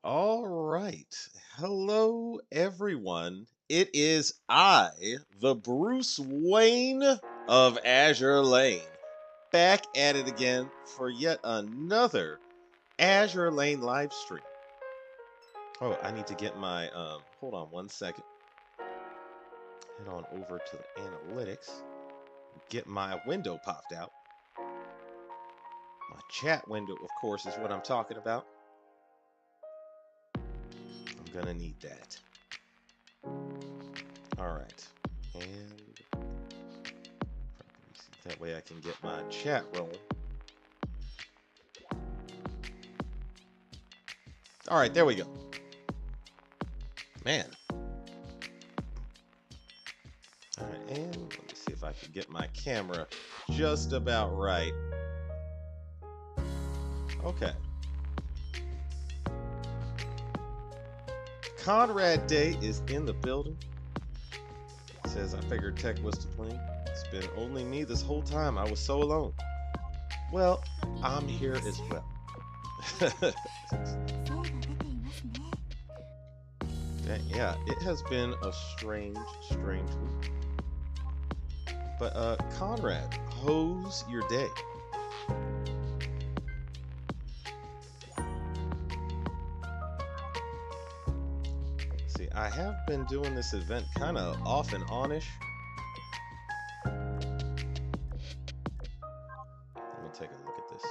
All right. Hello, everyone. It is I, the Bruce Wayne of Azure Lane, back at it again for yet another Azure Lane live stream. Oh, I need to get my, hold on one second. Head on over to the analytics. Get my window popped out. My chat window, of course, is what I'm talking about. I'm gonna need that. All right, and that way I can get my chat rolling. All right, there we go. Man. All right, and let me see if I can get my camera just about right. Okay. Conrad Day is in the building. Says, I figured tech was to blame. It's been only me this whole time. I was so alone. Well, I'm here as well. Yeah, it has been a strange week. But Conrad, how's your day? See, I have been doing this event kind of off and on-ish. Let me take a look at this.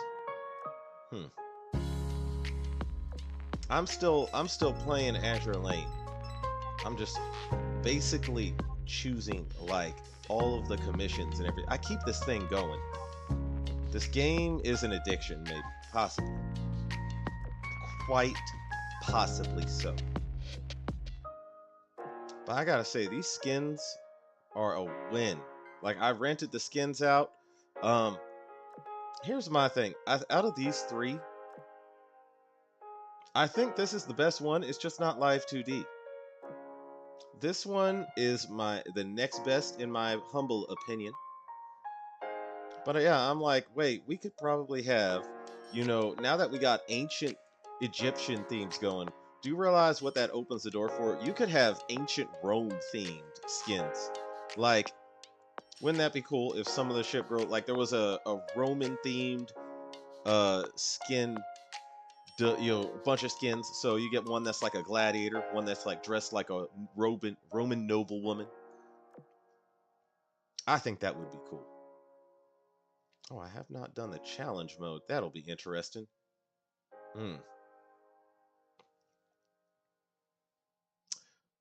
I'm still playing Azure Lane. I'm just basically choosing like all of the commissions and everything. I keep this thing going. This game is an addiction, maybe, possibly. Quite possibly so. But I gotta say, these skins are a win. Like, I rented the skins out. Here's my thing. Out of these three, I think this is the best one. It's just not live 2D. This one is the next best in my humble opinion. But yeah, I'm like, wait, we could probably have, now that we got ancient Egyptian themes going, do you realize what that opens the door for? You could have ancient Rome themed skins. Like, wouldn't that be cool if some of the ship girl, like there was a Roman themed skin, bunch of skins. So you get one that's like a gladiator, one that's like dressed like a Roman noblewoman. I think that would be cool. Oh, I have not done the challenge mode. That'll be interesting.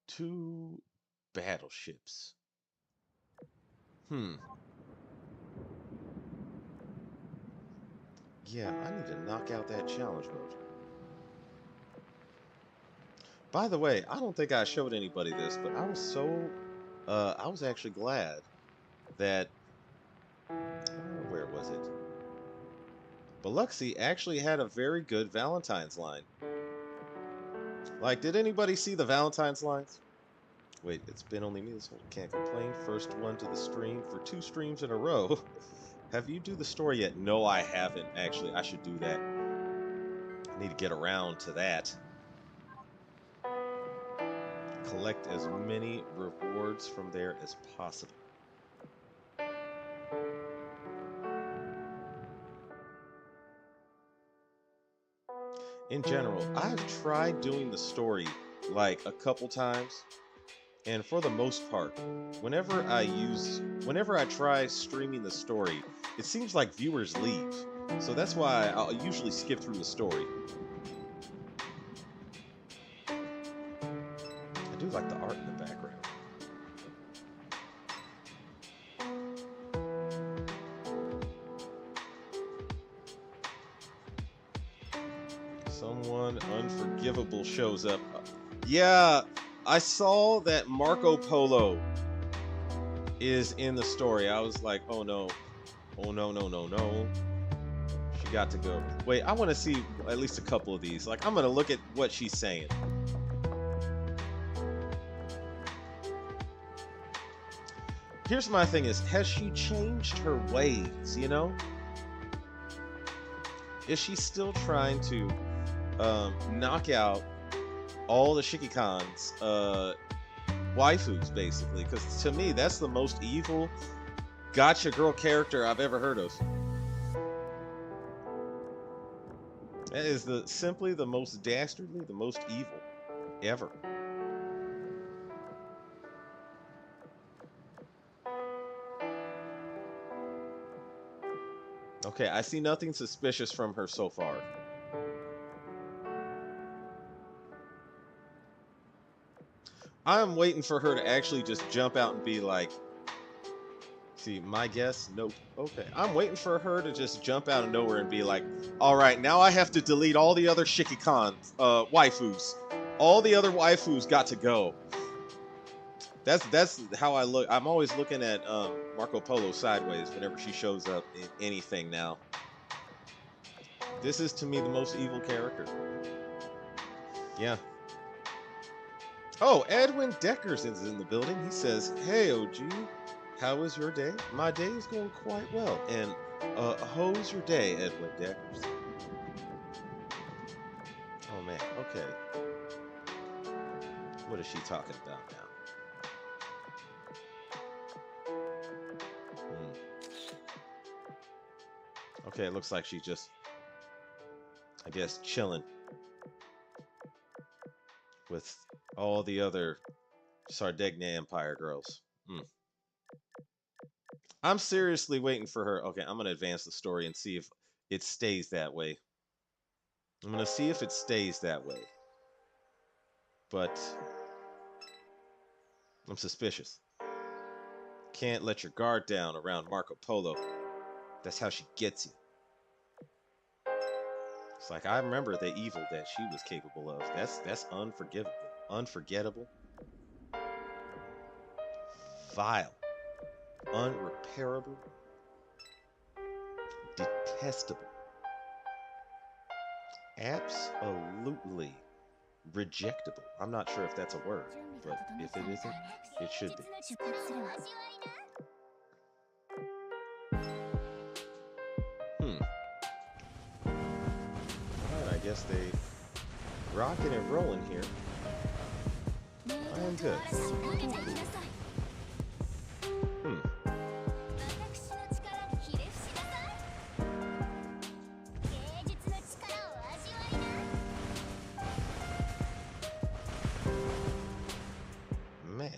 2 battleships. Yeah, I need to knock out that challenge mode. By the way, I don't think I showed anybody this, but I was actually glad that, where was it? Biloxi actually had a very good Valentine's line. Like, did anybody see the Valentine's lines? Wait, it's been only me this whole can't complain. First one to the stream for 2 streams in a row. Have you do the story yet? No, I haven't. Actually, I should do that. I need to get around to that. Collect as many rewards from there as possible. In general, I've tried doing the story like a couple times, and for the most part, whenever I try streaming the story, it seems like viewers leave. So that's why I'll usually skip through the story. I do like the art in the background. Someone unforgivable shows up. Yeah, I saw that Marco Polo is in the story. I was like, oh no. Oh no, no, no, no. got to go. Wait, I want to see at least a couple of these. Like, I'm going to look at what she's saying. Here's my thing is, has she changed her ways, you know? Is she still trying to knock out all the Shikikan's waifus, basically? Because to me, that's the most evil gotcha girl character I've ever heard of. That is simply the most dastardly, the most evil ever. Okay, I see nothing suspicious from her so far. I'm waiting for her to actually just jump out and be like, see, my guess, nope. Okay, I'm waiting for her to just jump out of nowhere and be like, all right, now I have to delete all the other Shikikan waifus. All the other waifus got to go. That's how I look. I'm always looking at Marco Polo sideways whenever she shows up in anything now. This is, to me, the most evil character. Yeah. Oh, Edwin Deckers is in the building. He says, hey, OG, how was your day? My day is going quite well. And how's your day, Edwin Deckers? Oh, man. Okay. What is she talking about now? Okay, it looks like she's just, I guess, chilling with all the other Sardegna Empire girls. I'm seriously waiting for her. Okay, I'm going to advance the story and see if it stays that way. I'm going to see if it stays that way. But I'm suspicious. Can't let your guard down around Marco Polo. That's how she gets you. It's like, I remember the evil that she was capable of. That's unforgivable. Unforgettable. Vile. Unrepairable. Detestable. Absolutely rejectable. I'm not sure if that's a word, but if it isn't, it should be. Alright, I guess they rocking and rolling here. I am good. Man.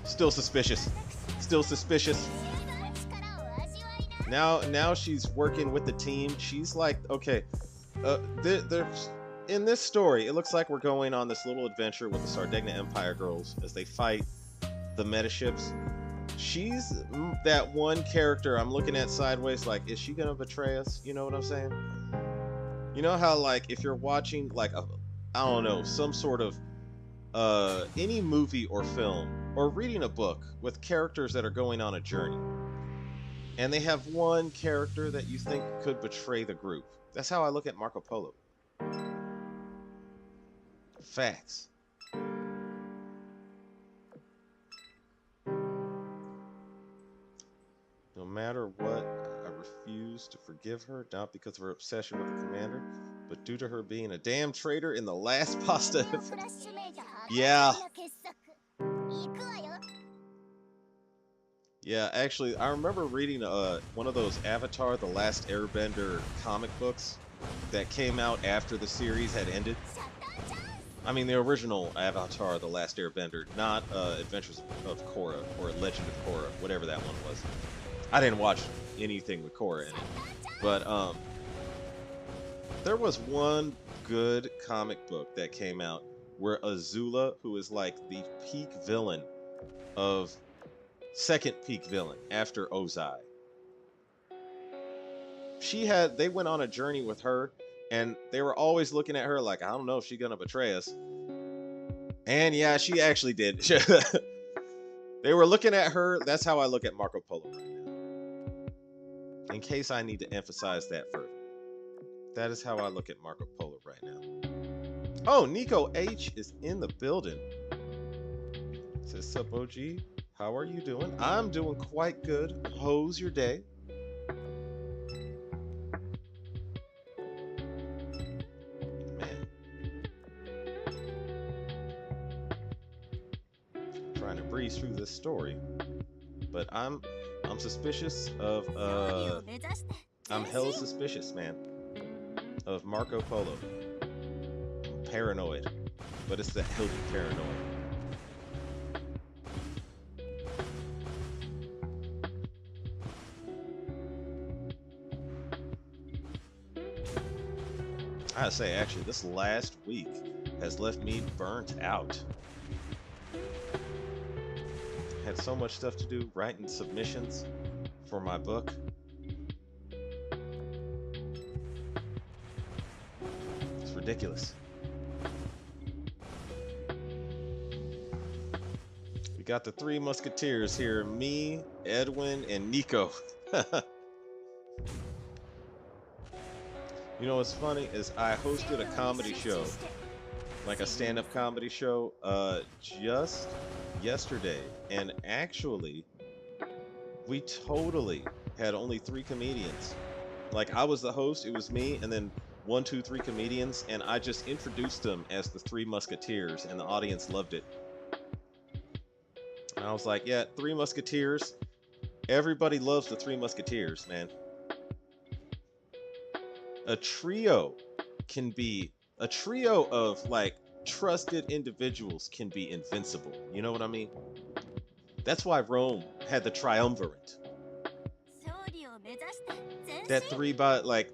Still suspicious. Still suspicious. Now she's working with the team. She's like, okay, there's in this story, it looks like we're going on this little adventure with the Sardegna Empire girls as they fight the metaships. She's that one character I'm looking at sideways like, is she gonna betray us? You know what I'm saying? You know how, like, if you're watching like I don't know, some sort of any movie or film or reading a book with characters that are going on a journey and they have one character that you think could betray the group. That's how I look at Marco Polo. Facts. No matter what, I refuse to forgive her, not because of her obsession with the commander, but due to her being a damn traitor in the last pasta. Yeah. Yeah, actually, I remember reading one of those Avatar: The Last Airbender comic books that came out after the series had ended. I mean, the original Avatar: The Last Airbender, not Adventures of Korra or Legend of Korra, whatever that one was. I didn't watch anything with Korra in it, but there was one good comic book that came out where Azula, who is like the peak villain of second peak villain after Ozai, they went on a journey with her, and they were always looking at her like, I don't know if she's gonna betray us. And yeah, she actually did. They were looking at her. That's how I look at Marco Polo right now. In case I need to emphasize that further. That is how I look at Marco Polo right now. Oh, Nico H is in the building. Says, sup, OG? How are you doing? I'm doing quite good. How's your day? Man. Trying to breeze through this story. But I'm suspicious of I'm hella suspicious, man, of Marco Polo. I'm paranoid. But it's that healthy paranoid. I gotta say, actually, this last week has left me burnt out. Had so much stuff to do, writing submissions for my book. It's ridiculous. We got the Three Musketeers here, me, Edwin, and Nico. You know what's funny is I hosted a comedy show, like a stand-up comedy show, just yesterday, and actually, we totally had only 3 comedians. Like, I was the host, it was me, and then 1, 2, 3 comedians, and I just introduced them as the Three Musketeers, and the audience loved it. And I was like, yeah, Three Musketeers. Everybody loves the Three Musketeers, man. A trio of like trusted individuals can be invincible. You know what I mean? That's why Rome had the triumvirate. That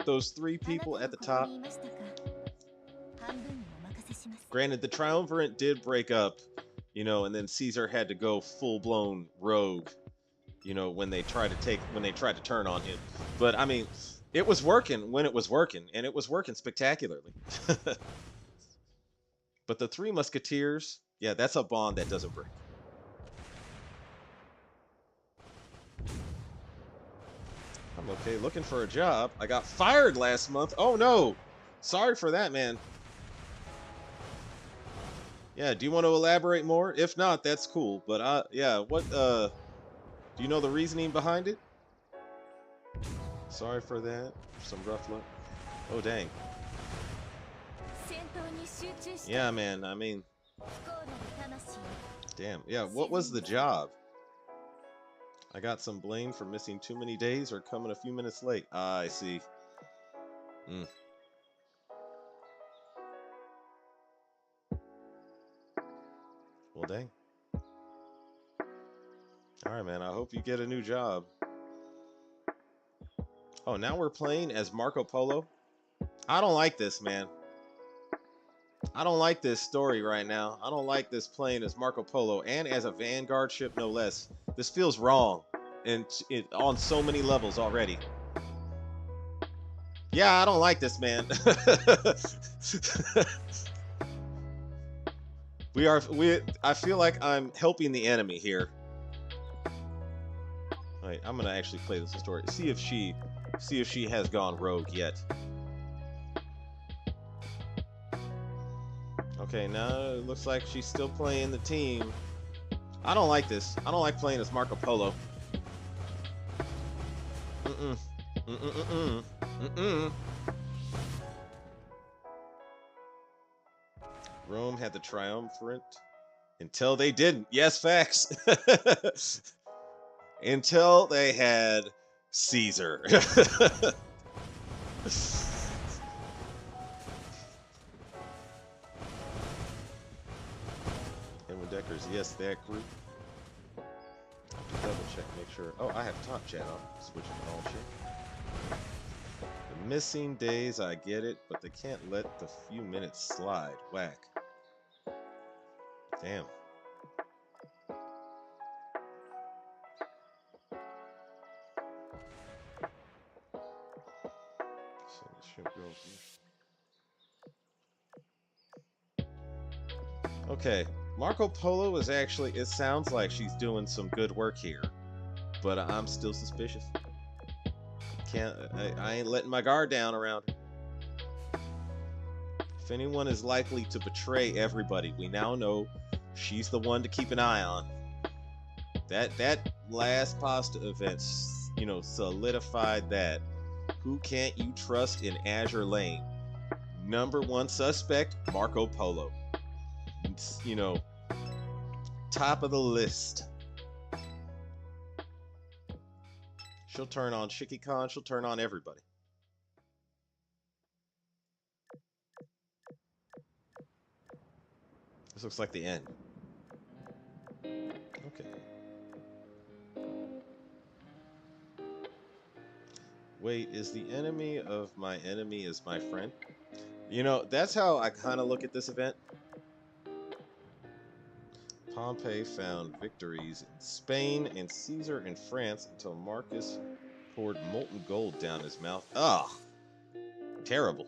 those 3 people at the top. Granted, the triumvirate did break up, and then Caesar had to go full-blown rogue, when they tried to turn on him. But I mean, it was working when it was working, and it was working spectacularly. But the Three Musketeers, yeah, that's a bond that doesn't break. I'm okay looking for a job. I got fired last month. Oh no! Sorry for that, man. Yeah, do you want to elaborate more? If not, that's cool. But yeah, do you know the reasoning behind it? Sorry for that. Some rough luck. Oh, dang. Yeah, man. I mean, damn. Yeah, what was the job? I got some blame for missing too many days or coming a few minutes late. Ah, I see. Well, dang. All right, man. I hope you get a new job. Oh, now we're playing as Marco Polo? I don't like this, man. I don't like this story right now. I don't like this playing as Marco Polo and as a Vanguard ship, no less. This feels wrong and on so many levels already. Yeah, I don't like this, man. I feel like I'm helping the enemy here. Wait, I'm gonna actually play this story. See if she has gone rogue yet. Okay, now it looks like she's still playing the team. I don't like this. I don't like playing as Marco Polo. Rome had the triumvirate until they didn't. Yes, facts. Until they had Caesar. Deckers, yes, that group. I have to double check, make sure. Oh, I have top chat on. Switching to all shit. The missing days, I get it, but they can't let the few minutes slide. Whack. Damn. Okay, Marco Polo is actually, it sounds like she's doing some good work here, but I'm still suspicious. I ain't letting my guard down around her. If anyone is likely to betray everybody, we now know she's the one to keep an eye on. That last pasta event, you know, solidified that. Who can't you trust in Azur Lane? Number one suspect, Marco Polo. It's, you know, top of the list. She'll turn on Shiki Khan, she'll turn on everybody. This looks like the end. Okay. Wait, is the enemy of my enemy is my friend? You know, that's how I kind of look at this event. Pompey found victories in Spain and Caesar in France until Marcus poured molten gold down his mouth. Ugh! Terrible.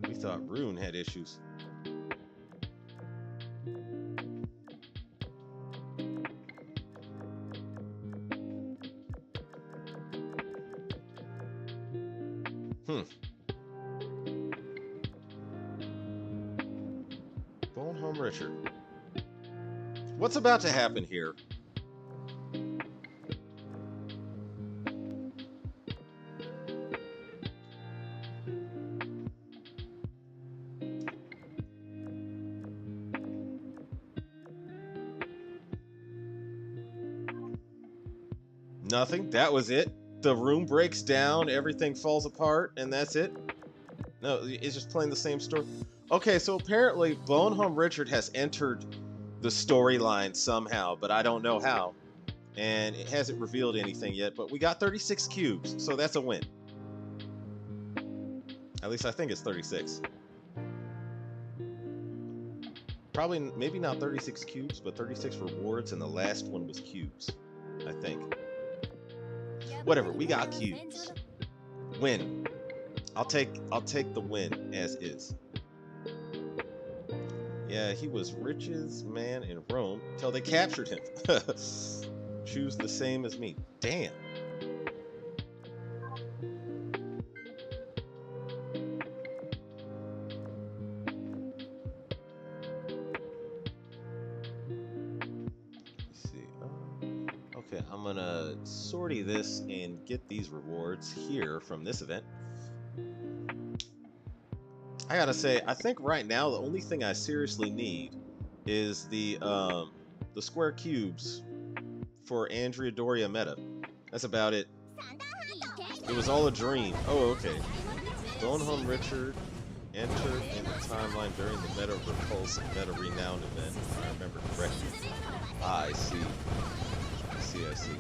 We thought Rune had issues. Bone Home Richard. What's about to happen here? Nothing. That was it. The room breaks down, everything falls apart, and that's it. No, it's just playing the same story. Okay, so apparently Bonehome Richard has entered the storyline somehow, but I don't know how. And it hasn't revealed anything yet, but we got 36 cubes, so that's a win. At least I think it's 36. Probably, maybe not 36 cubes, but 36 rewards, and the last one was cubes, I think. Whatever, we got cubes. Win. I'll take the win as is. Yeah, he was richest man in Rome till they captured him. Choose the same as me. Damn. Okay, I'm gonna sortie this and get these rewards here from this event. I gotta say, I think right now the only thing I seriously need is the square cubes for Andrea Doria meta. That's about it. It was all a dream. Oh, okay. Bonehome Richard entered in the timeline during the Meta Repulse Meta Renowned event, if I remember correctly. Ah, I see. I see.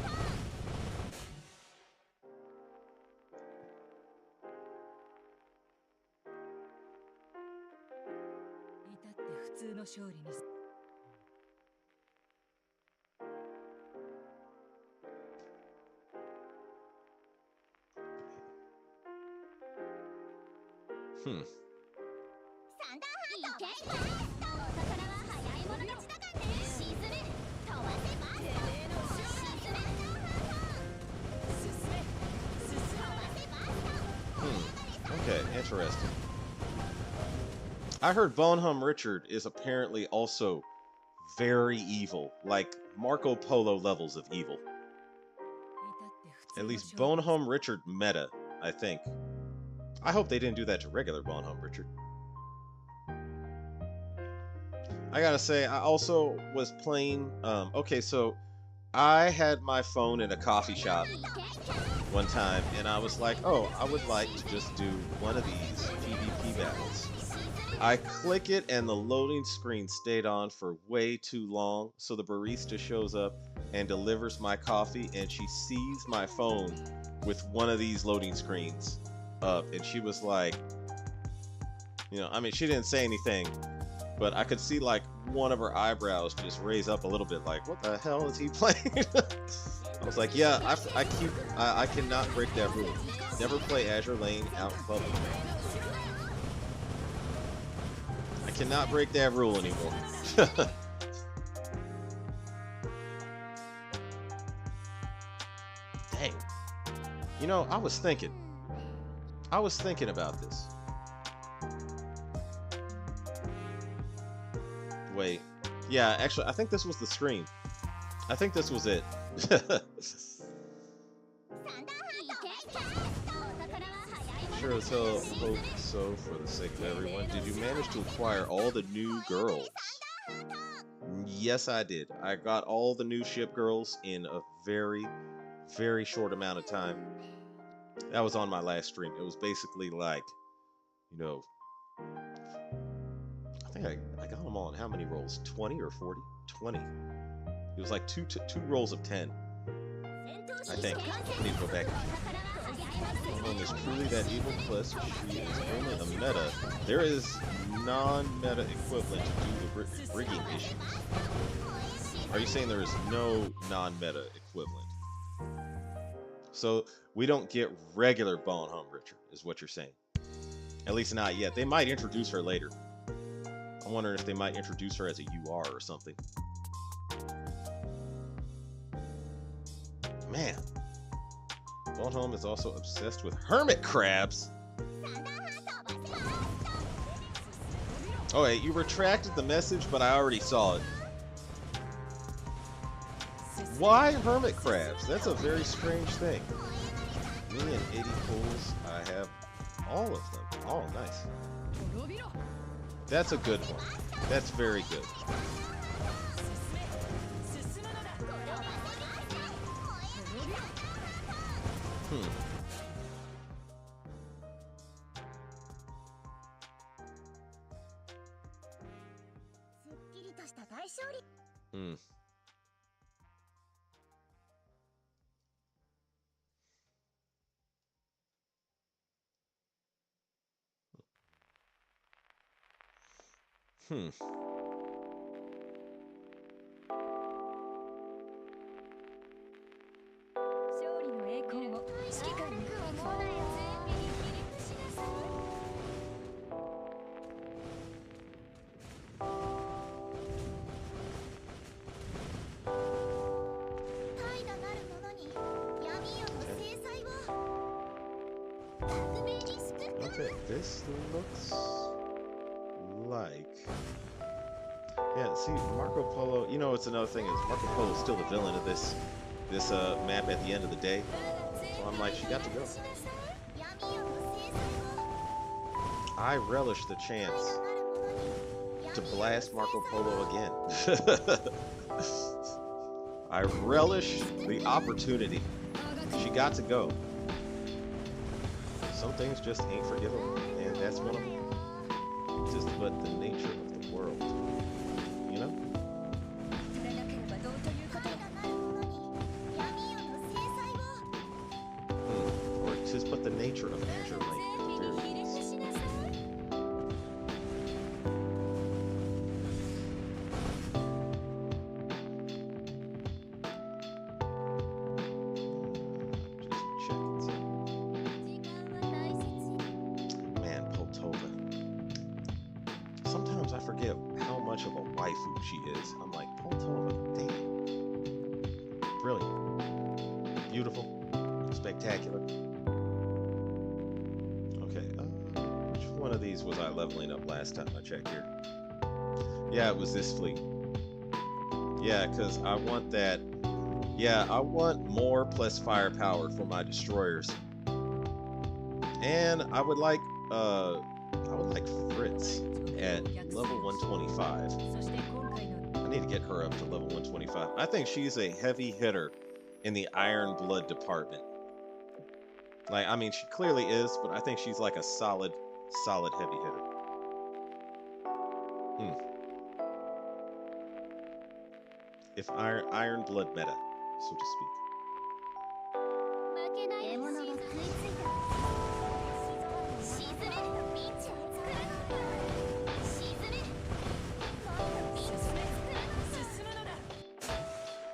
Okay, interesting. I heard Bonehome Richard is apparently also very evil, like Marco Polo levels of evil. At least Bonehome Richard meta, I think. I hope they didn't do that to regular Bonehome Richard. I gotta say, I also was playing, okay, so I had my phone in a coffee shop one time, and I was like, oh, I would like to just do one of these PvP battles. I click it and the loading screen stayed on for way too long. So the barista shows up and delivers my coffee, and she sees my phone with one of these loading screens up. And she was like, I mean, she didn't say anything, but I could see like one of her eyebrows just raise up a little bit, like, what the hell is he playing? I was like, yeah, I cannot break that rule. Never play Azure Lane out in public. I cannot break that rule anymore. Dang. I was thinking about this. Wait. Yeah, actually, I think this was the screen. I think this was it. Sure as hell hope so for the sake of everyone. Did you manage to acquire all the new girls? Yes, I did. I got all the new ship girls in a very, very short amount of time. That was on my last stream. It was basically like, I think I got them all in how many rolls? 20 or 40? 20. It was like two rolls of 10. I think. I need to go back. Home is truly that evil, plus she is only a meta. There is non-meta equivalent to do the rigging issues. Are you saying there is no non-meta equivalent? So we don't get regular Bone Home Richard, is what you're saying. At least not yet. They might introduce her later. I'm wondering if they might introduce her as a UR or something. Man. Home is also obsessed with hermit crabs. Oh, wait, you retracted the message, but I already saw it. Why hermit crabs? That's a very strange thing. Me and 80 pools, I have all of them. Oh, nice. That's a good one. That's very good. Okay, this looks like... Yeah, see, Marco Polo... it's another thing is Marco Polo is still the villain of this map at the end of the day. So I'm like, she got to go. I relish the chance to blast Marco Polo again. I relish the opportunity. She got to go. Some things just ain't forgivable, and that's one of them. Just but the nature of the world, Or it's just but the nature of Azure Lane. She is. I'm like, Poltova, damn. Brilliant. Beautiful. Spectacular. Okay, which one of these was I leveling up last time I checked here? Yeah, it was this fleet. Yeah, because I want that. Yeah, I want more plus firepower for my destroyers. And I would like Fritz at level 125. I need to get her up to level 125. I think she's a heavy hitter in the Iron Blood department. Like, I mean, she clearly is, but I think she's like a solid heavy hitter. Hmm. If Iron Blood meta, so to speak.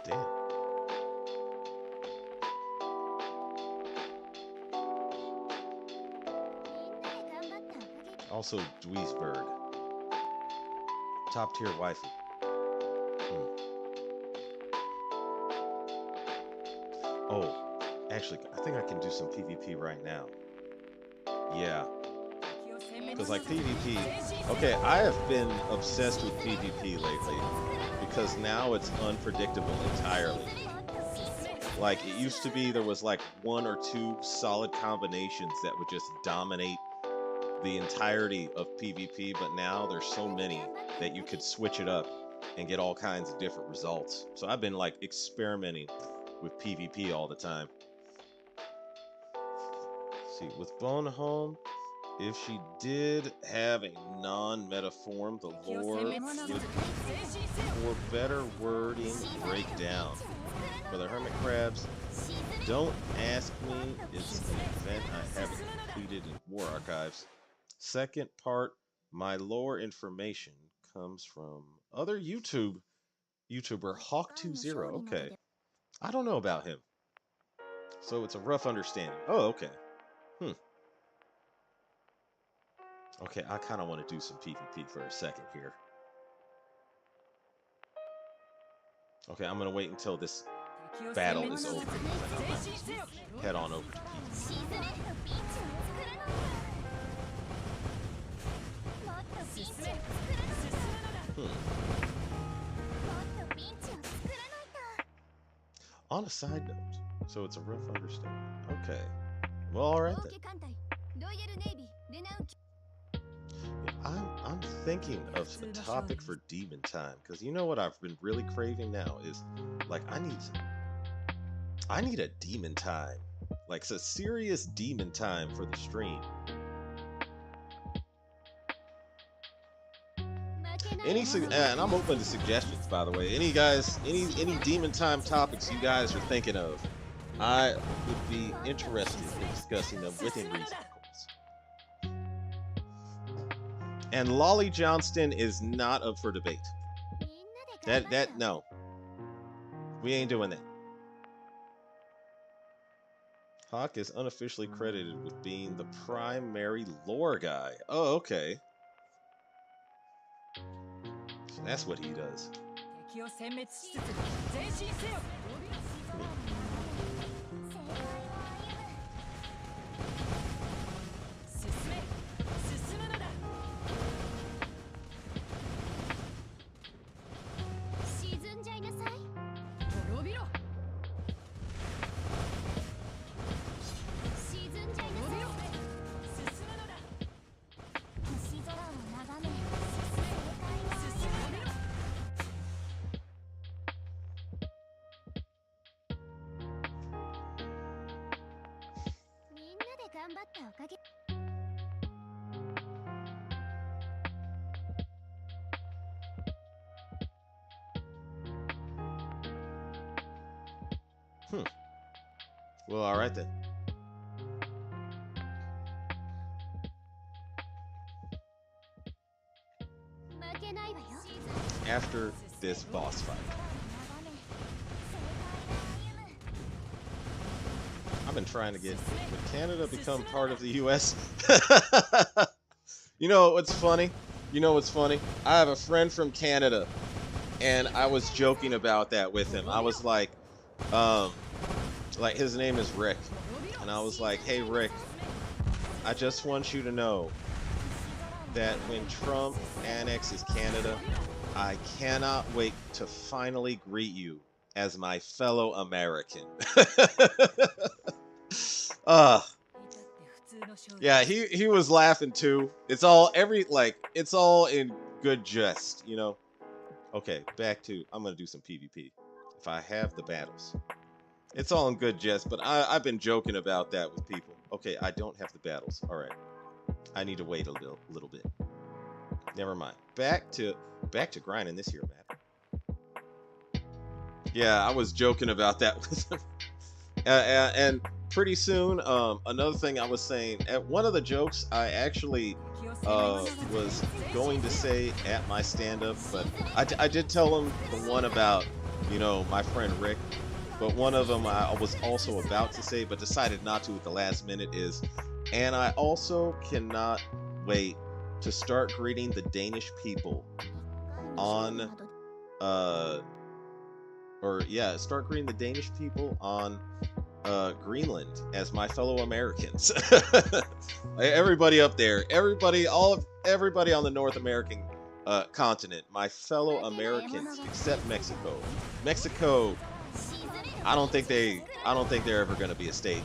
Damn. Also, Duisburg. Top tier waifu. Hmm. Oh, actually, I think I can do some PvP right now. Yeah. Because, like, PvP. Okay, I have been obsessed with PvP lately. Because now it's unpredictable entirely. Like, it used to be there was, like, one or two solid combinations that would just dominate the entirety of PvP, but now there's so many that you could switch it up and get all kinds of different results. So I've been like experimenting with PvP all the time. Let's see, with Bone Home, if she did have a non-meta form, the lore would, for better wording, break down. For the Hermit Crabs, don't ask me. It's an event I haven't completed in War Archives. Second part, my lore information comes from other YouTuber Hawk20. Okay, I don't know about him, so it's a rough understanding. Oh, okay. Okay, I kind of want to do some PvP for a second here. Okay, I'm gonna wait until this battle is over, and I'm gonna just head on over to PvP. On a side note, so it's a rough understanding. Okay. Well, alright then. I'm thinking of a topic for Demon Time, because you know what I've been really craving now is, like, I need a Demon Time. Like, it's a serious Demon Time for the stream. And I'm open to suggestions, by the way. Any Demon Time topics you guys are thinking of, I would be interested in discussing them within reason, of course. And Lolly Johnston is not up for debate. No, we ain't doing that. Hawk is unofficially credited with being the primary lore guy. Oh, okay. So that's what he does. Well, all right then. After this boss fight, I've been trying to get would Canada become part of the US? You know what's funny? I have a friend from Canada, and I was joking about that with him. I was like his name is Rick, and I was like, hey Rick, I just want you to know that when Trump annexes Canada, I cannot wait to finally greet you as my fellow American. Yeah, he was laughing too. It's all in good jest, you know. Okay, back to I'm gonna do some PvP. If I have the battles. It's all in good jest, but I've been joking about that with people. Okay, I don't have the battles. Alright. I need to wait a little bit. Never mind. Back to grinding this year, man. Yeah, I was joking about that with and pretty soon, another thing I was saying at one of the jokes I actually was going to say at my stand-up, but I did tell him the one about, you know, my friend Rick, but one of them I was also about to say but decided not to at the last minute is, and I also cannot wait to start greeting the Danish people on start greeting the Danish people on Greenland as my fellow Americans. Everybody up there, everybody on the North American continent, my fellow Americans, except Mexico. Mexico, I don't think they're ever going to be a state.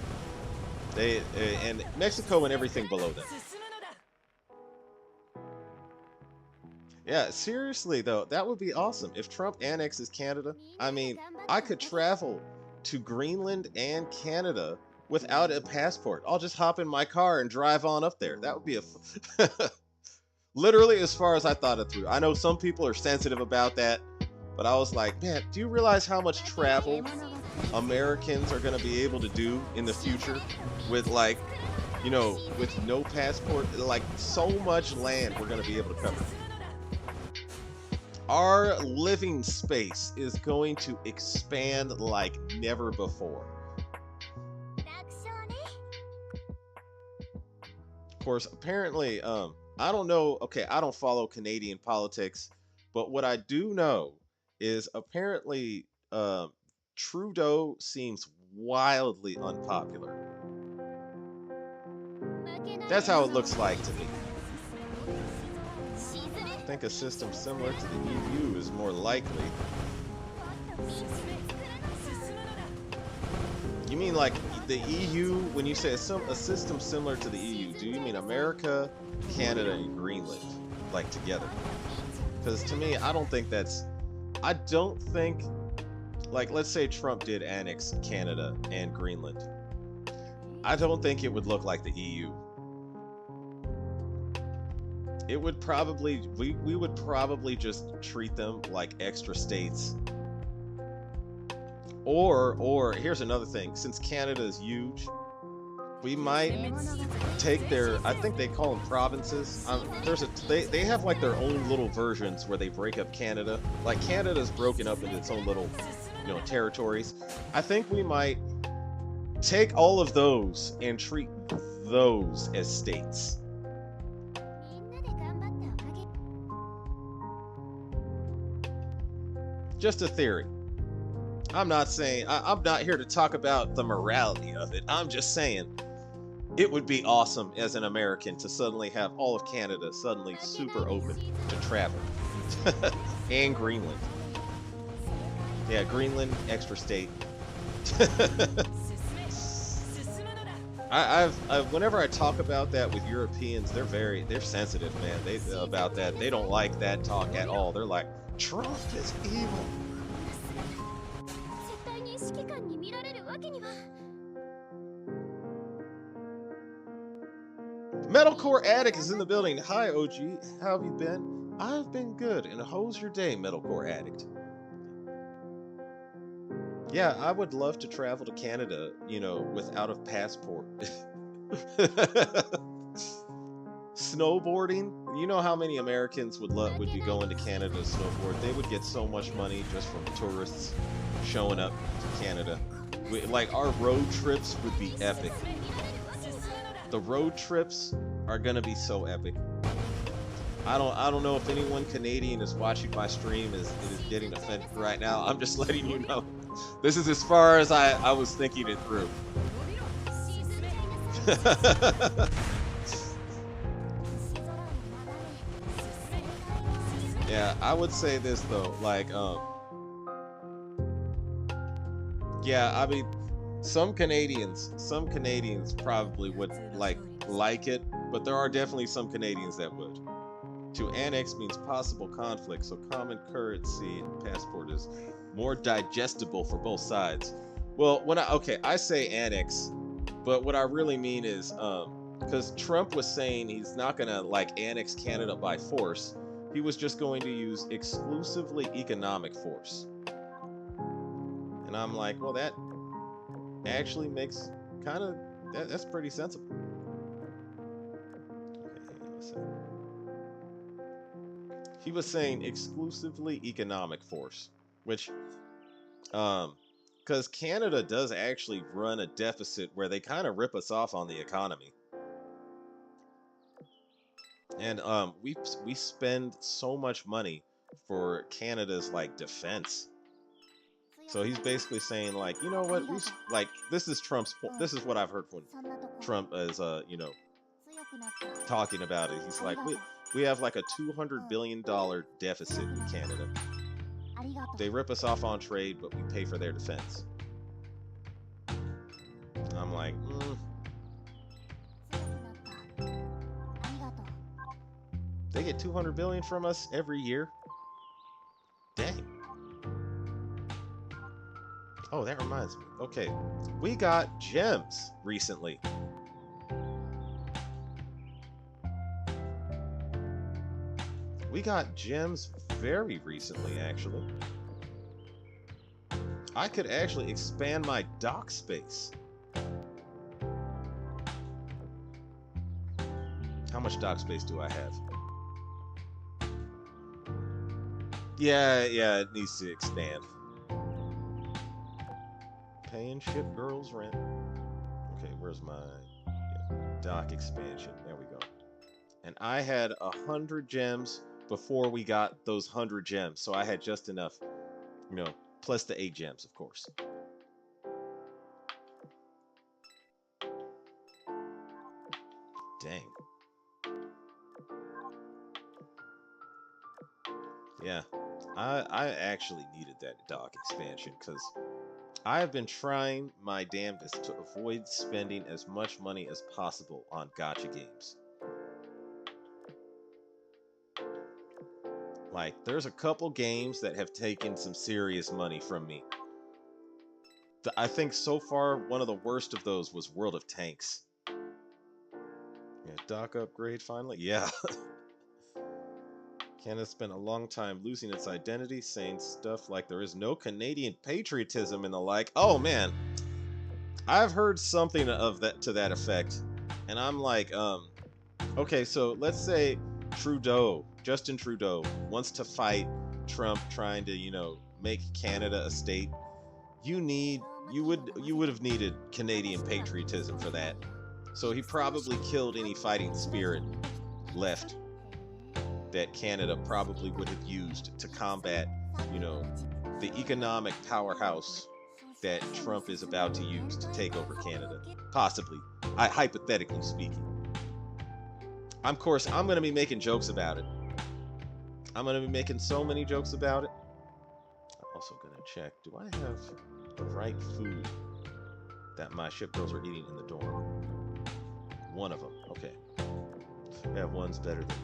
And Mexico and everything below them. Yeah, seriously though, that would be awesome if Trump annexes Canada. I mean, I could travel to Greenland and Canada without a passport. I'll just hop in my car and drive on up there. That would be literally as far as I thought it through. I know some people are sensitive about that, but I was like, man, do you realize how much travel Americans are going to be able to do in the future with, like, you know, with no passport? Like, so much land we're going to be able to cover. Our living space is going to expand like never before. Of course, apparently, I don't know. Okay, I don't follow Canadian politics, but what I do know is apparently Trudeau seems wildly unpopular. That's how it looks like to me. I think a system similar to the EU is more likely. You mean like the EU, when you say a system similar to the EU, do you mean America, Canada, and Greenland, like together? Because to me, I don't think, like, let's say Trump did annex Canada and Greenland. I don't think it would look like the EU. It would probably, we would probably just treat them like extra states. Or here's another thing, since Canada is huge, we might take their, I think they call them provinces. They have like their own little versions where they break up Canada. Like Canada's broken up into its own little, you know, territories. I think we might take all of those and treat those as states. Just a theory. I'm not saying, I'm not here to talk about the morality of it. I'm just saying it would be awesome as an American to suddenly have all of Canada suddenly super open to travel. And Greenland. Yeah, Greenland, extra state. Whenever I talk about that with Europeans, they're sensitive, man. About that. They don't like that talk at all. They're like, Trump is evil. Metalcore Addict is in the building. Hi, OG. How have you been? I've been good. And how's your day, Metalcore Addict? Yeah, I would love to travel to Canada, you know, without a passport. Snowboarding, you know how many Americans would be going to Canada to snowboard? They would get so much money just from tourists showing up to Canada. Like, our road trips would be epic. The road trips are gonna be so epic. I don't know if anyone Canadian is watching my stream is getting offended right now. I'm just letting you know. This is as far as I was thinking it through. Yeah, I would say this though, like, yeah, I mean, some Canadians probably would like it, but there are definitely some Canadians that would. To annex means possible conflict, so common currency and passport is more digestible for both sides. Well, I say annex, but what I really mean is, because Trump was saying he's not gonna like annex Canada by force. He was just going to use exclusively economic force. And I'm like, well, that actually makes kind of that's pretty sensible. Okay, hang on a second. He was saying exclusively economic force, which because Canada does actually run a deficit where they kind of rip us off on the economy. And we spend so much money for Canada's like defense. So he's basically saying like, you know what, like this is Trump's this is what I've heard when Trump is you know, talking about it. He's like, we have like a $200 billion deficit in Canada. They rip us off on trade, but we pay for their defense. I'm like, They get $200 billion from us every year. Dang. Oh, that reminds me. Okay, we got gems recently. We got gems very recently, actually. I could actually expand my dock space. How much dock space do I have? Yeah, it needs to expand. Paying ship girls rent. Okay, where's my dock expansion? There we go. And I had 100 gems before we got those 100 gems, so I had just enough, you know, plus the 8 gems, of course. Dang. Yeah, I actually needed that dock expansion because I have been trying my damnedest to avoid spending as much money as possible on gacha games. Like, there's a couple games that have taken some serious money from me. I think so far one of the worst of those was World of Tanks. Yeah, dock upgrade finally? Yeah. Canada spent a long time losing its identity, saying stuff like there is no Canadian patriotism and the like. Oh man, I've heard something of that to that effect, and I'm like, okay, so let's say Justin Trudeau wants to fight Trump, trying to, you know, make Canada a state. You would have needed Canadian patriotism for that. So he probably killed any fighting spirit left that Canada probably would have used to combat, you know, the economic powerhouse that Trump is about to use to take over Canada. Possibly, hypothetically speaking. Of course, I'm going to be making jokes about it. I'm going to be making so many jokes about it. I'm also going to check, do I have the right food that my ship girls are eating in the dorm? One of them, okay. Yeah, one's better than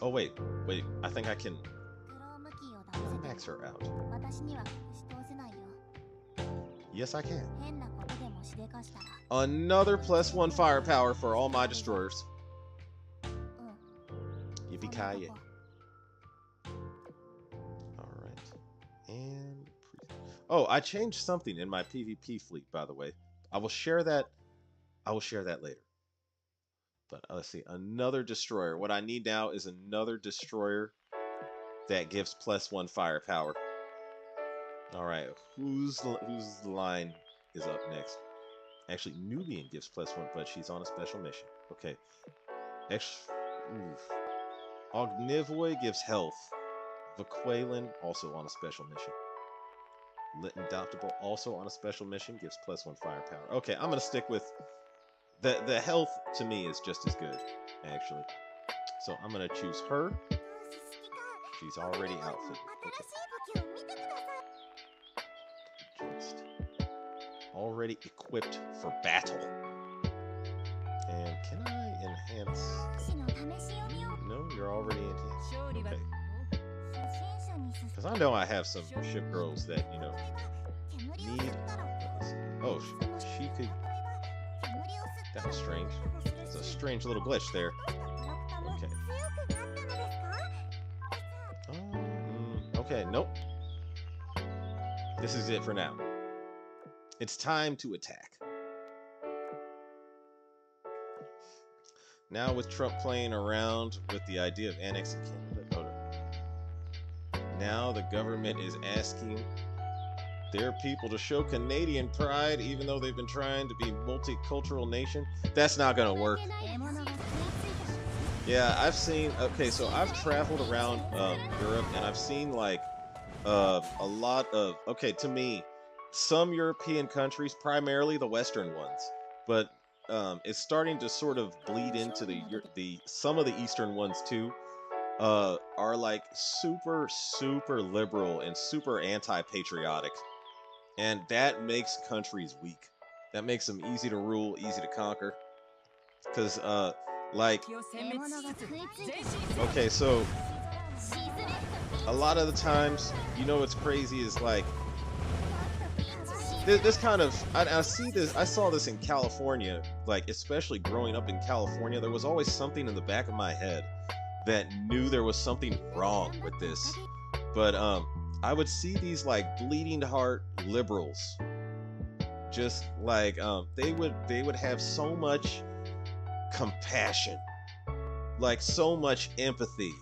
oh, wait. I think I can max her out. Yes, I can. Another +1 firepower for all my destroyers. Yippee-ki-yay. Alright. And... oh, I changed something in my PvP fleet, by the way. I will share that later. But let's see, another destroyer. What I need now is another destroyer that gives +1 firepower. All right, whose line is up next? Actually, Nubian gives +1, but she's on a special mission. Okay. Ognivoy gives health. Vaqualan also on a special mission. Litindoptable also on a special mission, gives +1 firepower. Okay, I'm gonna stick with the health. To me is just as good, actually. So I'm gonna choose her. She's already outfitted. Okay. Just already equipped for battle. And can I enhance? No, you're already enhanced. Okay. Because I know I have some ship girls that, you know, need Oh, she could. That was strange. It's a strange little glitch there. Okay. Okay, nope. This is it for now. It's time to attack. Now with Trump playing around with the idea of annexing Canada, now the government is asking their people to show Canadian pride, even though they've been trying to be a multicultural nation. That's not gonna work. Yeah, I've seen. Okay, so I've traveled around Europe, and I've seen like a lot of. Okay, to me, some European countries, primarily the Western ones, but it's starting to sort of bleed into the some of the Eastern ones too. Are like super liberal and super anti-patriotic, and that makes countries weak. That makes them easy to rule, easy to conquer. Because like, okay, so a lot of the times, you know what's crazy is like this kind of I saw this in California, like especially growing up in California. There was always something in the back of my head that knew there was something wrong with this, but I would see these like bleeding heart liberals, just like they would have so much compassion, like so much empathy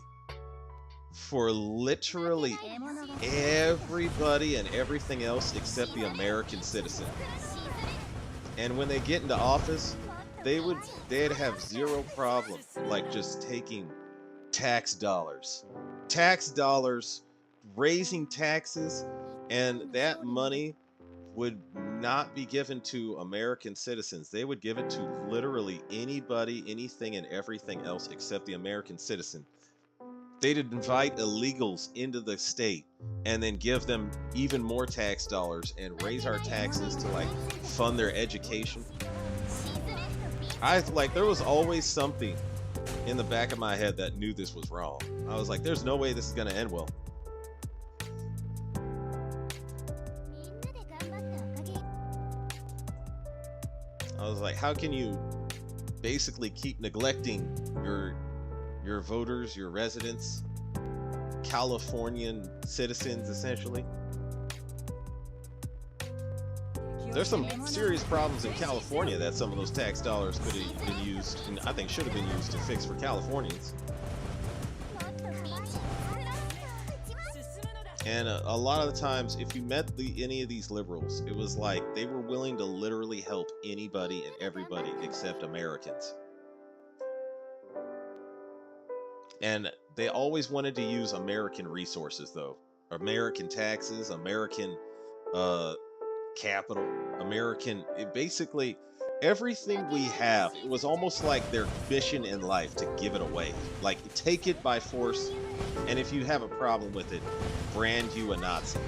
for literally everybody and everything else except the American citizen. And when they get into office, they'd have zero problem like just taking tax dollars, raising taxes, and that money would not be given to American citizens. They would give it to literally anybody, anything, and everything else except the American citizen. They'd invite illegals into the state and then give them even more tax dollars and raise our taxes to like fund their education. There was always something in the back of my head that knew this was wrong. I was like, there's no way this is gonna end well. I was like, how can you basically keep neglecting your voters, your residents, Californian citizens, essentially? There's some serious problems in California that some of those tax dollars could have been used, and I think should have been used to fix for Californians. And a lot of the times, if you met any of these liberals, it was like they were willing to literally help anybody and everybody except Americans. And they always wanted to use American resources, though. American taxes, American capital, basically everything we have. It was almost like their mission in life to give it away. Like, take it by force, and if you have a problem with it, brand you a Nazi.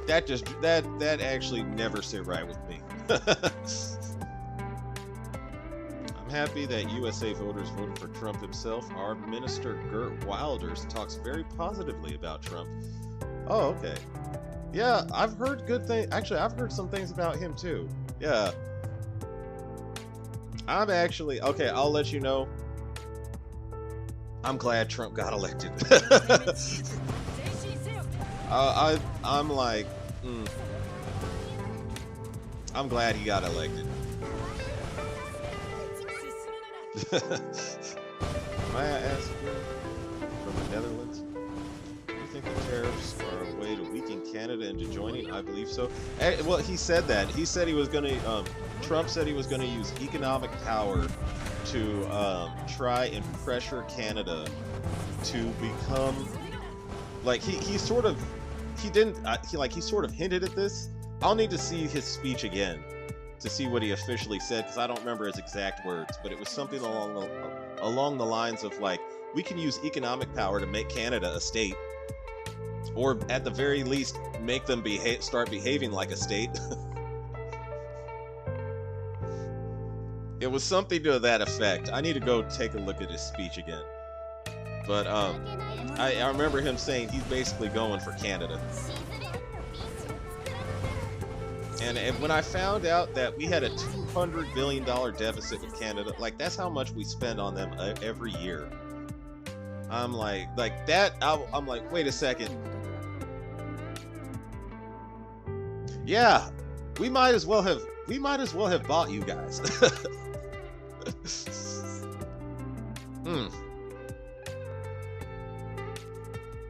That actually never sit right with me. I'm happy that USA voters voted for Trump himself. Our minister Gert Wilders talks very positively about Trump. Oh, okay. Yeah, I've heard good things. Actually, I've heard some things about him too. Yeah. Okay, I'll let you know. I'm glad Trump got elected. I'm like, I'm glad he got elected. May I ask you, from the Netherlands, do you think the tariffs are a way to weaken Canada into joining? I believe so. Well, he said that. He said he was going to, Trump said he was going to use economic power to try and pressure Canada to become, like, he sort of hinted at this. I'll need to see his speech again to see what he officially said, because I don't remember his exact words, but it was something along the lines of like, we can use economic power to make Canada a state, or at the very least make them start behaving like a state. It was something to that effect. I need to go take a look at his speech again. But I remember him saying he's basically going for Canada. And when I found out that we had a $200 billion deficit with Canada, like that's how much we spend on them every year. I'm like that. I'm like, wait a second. Yeah, we might as well have bought you guys.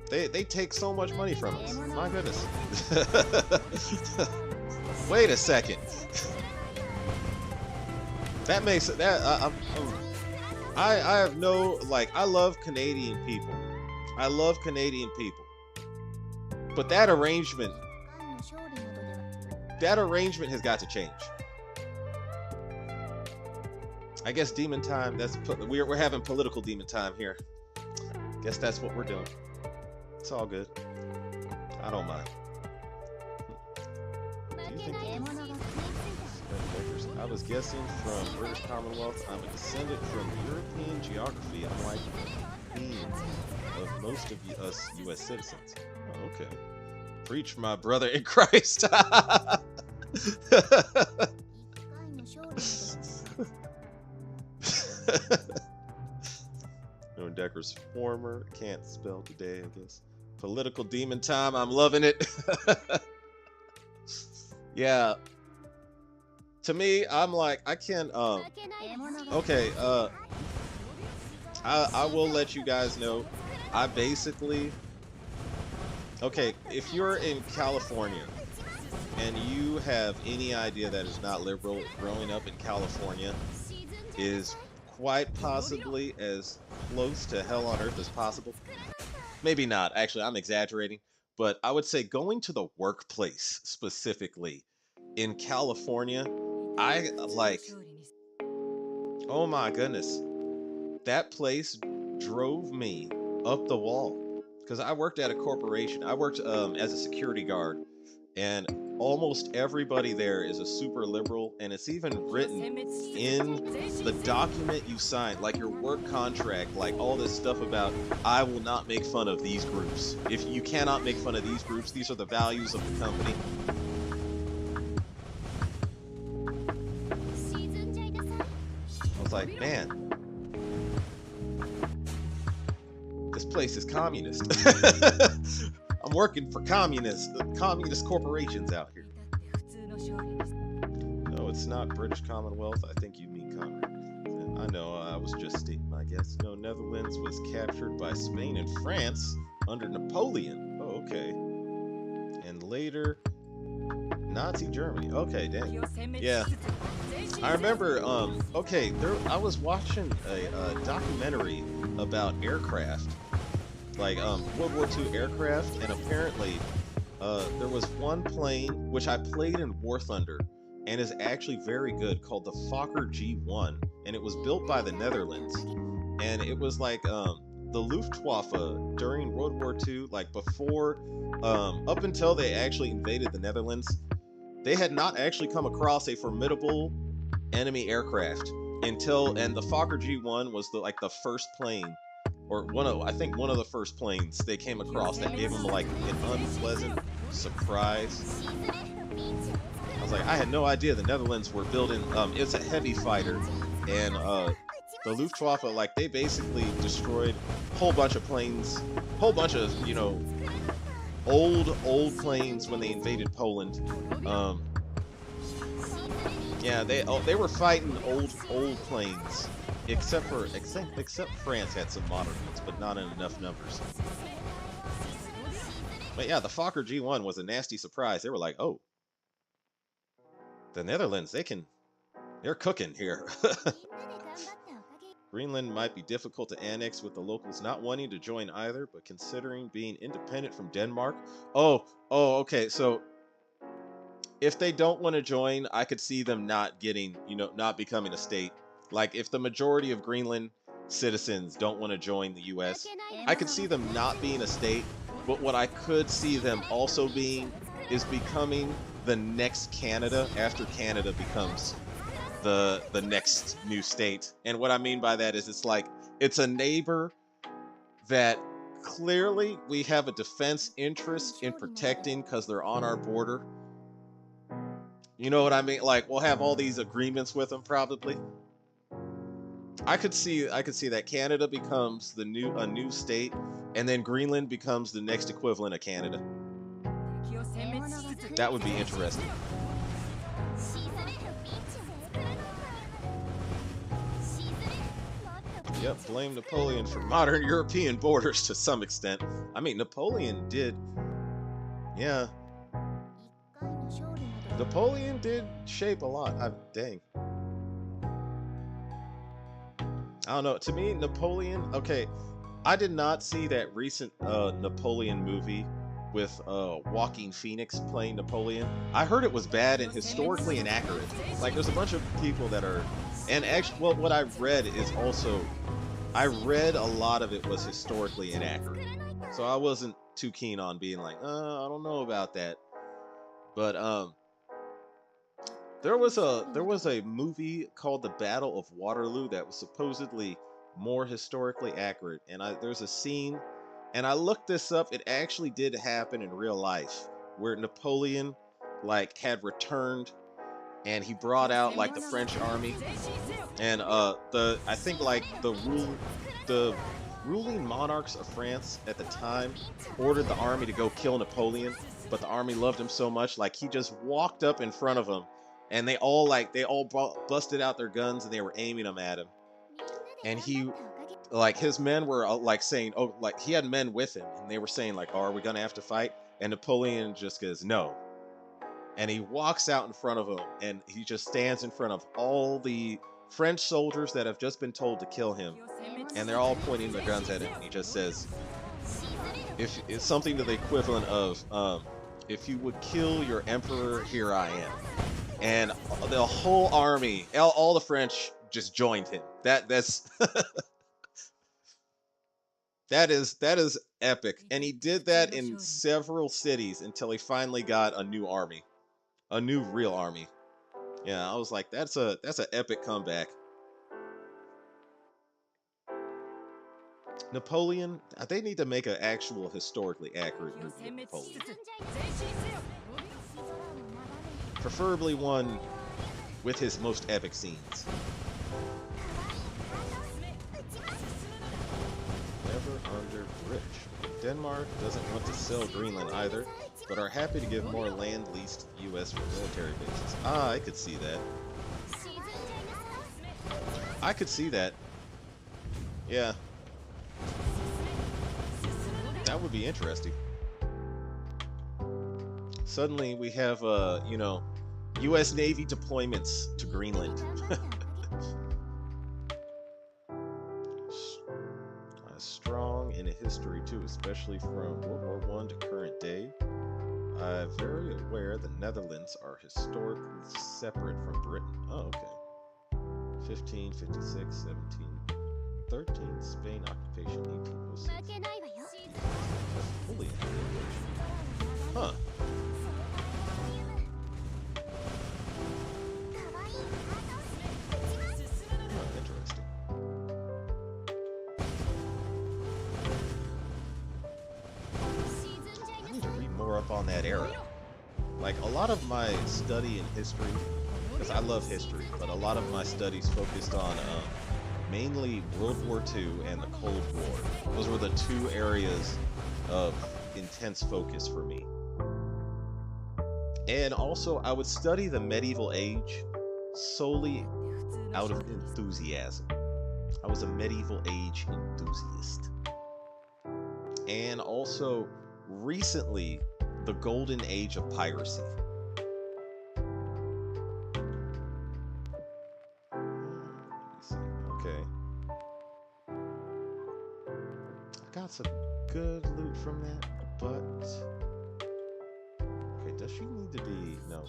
They take so much money from us. My goodness. Wait a second. That makes it that I have no, like, I love Canadian people. I love Canadian people. But that arrangement has got to change. I guess demon time. We're having political demon time here. Guess that's what we're doing. It's all good. I don't mind. Do you think I was guessing from British Commonwealth. I'm a descendant from European geography. I'm like of most of us U.S. citizens. Oh, okay. Preach, my brother in Christ. No, Decker's former. Can't spell today, I guess. Political demon time. I'm loving it. Yeah. To me, I'm like, I can, okay, I will let you guys know, I basically, okay, if you're in California, and you have any idea that is not liberal, growing up in California is quite possibly as close to hell on earth as possible. Maybe not, actually, I'm exaggerating, but I would say going to the workplace specifically in California, I like, oh my goodness, that place drove me up the wall because I worked at a corporation. I worked as a security guard, and almost everybody there is a super liberal, and it's even written in the document you sign, like your work contract, like all this stuff about, I will not make fun of these groups. If you cannot make fun of these groups, these are the values of the company. I was like, man, this place is communist. I'm working for communist corporations out here. No, it's not British Commonwealth. I think you mean Commonwealth. I know, I was just stating my guess. No, Netherlands was captured by Spain and France under Napoleon. Oh, okay. And later, Nazi Germany. Okay, dang. Yeah. I remember, okay, I was watching a documentary about aircraft. Like World War II aircraft, and apparently there was one plane which I played in War Thunder and is actually very good, called the Fokker G1, and it was built by the Netherlands, and it was like the Luftwaffe during World War II, like before, up until they actually invaded the Netherlands, they had not actually come across a formidable enemy aircraft and the Fokker G1 was the first plane, or I think one of the first planes they came across that gave them like an unpleasant surprise. I was like, I had no idea the Netherlands were building, it's a heavy fighter, and the Luftwaffe, like, they basically destroyed a whole bunch of planes, whole bunch of, you know, old planes when they invaded Poland. Yeah, they were fighting old planes. Except France had some modern ones, but not in enough numbers. But yeah, the Fokker G1 was a nasty surprise. They were like, oh, the Netherlands, they're cooking here. Greenland might be difficult to annex with the locals not wanting to join either, but considering being independent from Denmark. Oh, okay, so if they don't want to join, I could see them not becoming a state. Like, if the majority of Greenland citizens don't want to join the U.S., I could see them not being a state, but what I could see them also being is becoming the next Canada after Canada becomes the next new state. And what I mean by that is it's like it's a neighbor that clearly we have a defense interest in protecting because they're on our border. You know what I mean? Like we'll have all these agreements with them probably. I could see that Canada becomes a new state, and then Greenland becomes the next equivalent of Canada. That would be interesting. Yep, blame Napoleon for modern European borders to some extent. I mean, Napoleon did, yeah, Napoleon did shape a lot. Dang. I don't know. To me, Napoleon, okay, I did not see that recent Napoleon movie with Joaquin Phoenix playing Napoleon. I heard it was bad and historically inaccurate. Like, there's a bunch of people that are, and actually, well, what I read is also, I read a lot of it was historically inaccurate. So I wasn't too keen on being like, I don't know about that. But there was a movie called The Battle of Waterloo that was supposedly more historically accurate, and there's a scene, and I looked this up. It actually did happen in real life, where Napoleon like had returned, and he brought out like the French army, and I think like the ruling monarchs of France at the time ordered the army to go kill Napoleon, but the army loved him so much, like he just walked up in front of them, and they all busted out their guns and they were aiming them at him, and he, like, his men were like saying, oh, like he had men with him, and they were saying like, oh, are we gonna have to fight? And Napoleon just goes, no. And he walks out in front of them, and he just stands in front of all the French soldiers that have just been told to kill him, and they're all pointing their guns at him, and he just says, if it's something to the equivalent of, if you would kill your emperor, here I am. And the whole army, all the French just joined him. That's that is epic. And he did that in several cities until he finally got a new army, a new real army. Yeah, I was like, that's an epic comeback. Napoleon, they need to make an actual historically accurate movie of Napoleon. Preferably one with his most epic scenes. Never under British. Denmark doesn't want to sell Greenland either, but are happy to give more land leased to the US for military bases. Ah, I could see that. I could see that. Yeah. That would be interesting. Suddenly we have, U.S. Navy deployments to Greenland. Strong in history too, especially from World War I to current day. I'm very aware the Netherlands are historically separate from Britain. Oh, okay. 1556, 1713, Spain occupation, 1806. Fully huh. Interesting. I need to read more up on that era. Like, a lot of my study in history, because I love history, but a lot of my studies focused on mainly World War II and the Cold War. Those were the two areas of intense focus for me. And also, I would study the medieval age solely out of enthusiasm. I was a medieval age enthusiast. And also, recently, the golden age of piracy. Let me see. Okay. I got some good loot from that, but... Okay, does she need to be... No.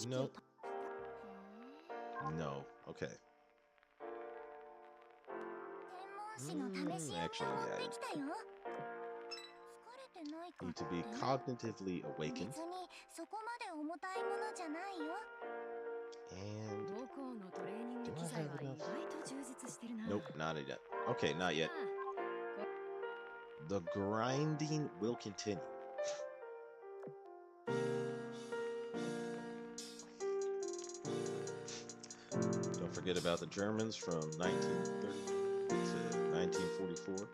Nope. No. Okay. Actually, yeah. Need to be cognitively awakened. And Nope, not yet. Okay, not yet. The grinding will continue. Don't forget about the Germans from 1930 to 1944, or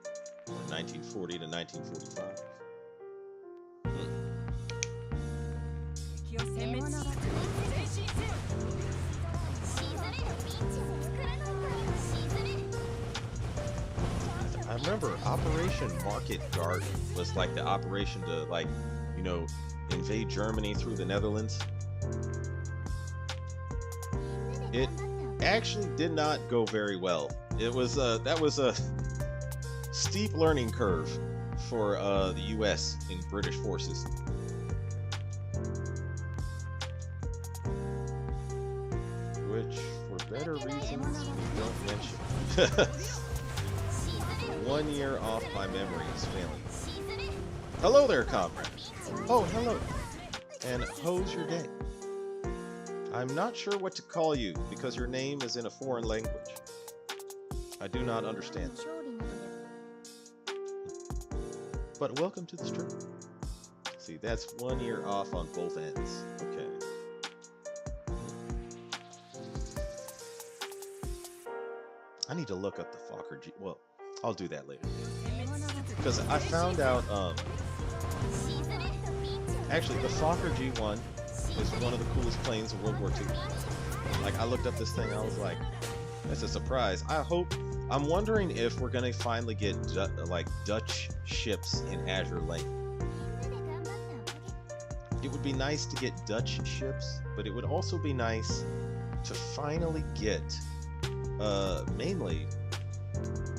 1940 to 1945. I remember Operation Market Garden was like the operation to, like, you know, invade Germany through the Netherlands. It actually did not go very well. It was that was a steep learning curve for the U.S. in British forces. Which, for better reasons, we don't mention. 1 year off my memory is failing. Hello there, comrades. Oh, hello. And how's your day? I'm not sure what to call you because your name is in a foreign language. I do not understand. But welcome to the stream. See, that's 1 year off on both ends. Okay. I need to look up the Fokker G. Well, I'll do that later. Because I found out, actually, the Fokker G1 is one of the coolest planes of World War II. Like, I looked up this thing, I was like, that's a surprise. I'm wondering if we're gonna finally get like Dutch ships in Azure Lane. It would be nice to get Dutch ships, but it would also be nice to finally get, mainly,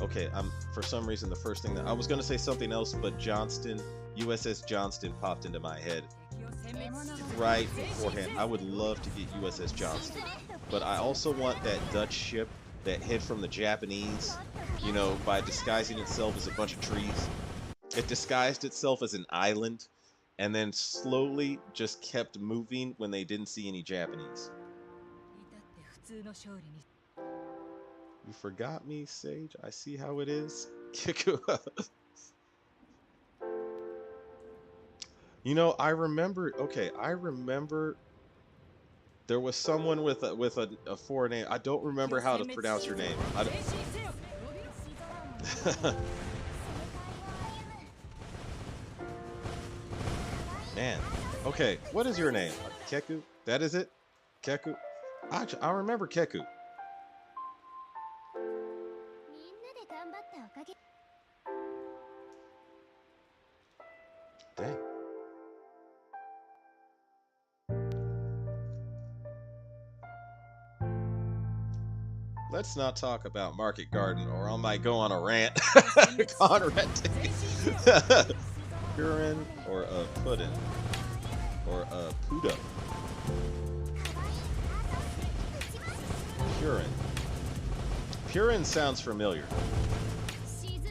okay, for some reason the first thing that I was gonna say something else, but Johnston, USS Johnston popped into my head right beforehand. I would love to get USS Johnston, but I also want that Dutch ship that hid from the Japanese, you know, by disguising itself as a bunch of trees. It disguised itself as an island and then slowly just kept moving when they didn't see any Japanese. You forgot me, Sage? I see how it is. Kiku. You know, I remember there was someone with a foreign name. I don't remember how to pronounce your name. Man. Okay, what is your name? Keku? That is it? Keku? I remember Keku. Dang. Let's not talk about Market Garden, or I might go on a rant. Conrad. Purin or a Puddin or a Puda. Purin sounds familiar.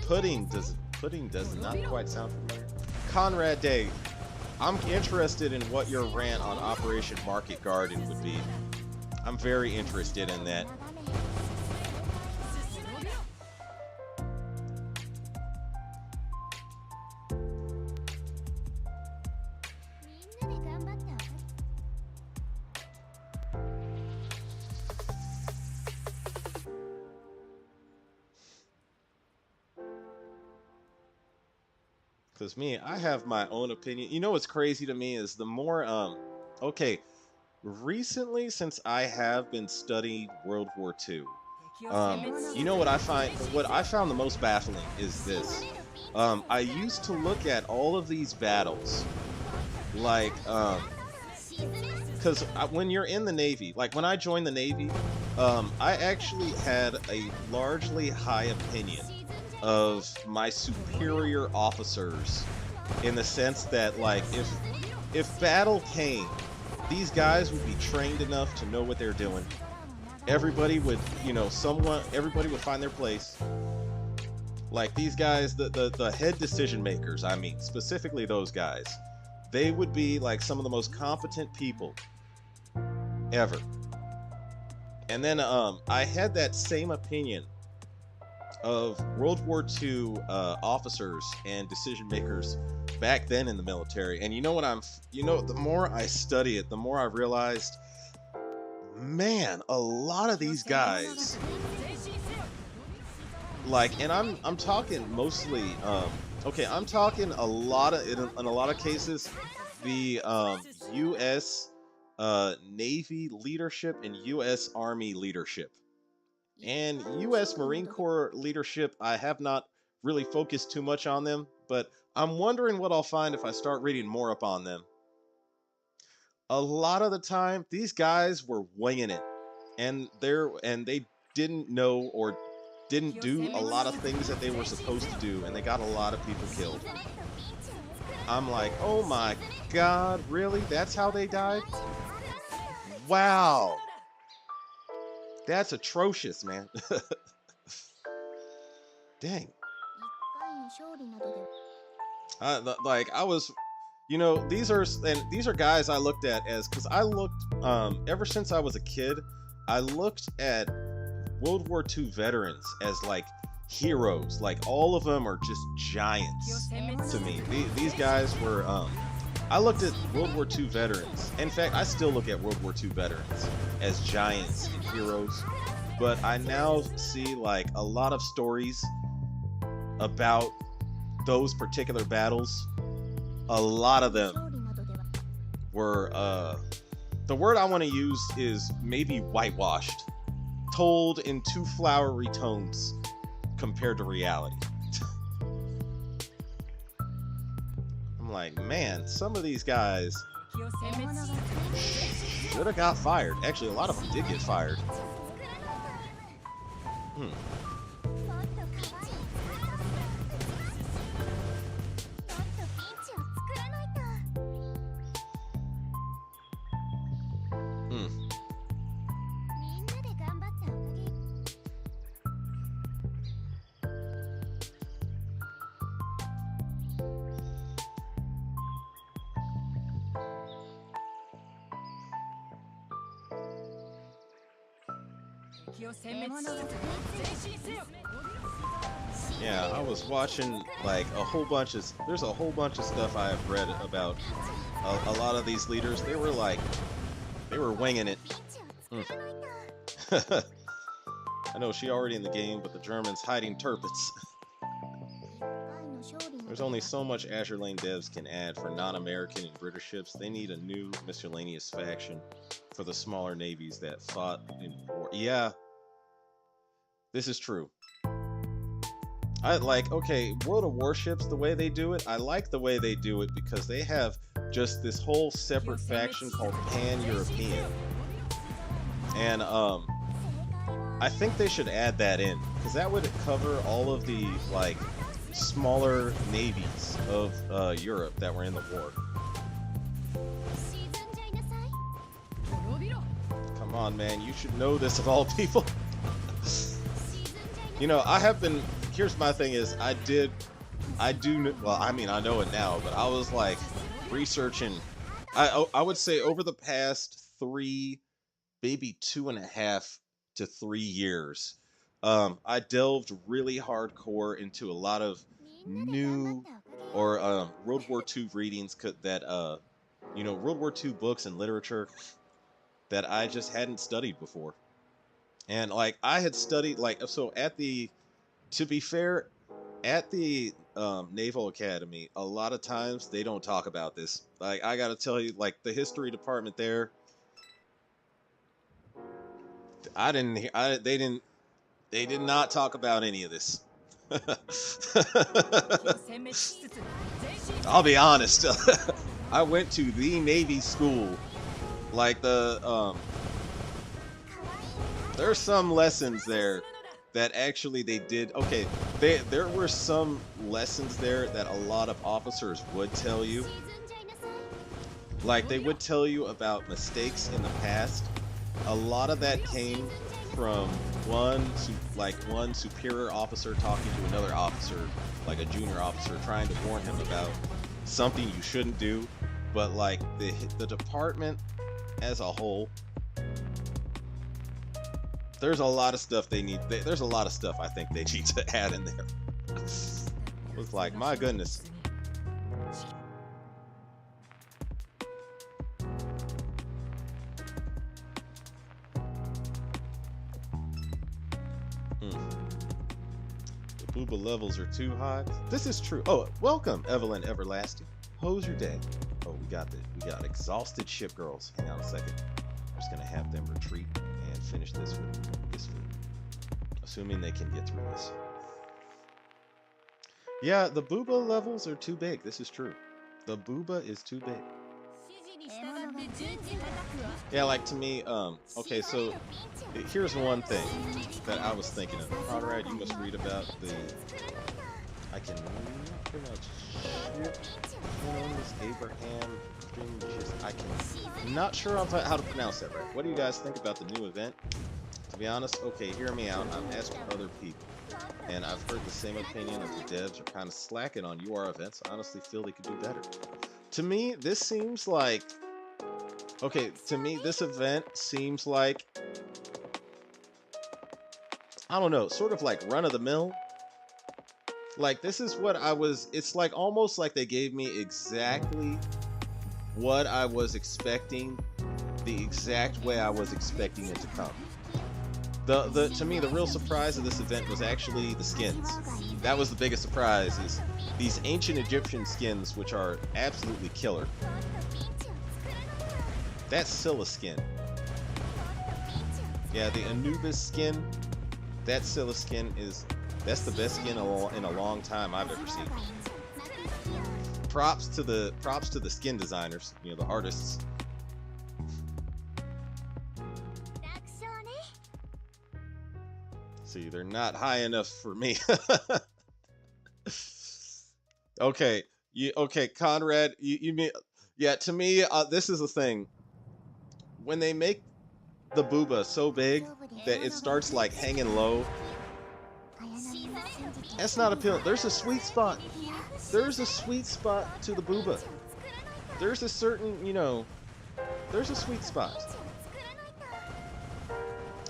Pudding does not quite sound familiar. Conrad Day, I'm interested in what your rant on Operation Market Garden would be. I'm very interested in that. Because me, I have my own opinion. You know what's crazy to me is the more, okay, recently, since I have been studying World War II, you know what I found the most baffling is this. I used to look at all of these battles, like, because when you're in the Navy, like when I joined the Navy, I actually had a largely high opinion of my superior officers, in the sense that, like, if battle came, these guys would be trained enough to know what they're doing. Everybody would, you know, everybody would find their place. Like, these guys, the head decision makers, I mean, specifically those guys, they would be like some of the most competent people ever. And then I had that same opinion of World War II officers and decision makers back then in the military. And you know what the more I study it, the more I realized, man, a lot of these guys, like, and I'm talking mostly, okay, I'm talking a lot of, in a lot of cases, the U.S. Navy leadership and U.S. Army leadership. And U.S. Marine Corps leadership, I have not really focused too much on them, but I'm wondering what I'll find if I start reading more up on them. A lot of the time, these guys were winging it, and they didn't know or didn't do a lot of things that they were supposed to do, and they got a lot of people killed. I'm like, oh my god, really? That's how they died? Wow. That's atrocious, man. Dang. Like I was, these are guys I looked at as, because I looked ever since I was a kid, I looked at World War II veterans as like heroes. Like all of them are just giants to me. These guys were. I looked at World War II veterans. In fact, I still look at World War II veterans as giants and heroes. But I now see like a lot of stories about those particular battles. A lot of them were, the word I want to use is maybe whitewashed, told in too flowery tones compared to reality. I'm like, man, some of these guys should have got fired. Actually, a lot of them did get fired. Hmm. Yeah, I was watching like there's a whole bunch of stuff I have read about a lot of these leaders. They were winging it. I know she already in the game, but the Germans hiding turpits. There's only so much Azur Lane devs can add for non-American and British ships. They need a new miscellaneous faction for the smaller navies that fought in war. Yeah, this is true. I like, okay, World of Warships, the way they do it, I like the way they do it because they have just this whole separate faction called Pan-European. And I think they should add that in, because that would cover all of the like smaller navies of Europe that were in the war. Come on, man, you should know this of all people. I have been, here's my thing is, I do, well, I mean, I know it now, but I was like researching, I would say over the past 3, maybe 2.5 to 3 years, I delved really hardcore into a lot of new or World War II readings that World War II books and literature that I just hadn't studied before. And like I had studied to be fair, at the Naval Academy, a lot of times they don't talk about this. Like I gotta tell you, like the history department there, they did not talk about any of this. I'll be honest. I went to the Navy school. Like there's some lessons there that actually they did. Okay, there were some lessons there that a lot of officers would tell you. Like they would tell you about mistakes in the past. A lot of that came from one superior officer talking to another officer, like a junior officer, trying to warn him about something you shouldn't do. But like the department as a whole, There's a lot of stuff they need. There's a lot of stuff I think they need to add in there. It's like, my goodness. The booba levels are too high. This is true. Oh, welcome, Evelyn Everlasting. How's your day? Oh, we got exhausted ship girls. Hang on a second. I'm just gonna have them retreat and finish this food. Assuming they can get through this. Yeah, the booba levels are too big. This is true. The booba is too big. Yeah, like to me, okay, so here's one thing that I was thinking of. Conrad, you must read about the, I can pretty much Abraham, I'm not sure how to pronounce that right. What do you guys think about the new event? To be honest, okay, hear me out. I've asked other people, and I've heard the same opinion of the devs are kind of slacking on UR events. I honestly feel they could do better. To me, this seems like, okay, to me, this event seems like, I don't know, sort of like run-of-the-mill. Like, this is what it's like almost like they gave me exactly what I was expecting, the exact way I was expecting it to come. To me, the real surprise of this event was actually the skins. That was the biggest surprise, is these ancient Egyptian skins, which are absolutely killer. That's Scylla skin. Yeah, the Anubis skin, that Scylla skin that's the best skin in a long time I've ever seen. Props to the skin designers, you know, the artists. See, they're not high enough for me. Okay, okay, Conrad, you mean, yeah, to me, this is the thing. When they make the booba so big that it starts like hanging low, that's not appealing. There's a sweet spot. There's a sweet spot to the booba. There's a certain, you know, there's a sweet spot.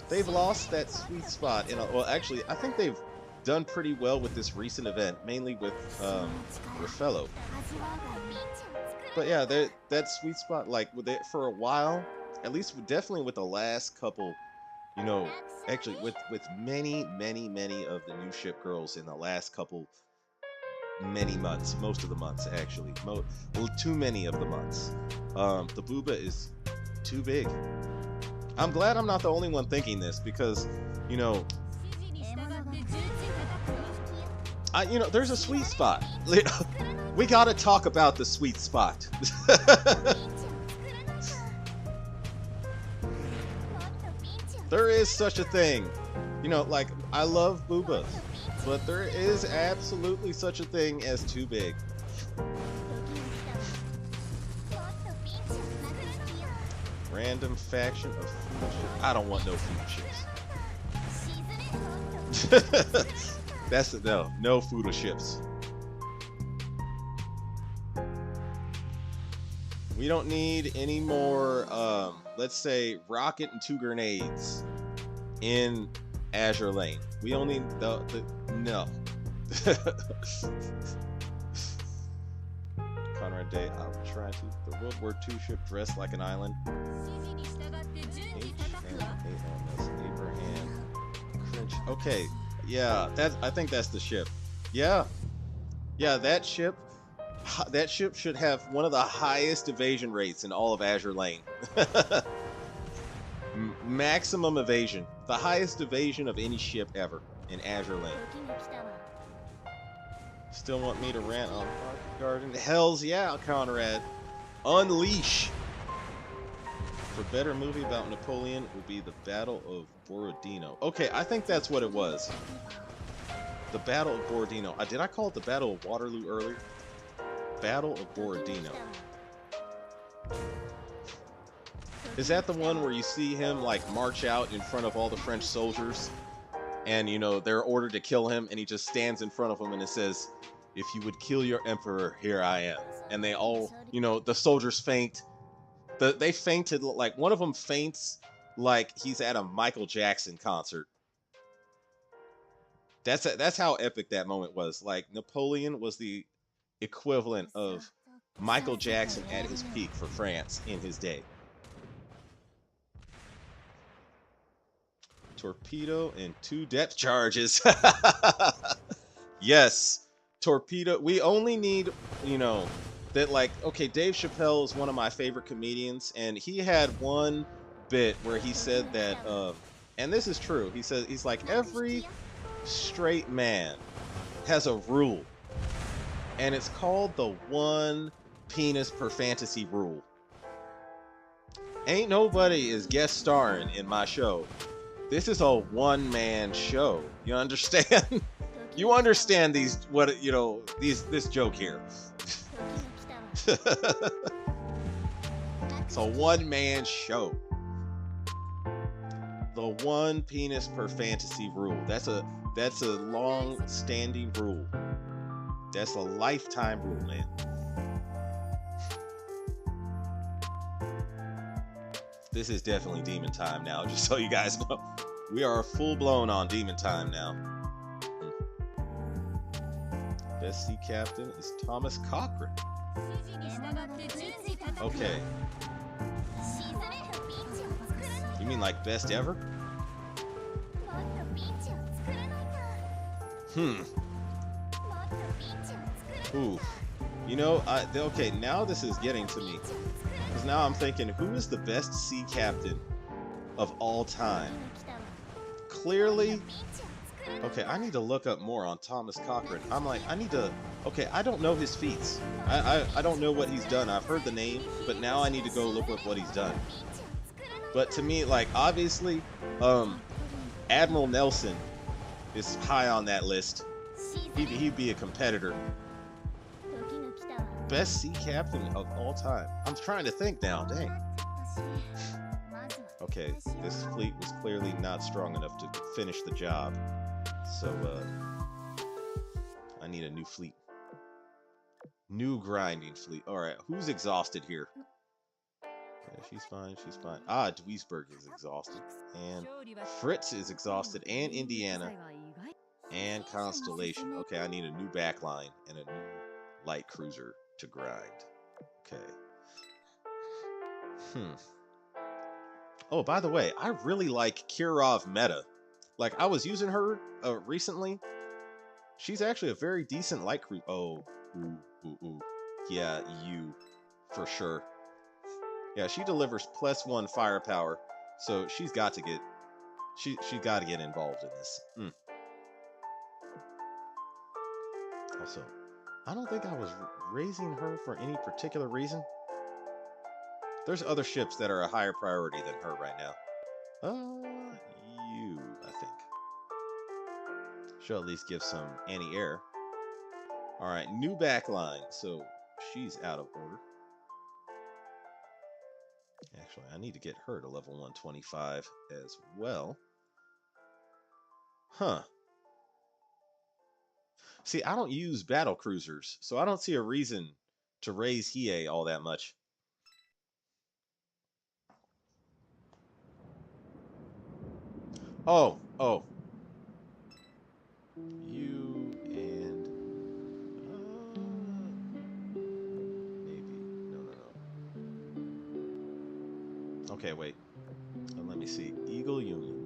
They've lost that sweet spot in well, actually, I think they've done pretty well with this recent event, mainly with Raffello. But yeah, that sweet spot, like with it for a while, at least definitely with the last couple, you know, actually with many of the new ship girls in the last couple many months, most of the months actually, too many of the months. The booba is too big. I'm glad I'm not the only one thinking this, because, you know, there's a sweet spot. We gotta talk about the sweet spot. There is such a thing. You know, like, I love boobas, but there is absolutely such a thing as too big. Random faction of food ships. I don't want no food ships. That's it. No food ships. We don't need any more, let's say, rocket and 2 grenades in Azur Lane. We only need no. Conrad Day, I'll try to. The World War II ship dressed like an island. Abraham. Cringe. Okay, yeah, I think that's the ship. Yeah, that ship should have one of the highest evasion rates in all of Azur Lane. Maximum evasion, the highest evasion of any ship ever in Azur Lane. Still want me to rant on Market Garden? Hells yeah, Conrad. Unleash. For better movie about Napoleon would be the Battle of Borodino. Okay, I think that's what it was. The Battle of Borodino. Did I call it the Battle of Waterloo earlier? Battle of Borodino. Is that the one where you see him like march out in front of all the French soldiers, and you know they're ordered to kill him, and he just stands in front of them and it says, "If you would kill your emperor, here I am." And they all, you know, the soldiers faint. They fainted, like one of them faints like he's at a Michael Jackson concert. That's how epic that moment was. Like Napoleon was the equivalent of Michael Jackson at his peak for France in his day. Torpedo and 2 depth charges. Yes, torpedo. We only need, you know, that like, okay, Dave Chappelle is one of my favorite comedians, and he had one bit where he said that, and this is true. He said, he's like, every straight man has a rule, and it's called the 1 penis per fantasy rule. Ain't nobody is guest starring in my show. This is a one-man show. You understand? You understand these, what, you know, this joke here. It's a one-man show. The 1 penis per fantasy rule. That's a long-standing rule. That's a lifetime rule, man. This is definitely demon time now, just so you guys know. We are full-blown on demon time now. Best sea captain is Thomas Cochrane. Okay. You mean like best ever? Ooh. You know, okay, now this is getting to me. Because now I'm thinking, who is the best sea captain of all time? Clearly, okay, I need to look up more on Thomas Cochrane. I'm like, okay, I don't know his feats. I don't know what he's done. I've heard the name, but now I need to go look up what he's done. But to me, like, obviously, Admiral Nelson is high on that list. He'd be a competitor. Best sea captain of all time. I'm trying to think now. Dang. Okay, this fleet was clearly not strong enough to finish the job. So, I need a new fleet. New grinding fleet. Alright, who's exhausted here? Okay, she's fine, she's fine. Ah, Duisburg is exhausted. And Fritz is exhausted. And Indiana. And Constellation. Okay, I need a new backline and a new light cruiser to grind. Okay. Oh, by the way, I really like Kirov Meta. Like, I was using her recently. She's actually a very decent light cruiser. Oh, ooh. Yeah, you. For sure. Yeah, she delivers +1 firepower. So she's got to get... She got to get involved in this. Also, I don't think I was raising her for any particular reason. There's other ships that are a higher priority than her right now. You, I think. She'll at least give some anti-air. Alright, new backline. So, she's out of order. Actually, I need to get her to level 125 as well. Huh. See, I don't use battle cruisers, so I don't see a reason to raise Hiei all that much. Oh. You and... maybe. No. Okay, wait. Let me see. Eagle Union.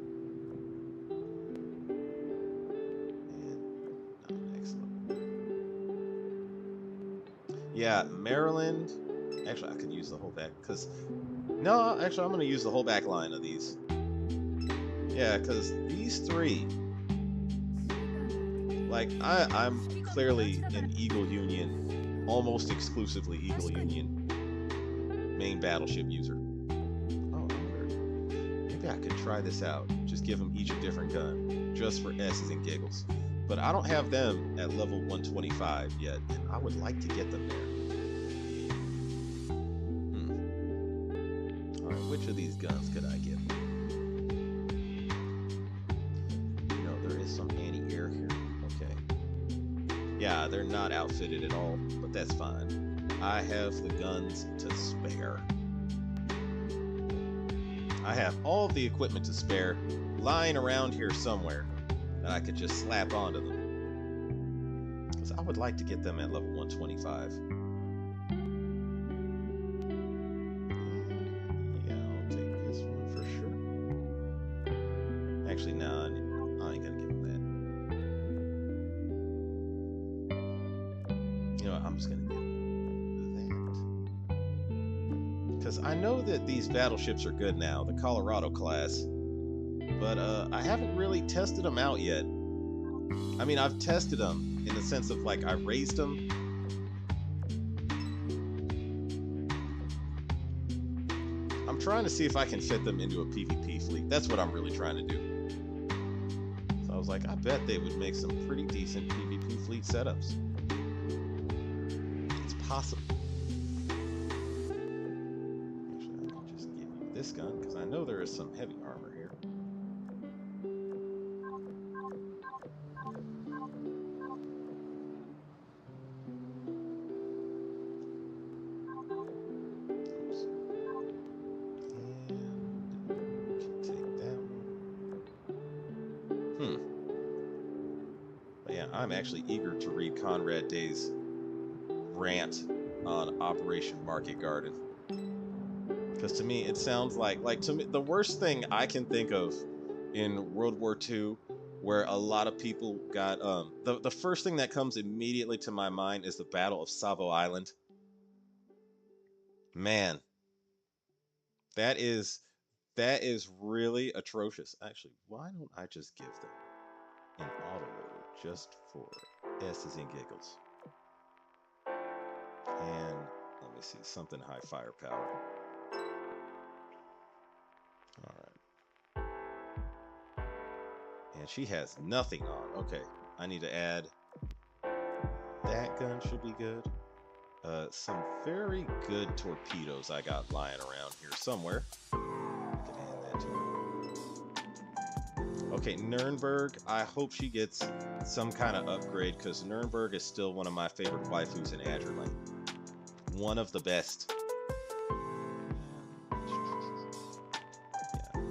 Yeah, Maryland. Actually, I could use the whole back, because... No, actually, I'm going to use the whole back line of these. Yeah, because these 3... Like, I'm clearly an Eagle Union, almost exclusively Eagle Union main battleship user. Oh, maybe I could try this out. Just give them each a different gun, just for S's and giggles. But I don't have them at level 125 yet, and I would like to get them there. Alright, which of these guns could I get? You know, there is some anti-air here. Okay. Yeah, they're not outfitted at all, but that's fine. I have the guns to spare. I have all of the equipment to spare lying around here somewhere that I could just slap onto them. Because I would like to get them at level 125. Yeah, I'll take this one for sure. Actually, no, I ain't gonna give him that. You know what, I'm just gonna give him that. Because I know that these battleships are good now, the Colorado class. But I haven't really tested them out yet. I mean, I've tested them in the sense of like I raised them. I'm trying to see if I can fit them into a PvP fleet. That's what I'm really trying to do. So I was like, I bet they would make some pretty decent PvP fleet setups. It's possible. Actually, I can just give you this gun because I know there is some heavy armor here. I'm actually eager to read Conrad Day's rant on Operation Market Garden. Because to me, it sounds like to me, the worst thing I can think of in World War II, where a lot of people got, the first thing that comes immediately to my mind is the Battle of Savo Island. Man, that is really atrocious. Actually, why don't I just give them an autoloader just for S's and giggles? And let me see, something high firepower. Alright. And she has nothing on. Okay, I need to add. That gun should be good. Some very good torpedoes I got lying around here somewhere. I can hand that to her. Okay, Nuremberg, I hope she gets some kind of upgrade, because Nuremberg is still one of my favorite waifus in Azur Lane. One of the best. Yeah, you.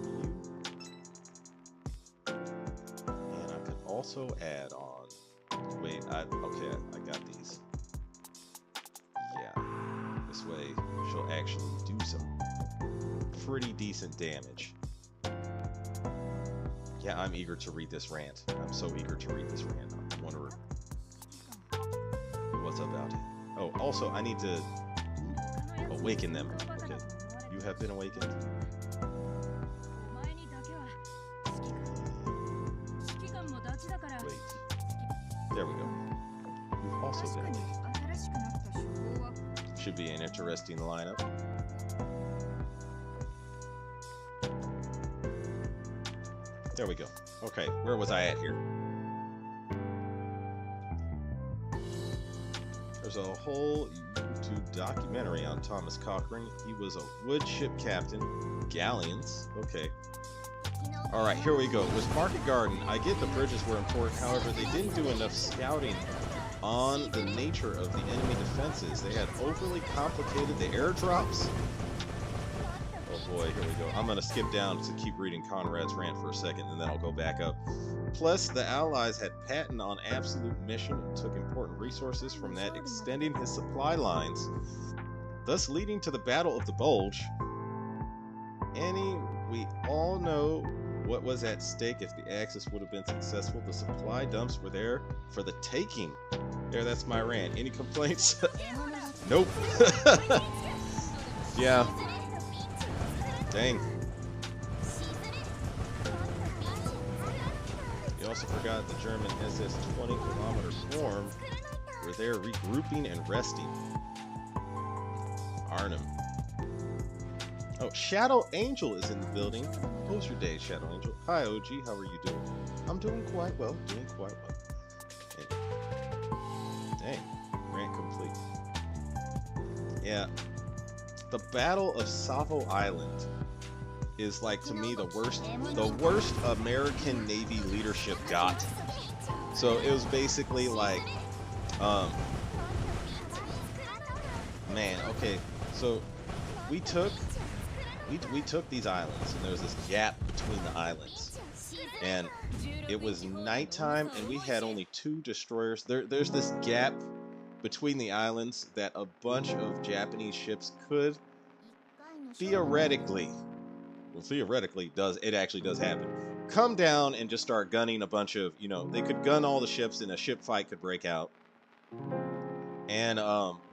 And I could also add on. Wait, okay, I got these. Yeah, this way she'll actually do some pretty decent damage. Yeah, I'm eager to read this rant. I'm so eager to read this rant. I wonder what's about it. Oh, also, I need to awaken them. Okay, you have been awakened. Wait. There we go. You've also been awakened. Should be an interesting lineup. There we go. Okay, where was I at here? There's a whole YouTube documentary on Thomas Cochrane. He was a wood ship captain, galleons. Okay. All right, here we go. With Market Garden, I get the bridges were important. However, they didn't do enough scouting on the nature of the enemy defenses. They had overly complicated the airdrops. Oh boy, here we go. I'm gonna skip down to keep reading Conrad's rant for a second, and then I'll go back up. Plus, the Allies had patent on absolute mission and took important resources from that, extending his supply lines, thus leading to the Battle of the Bulge. We all know what was at stake if the Axis would have been successful. The supply dumps were there for the taking. There, that's my rant. Any complaints? Nope. Yeah. Dang. You also forgot the German SS 20-kilometer swarm were there regrouping and resting. Arnhem. Oh, Shadow Angel is in the building. How's your day, Shadow Angel? Hi, OG. How are you doing? I'm doing quite well. Doing quite well. Okay. Dang. Rant complete. Yeah. The Battle of Savo Island is, like, to me, the worst American Navy leadership got. So it was basically like, man, okay, so we took we took these islands, and there was this gap between the islands, and it was nighttime, and we had only 2 destroyers. There's this gap between the islands that a bunch of Japanese ships could theoretically, well, theoretically it actually does happen, come down and just start gunning a bunch of, they could gun all the ships and a ship fight could break out. And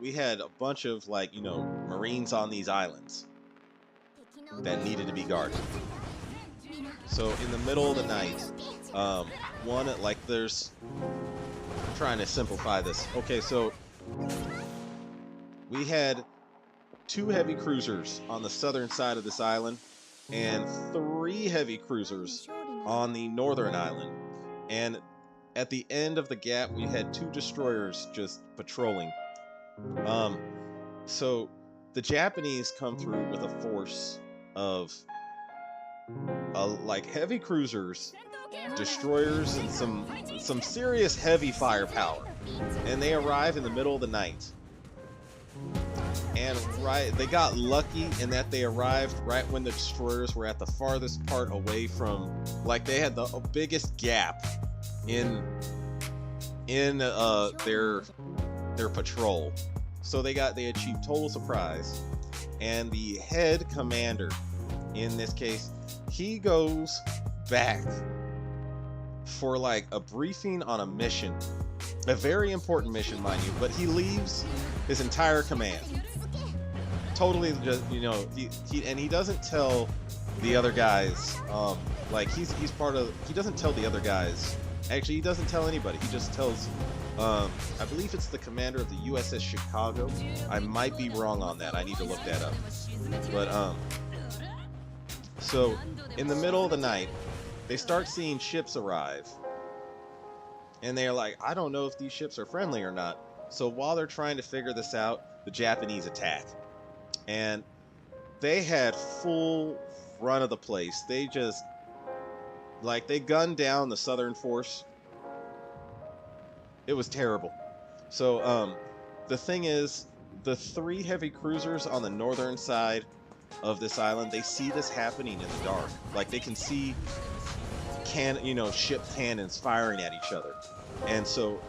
we had a bunch of Marines on these islands that needed to be guarded. So in the middle of the night, I'm trying to simplify this. Okay, so we had 2 heavy cruisers on the southern side of this island and 3 heavy cruisers on the northern island. And at the end of the gap, we had 2 destroyers just patrolling. So the Japanese come through with a force of heavy cruisers, destroyers, and some serious heavy firepower. And they arrive in the middle of the night. And they got lucky in that they arrived right when the destroyers were at the farthest part away from, they had the biggest gap in their patrol. So they achieved total surprise. And the head commander, in this case, he goes back for a briefing on a mission, a very important mission, mind you, but he leaves his entire command. Totally, just he doesn't tell the other guys. He's part of. He doesn't tell the other guys. Actually, he doesn't tell anybody. He just tells. I believe it's the commander of the USS Chicago. I might be wrong on that. I need to look that up. But so in the middle of the night, they start seeing ships arrive, and they're like, I don't know if these ships are friendly or not. So while they're trying to figure this out, the Japanese attack. And they had full run of the place. They just, they gunned down the southern force. It was terrible. So, the thing is, the 3 heavy cruisers on the northern side of this island, they see this happening in the dark. They can see ship cannons firing at each other. And so,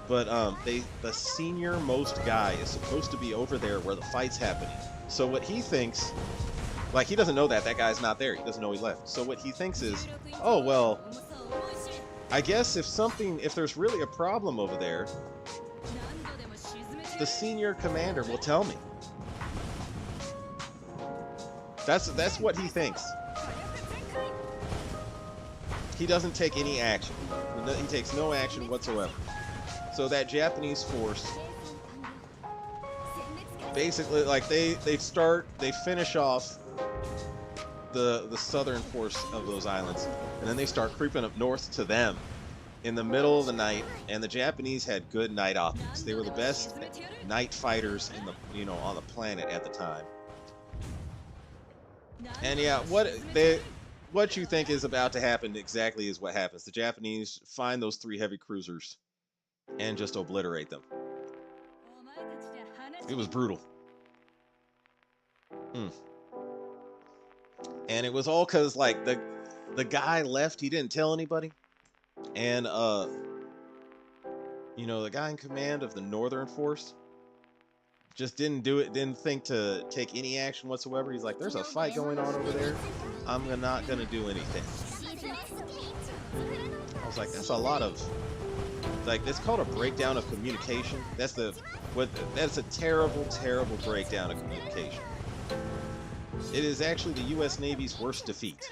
but the senior most guy is supposed to be over there where the fight's happening. So what he thinks, he doesn't know that guy's not there. He doesn't know he left. So what he thinks is, oh, well, I guess if there's really a problem over there, the senior commander will tell me. That's what he thinks. He doesn't take any action. He takes no action whatsoever. So that Japanese force, basically, they finish off the southern force of those islands, and then they start creeping up north to them in the middle of the night. And the Japanese had good night optics. They were the best night fighters on the planet at the time. And yeah, what you think is about to happen exactly is what happens. The Japanese find those 3 heavy cruisers and just obliterate them. It was brutal. And it was all because the guy left. He didn't tell anybody. And the guy in command of the northern force just didn't do it. Didn't think to take any action whatsoever. He's like, there's a fight going on over there. I'm not gonna do anything. I was like, that's a lot of it's called a breakdown of communication. That's a terrible, terrible breakdown of communication. It is actually the U.S. Navy's worst defeat.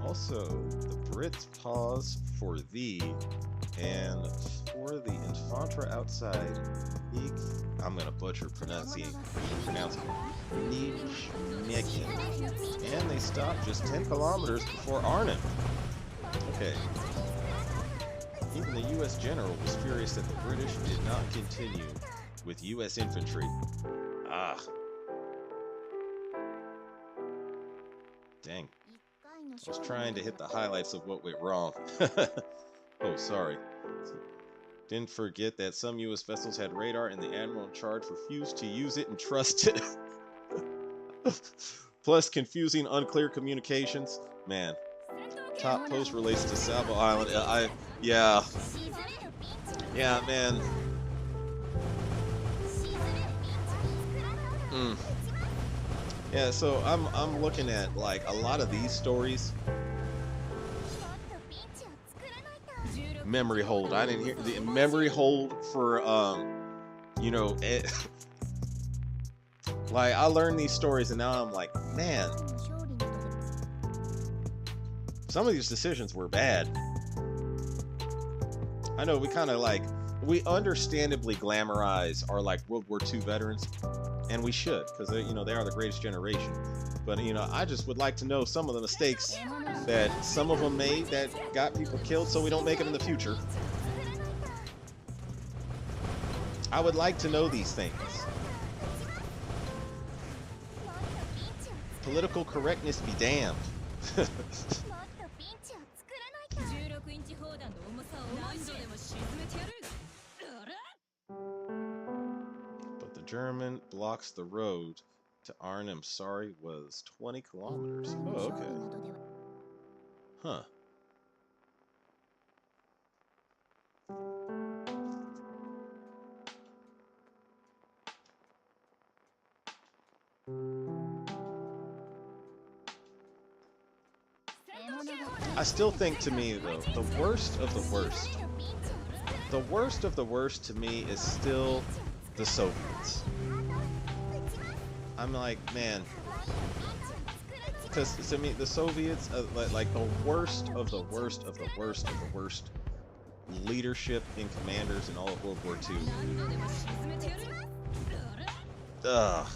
Also, the Brits pause for thee, and for the Infantra outside, I'm gonna butcher pronouncing Nijmegen, and they stop just 10 kilometers before Arnhem. Okay. Even the U.S. general was furious that the British did not continue with U.S. infantry. Dang. I was trying to hit the highlights of what went wrong. Oh, sorry. Didn't forget that some U.S. vessels had radar and the admiral in charge refused to use it and trusted. Plus confusing, unclear communications. Man. Top post relates to Savo Island. Yeah. Yeah, man. Yeah, so I'm looking at like a lot of these stories. Memory hold. I didn't hear the memory hold for you know, like I learned these stories and now I'm like, man, some of these decisions were bad. I know we kind of like, we understandably glamorize our like World War II veterans, and we should, because you know, they are the greatest generation. But you know, I just would like to know some of the mistakes that some of them made that got people killed, so we don't make it in the future. I would like to know these things. Political correctness be damned. But the German blocks the road to Arnhem. Sorry, was 20 kilometers. Oh, okay. Huh. I still think, to me, though, the worst of the worst to me is still the Soviets. I'm like, man, because to me, the Soviets, like the worst of the worst of the worst of the worst leadership and commanders in all of World War II. Ugh.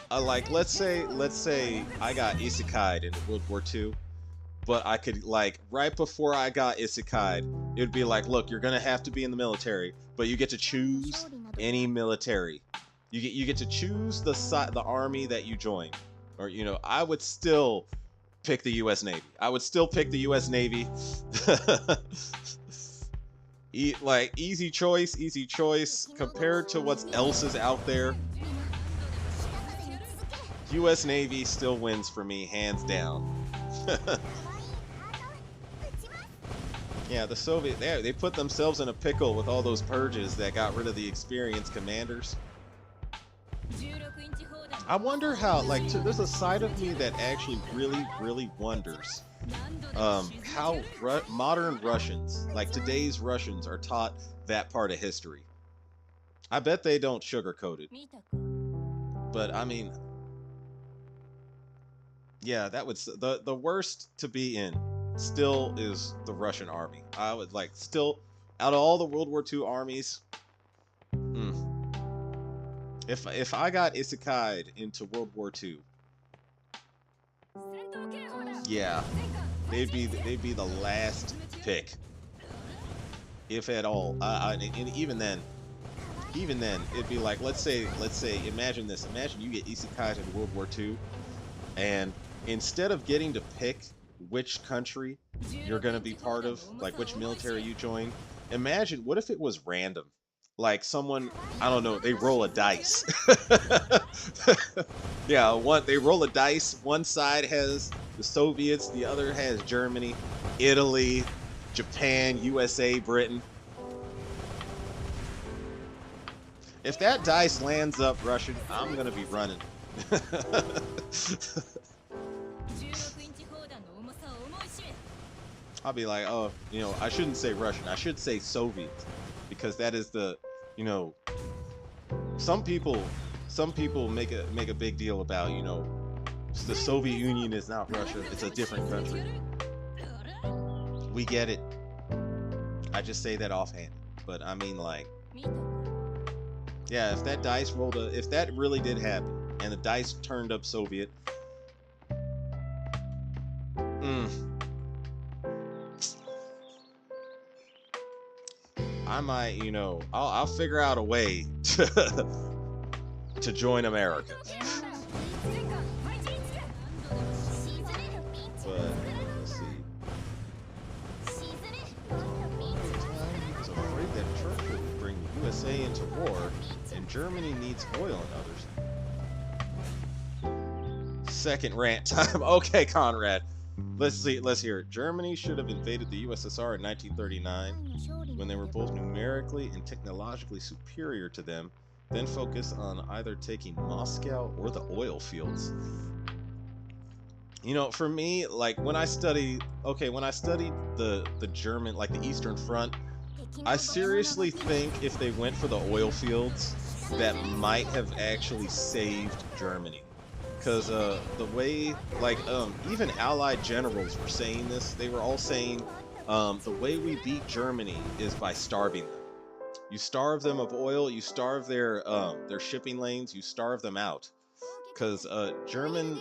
Like, let's say I got isekai'd in World War II, but I could, like, right before I got isekai'd, it would be like, look, you're gonna have to be in the military, but you get to choose any military. You get to choose the army that you join, or you know, I would still pick the U.S. Navy. I would still pick the U.S. Navy. Like, easy choice compared to what else is out there. U.S. Navy still wins for me, hands down. Yeah, the Soviet, they put themselves in a pickle with all those purges that got rid of the experienced commanders. I wonder how, like, there's a side of me that actually really wonders how modern Russians, like today's Russians, are taught that part of history. I bet they don't sugarcoat it. But, I mean, yeah, that would, the worst to be in still is the Russian army. I would like, still, out of all the World War II armies, if I got isekai'd into World War II, yeah, they'd be the last pick, if at all. And even then, it'd be like, let's say, imagine this. Imagine you get isekai'd in World War II, and instead of getting to pick which country you're going to be part of, like which military you join, imagine, what if it was random? Like someone, I don't know, they roll a dice. Yeah, they roll a dice. One side has the Soviets, the other has Germany, Italy, Japan, USA, Britain. If that dice lands up Russian, I'm going to be running. I'll be like, oh, you know, I shouldn't say Russian. I should say Soviet, because that is the, you know, some people make a big deal about, you know, the Soviet Union is not Russia. It's a different country. We get it. I just say that offhand. But I mean, like, yeah, if that dice rolled if that really did happen and the dice turned up Soviet, I might, you know, I'll figure out a way to join America. USA into war, and Germany needs oil and others. Second rant time. Okay, Conrad. Let's hear it. Germany should have invaded the USSR in 1939 when they were both numerically and technologically superior to them, then focus on either taking Moscow or the oil fields. You know, for me, like when I studied the German, like the Eastern Front, I seriously think if they went for the oil fields, that might have actually saved Germany. Because the way, like, even Allied generals were saying this, they were all saying, the way we beat Germany is by starving them. You starve them of oil, you starve their shipping lanes, you starve them out. Because German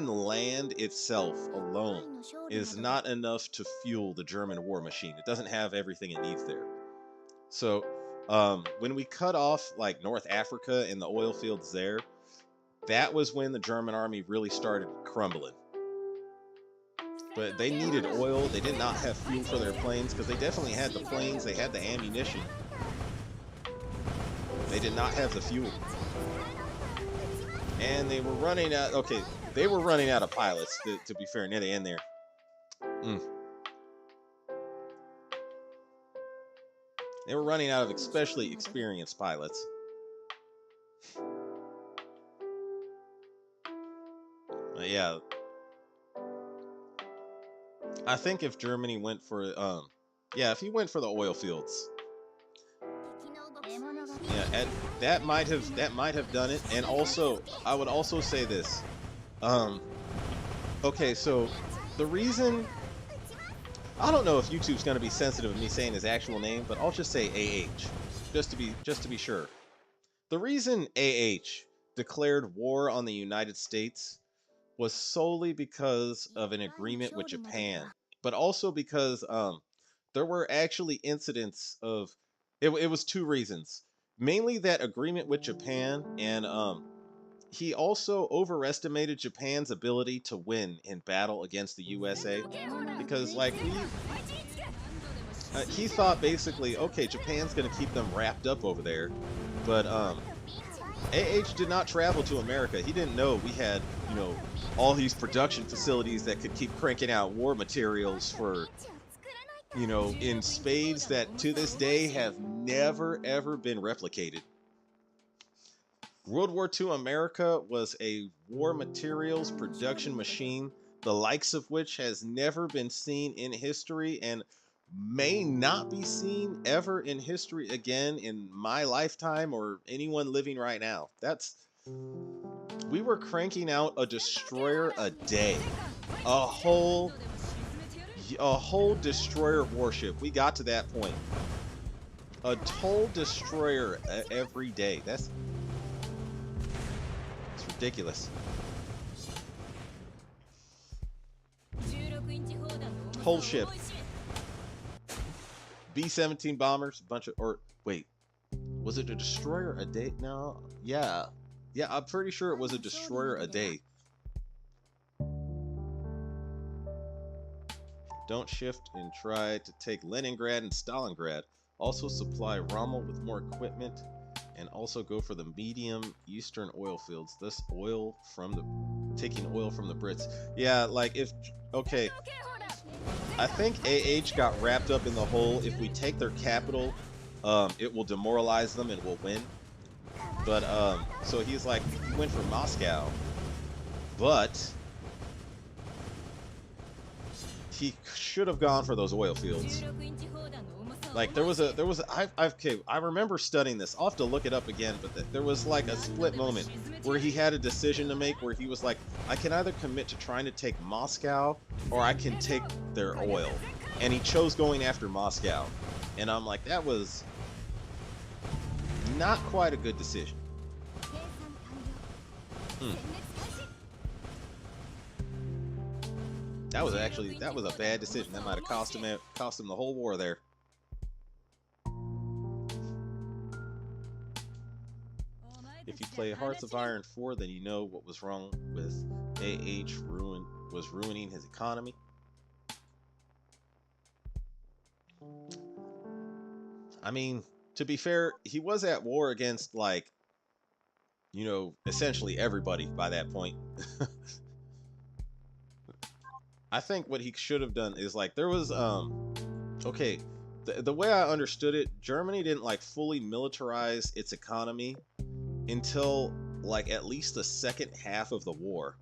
land itself alone is not enough to fuel the German war machine. It doesn't have everything it needs there. So when we cut off like North Africa and the oil fields there, that was when the German army really started crumbling. But they needed oil. They did not have fuel for their planes, because they definitely had the planes, they had the ammunition. They did not have the fuel. And they were running out, okay, they were running out of pilots, to be fair, near the end there. They were running out of especially experienced pilots. Yeah. I think if Germany went for, if he went for the oil fields, yeah, that might have done it. And also, I would also say this. Okay, so the reason, I don't know if YouTube's gonna be sensitive of me saying his actual name, but I'll just say AH, just to be sure. The reason AH declared war on the United States was solely because of an agreement with Japan, but also because there were actually incidents of it was two reasons. Mainly that agreement with Japan, and he also overestimated Japan's ability to win in battle against the USA, because like he thought basically, okay, Japan's gonna keep them wrapped up over there, but AH did not travel to America. He didn't know we had, you know, all these production facilities that could keep cranking out war materials for, you know, in spades that to this day have never ever been replicated. World War II America was a war materials production machine, the likes of which has never been seen in history and may not be seen ever in history again in my lifetime or anyone living right now. We were cranking out a destroyer a day. A whole destroyer warship. We got to that point. A whole destroyer every day. It's ridiculous. Whole ship. B-17 bombers, was it a destroyer a day? No, yeah, I'm pretty sure it was a destroyer a day. Don't shift and try to take Leningrad and Stalingrad. Also supply Rommel with more equipment, and also go for the medium eastern oil fields. Thus, taking oil from the Brits. Yeah, like okay. I think AH got wrapped up in the whole, if we take their capital, it will demoralize them and we'll win. But, so he's like, he went for Moscow, but he should have gone for those oil fields. Like, I remember studying this. I'll have to look it up again, but there was like a split moment where he had a decision to make, where he was like, I can either commit to trying to take Moscow or I can take their oil. And he chose going after Moscow. And I'm like, that was not quite a good decision. That was a bad decision. That might have cost him the whole war there. If you play Hearts of Iron 4, then you know what was wrong with AH was ruining his economy. I mean, to be fair, he was at war against like, essentially everybody by that point. I think what he should have done is like there was okay, the way I understood it, Germany didn't like fully militarize its economy until like at least the second half of the war.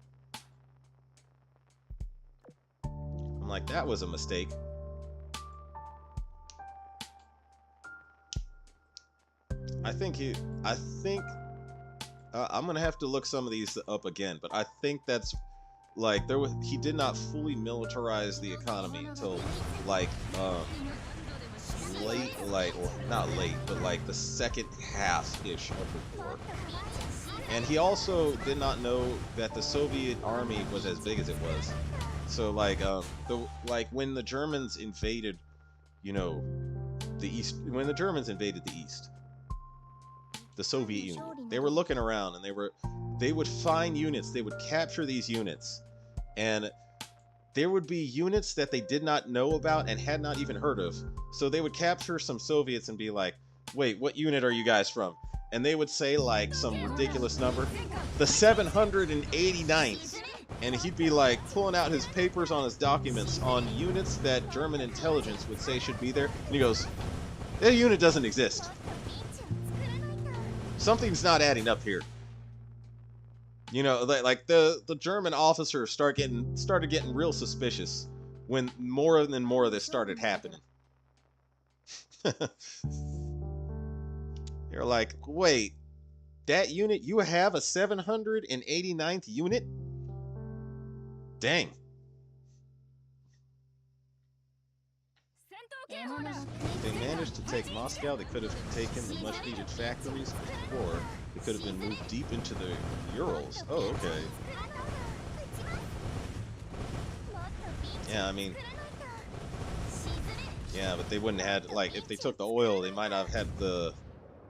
I'm like, that was a mistake. I think I'm gonna have to look some of these up again, but I think that's like he did not fully militarize the economy until like late, like, or not late, but like the second half-ish of the war. And he also did not know that the Soviet army was as big as it was. So like when the Germans invaded, the East, when the Germans invaded the East, the Soviet Union, they were looking around and they would find units, they would capture these units, and there would be units that they did not know about and had not even heard of. So they would capture some Soviets and be like, wait, what unit are you guys from? And they would say like some ridiculous number, the 789th. And he'd be like pulling out his papers on his documents on units that German intelligence would say should be there. And he goes, that unit doesn't exist. Something's not adding up here. Like the German officers started getting real suspicious when more and more of this started happening. You're like, wait, that unit, you have a 789th unit? Dang. If they managed to take Moscow, they could have taken the much-needed factories, or they could have been moved deep into the Urals. Oh, okay. Yeah, I mean... yeah, but they wouldn't have had, like, if they took the oil, they might not have had the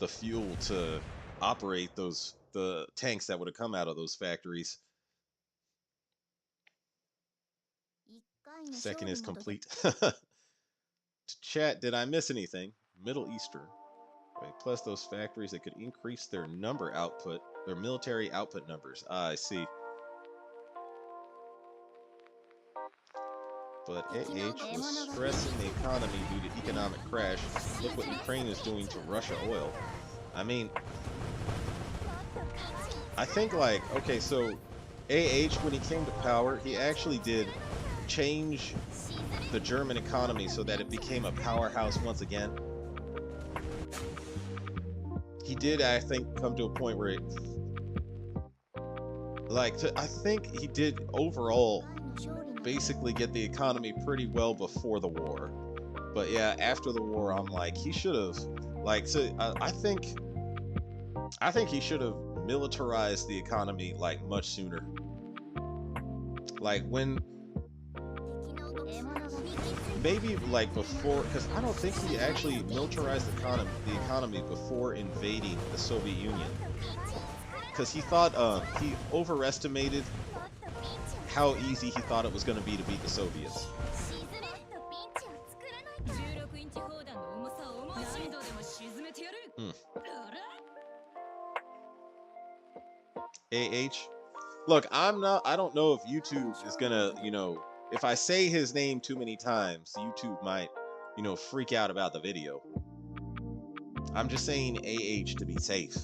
fuel to operate the tanks that would have come out of those factories. Second is complete. Chat, did I miss anything? Middle Eastern. Wait, plus those factories that could increase their military output numbers. Ah, I see. But AH was stressing the economy due to economic crash. Look what Ukraine is doing to Russia oil. I mean, I think like, okay, so AH, when he came to power, he actually did change the German economy so that it became a powerhouse once again. He did, I think, come to a point where I think he did overall basically get the economy pretty well before the war. But yeah, after the war, I'm like, he should have, like, so I think he should have militarized the economy like much sooner. Like when, maybe like before, because I don't think he actually militarized the economy before invading the Soviet Union. Because he thought he overestimated how easy he thought it was going to be to beat the Soviets. AH. Look, I don't know if YouTube is gonna, if I say his name too many times, YouTube might, freak out about the video. I'm just saying AH to be safe.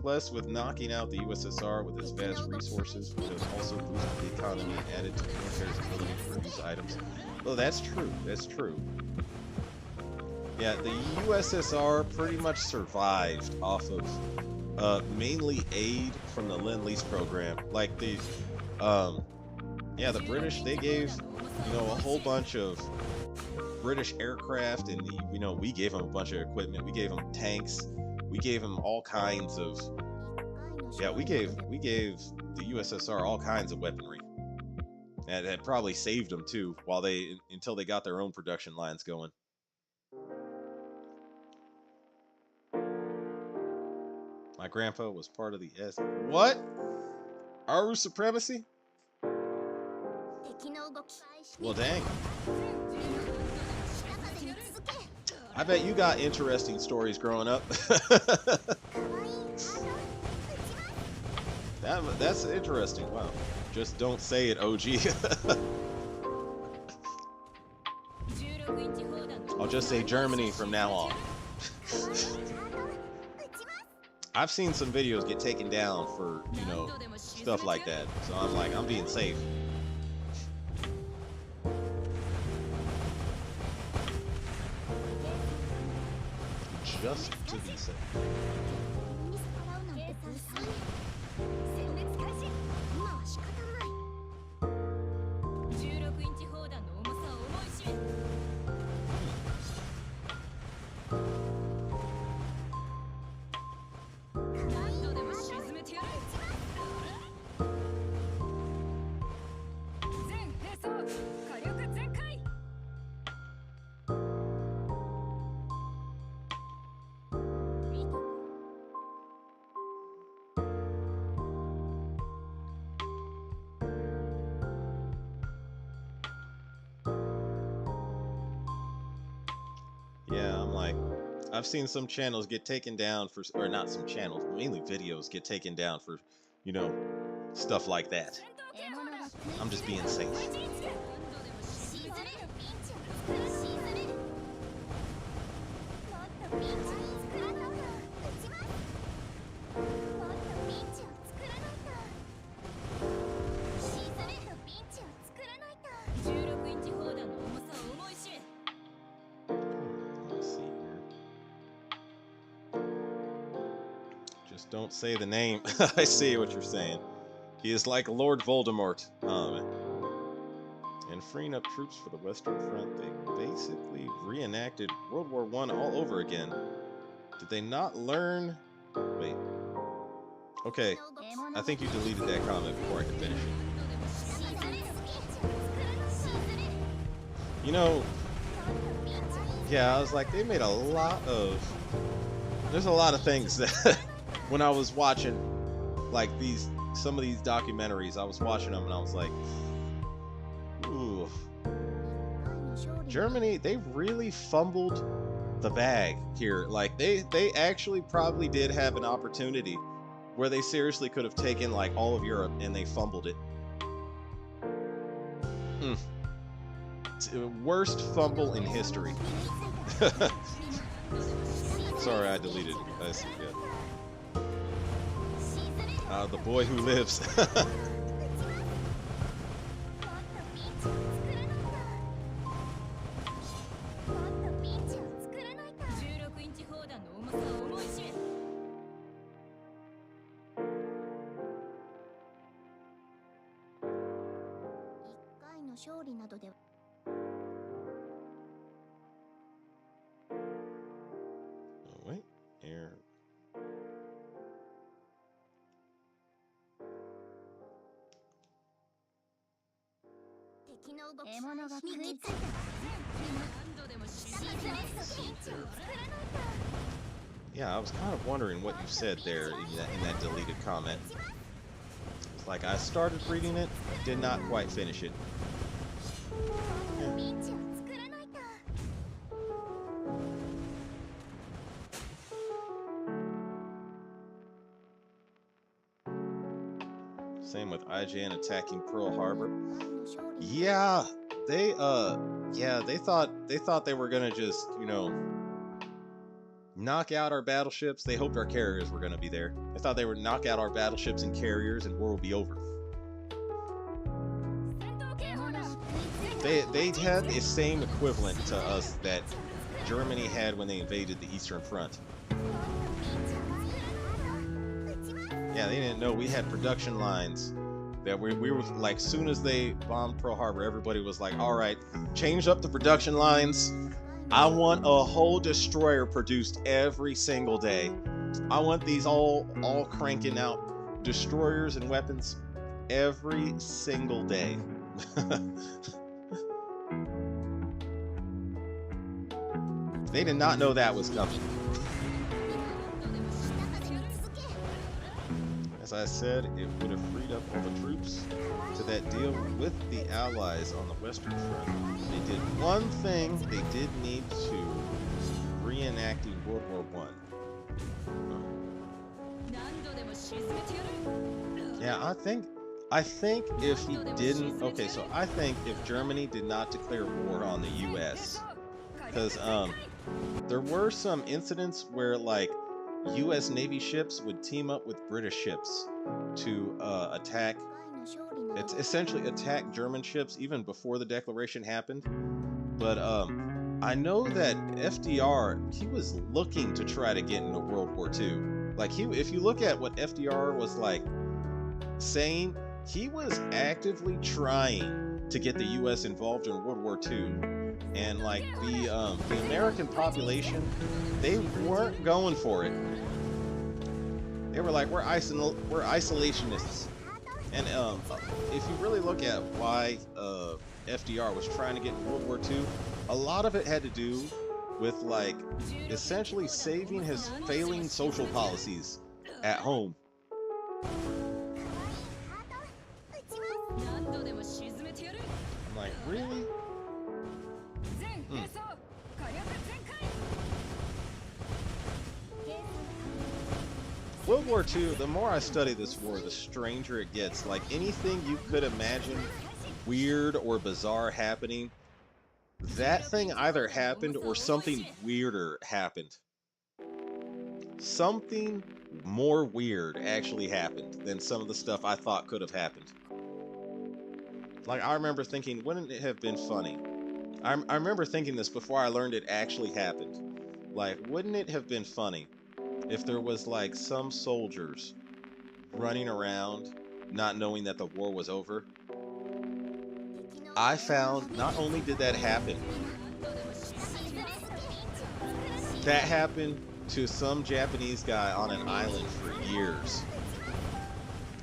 Plus, with knocking out the USSR with its vast resources, would have also boosted the economy and added to the military's ability to produce items. Well, that's true. That's true. Yeah, the USSR pretty much survived off of mainly aid from the Lend-Lease program. Like the British, they gave, a whole bunch of British aircraft, and we gave them a bunch of equipment. We gave them tanks. We gave them all kinds of, we gave the USSR all kinds of weaponry. And that probably saved them too, until they got their own production lines going. My grandpa was part of the What? Aru supremacy? Well, dang. I bet you got interesting stories growing up. That's interesting. Wow. Just don't say it, OG. I'll just say Germany from now on. I've seen some videos get taken down for, you know, stuff like that. So I'm like, I'm being safe. Just to be safe. Yeah, I'm like, I've seen some channels get taken down for, or not some channels, mainly videos get taken down for, you know, stuff like that. I'm just being safe. Just don't say the name. I see what you're saying. He is like Lord Voldemort. And freeing up troops for the Western Front, they basically reenacted World War I all over again. Did they not learn? Wait. Okay, I think you deleted that comment before I could finish it. You know, yeah, I was like, they made a lot of... There's a lot of things that when I was watching, like, some of these documentaries, I was watching them and I was like, ooh. Germany, they really fumbled the bag here. Like, they actually probably did have an opportunity where they seriously could have taken, like, all of Europe, and they fumbled it. Worst fumble in history. Sorry, I deleted it. I see, yeah. The boy who lives. Oh, wait, here. Yeah, I was kind of wondering what you said there in that deleted comment. It's like I started reading it, did not quite finish it. Yeah. Same with IJN attacking Pearl Harbor. Yeah, they thought they were gonna just, you know, knock out our battleships. They hoped our carriers were gonna be there. They thought they would knock out our battleships and carriers and war would be over. They had the same equivalent to us that Germany had when they invaded the Eastern Front. Yeah, they didn't know we had production lines that we were like, soon as they bombed Pearl Harbor, everybody was like, all right, change up the production lines. I want a whole destroyer produced every single day. I want these all cranking out destroyers and weapons every single day. They did not know that was coming. As I said, it would have freed up all the troops to that deal with the Allies on the Western Front. They did one thing they did need to, reenacting World War One. Yeah, I think if he didn't, okay, so I think if Germany did not declare war on the U.S., because there were some incidents where like U.S. Navy ships would team up with British ships to attack. It's essentially attack German ships even before the declaration happened. But I know that FDR, he was looking to try to get into World War II. Like if you look at what FDR was like saying, he was actively trying to get the U.S. involved in World War II. And like the American population, they weren't going for it. They were like, we're isolationists. And if you really look at why FDR was trying to get in World War II, a lot of it had to do with like essentially saving his failing social policies at home. I'm like, really? World War II, the more I study this war, the stranger it gets. Like anything you could imagine weird or bizarre happening, that thing either happened or something weirder happened. Something more weird actually happened than some of the stuff I thought could have happened. Like, I remember thinking, wouldn't it have been funny? I remember thinking this before I learned it actually happened. Like, wouldn't it have been funny if there was like some soldiers running around not knowing that the war was over? I found not only did that happen, that happened to some Japanese guy on an island for years.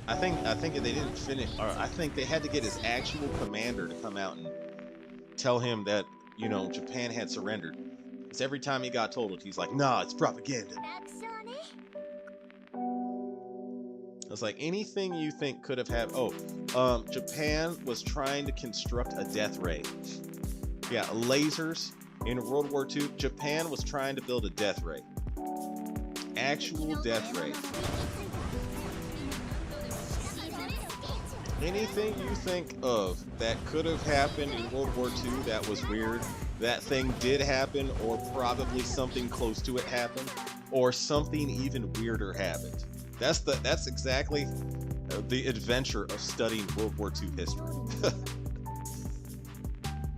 I think they didn't finish, or I think they had to get his actual commander to come out and tell him that, you know, Japan had surrendered. Because every time he got told it, he's like, nah, it's propaganda. It's like anything you think could have happened. Oh, Japan was trying to construct a death ray. Yeah, lasers in World War II. Japan was trying to build a death ray. Actual death ray. Anything you think of that could have happened in World War II that was weird, that thing did happen, or probably something close to it happened, or something even weirder happened. That's exactly the adventure of studying World War II history.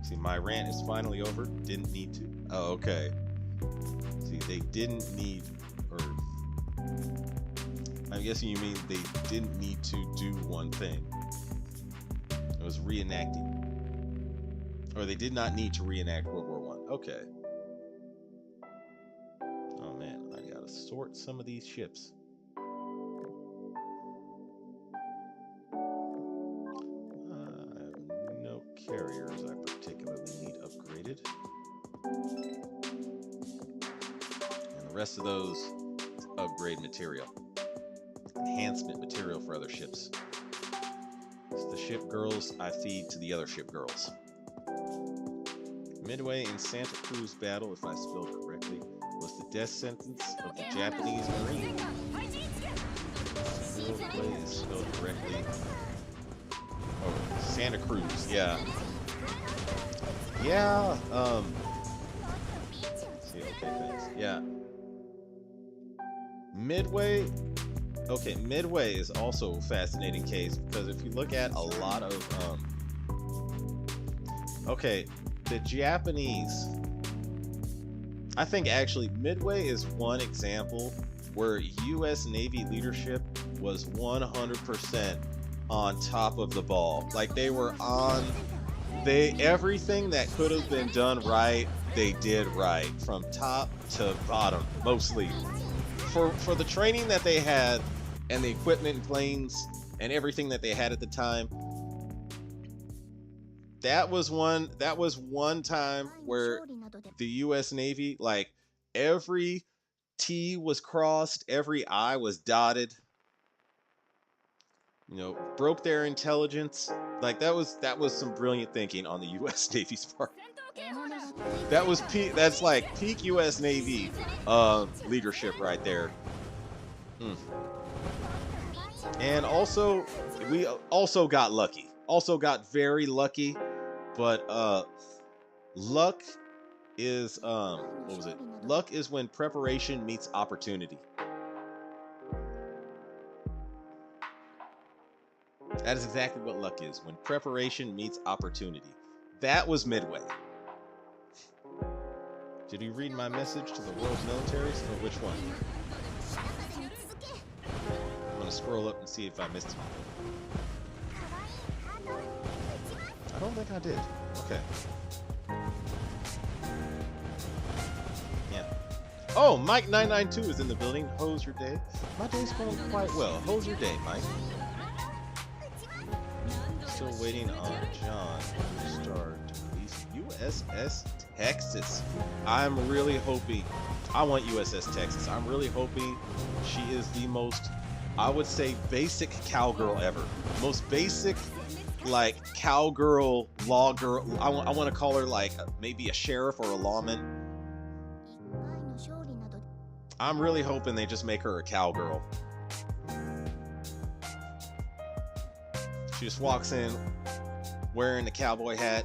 See, my rant is finally over. Didn't need to. Oh, okay. See, they didn't need, or I'm guessing you mean they didn't need to do one thing. It was reenacting. Or they did not need to reenact World War I. Okay. Oh man, I gotta sort some of these ships. I have no carriers I particularly need upgraded. And the rest of those is upgrade material. Enhancement material for other ships. It's the ship girls I feed to the other ship girls. Midway in Santa Cruz battle, if I spelled correctly, was the death sentence of the Japanese Marine. Midway is spelled correctly. Oh, Santa Cruz, yeah. Yeah, see, okay, thanks. Yeah. Midway. Okay, Midway is also a fascinating case because if you look at a lot of okay, the Japanese, I think actually Midway is one example where US Navy leadership was 100% on top of the ball. Like they were on, everything that could have been done right, they did right from top to bottom, mostly. For the training that they had and the equipment and planes and everything that they had at the time, that was one time where the US Navy, like every T was crossed, every I was dotted. You know, broke their intelligence. Like that was some brilliant thinking on the U.S. Navy's part. That was peak. That's like peak U.S. Navy leadership right there. Mm. And also, we also got lucky. Also got very lucky, but luck is what was it? Luck is when preparation meets opportunity. That is exactly what luck is, when preparation meets opportunity. That was Midway. Did you read my message to the world militaries, or which one? I'm gonna scroll up and see if I missed it. I don't think I did. Okay. Yeah. Oh, Mike992 is in the building. How's your day? My day's going quite well. How's your day, Mike? Still waiting on John to start release USS Texas. I'm really hoping. I want USS Texas. I'm really hoping she is the most, I would say, basic cowgirl ever. Most basic, like, cowgirl, law girl. I want to call her like maybe a sheriff or a lawman. I'm really hoping they just make her a cowgirl. She just walks in wearing the cowboy hat,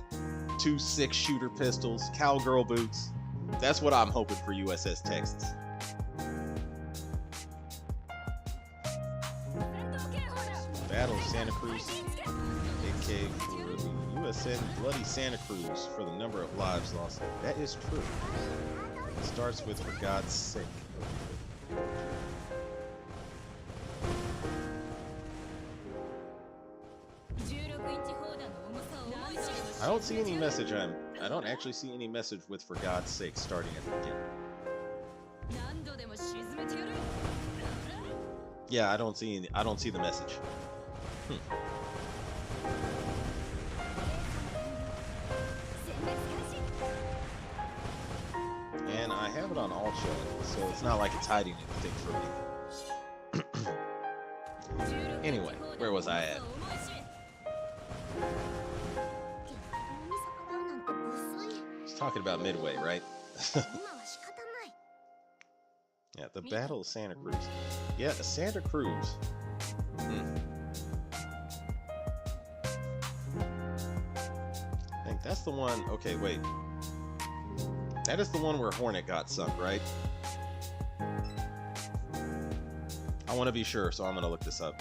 2 6-shooter pistols, cowgirl boots. That's what I'm hoping for USS Texas. Battle of Santa Cruz, AK for the USN Bloody Santa Cruz for the number of lives lost. That is true. It starts with "for God's sake." I don't see any message. I don't actually see any message with "for God's sake" starting at the beginning. Yeah, I don't see the message. And I have it on all chat, so it's not like it's hiding anything from me. Anyway, where was I at? Talking about Midway, right? Yeah, the Battle of Santa Cruz. Yeah, Santa Cruz. I think that's the one. Okay, wait. That is the one where Hornet got sunk, right? I want to be sure, so I'm going to look this up.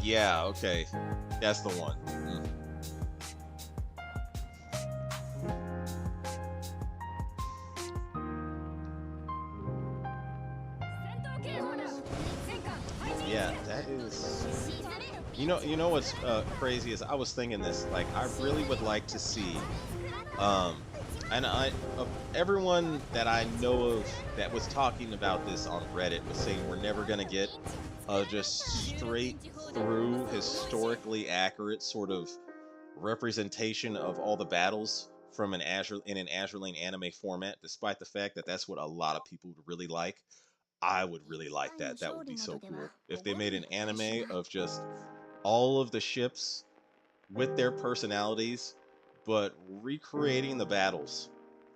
Yeah, okay. That's the one. Yeah, that is... You know what's crazy is I was thinking this, like, I really would like to see, and everyone that I know of that was talking about this on Reddit was saying we're never gonna get just straight through historically accurate sort of representation of all the battles from an Azurlane anime format, despite the fact that that's what a lot of people would really like. I would really like that. That would be so cool. If they made an anime of just all of the ships with their personalities, but recreating the battles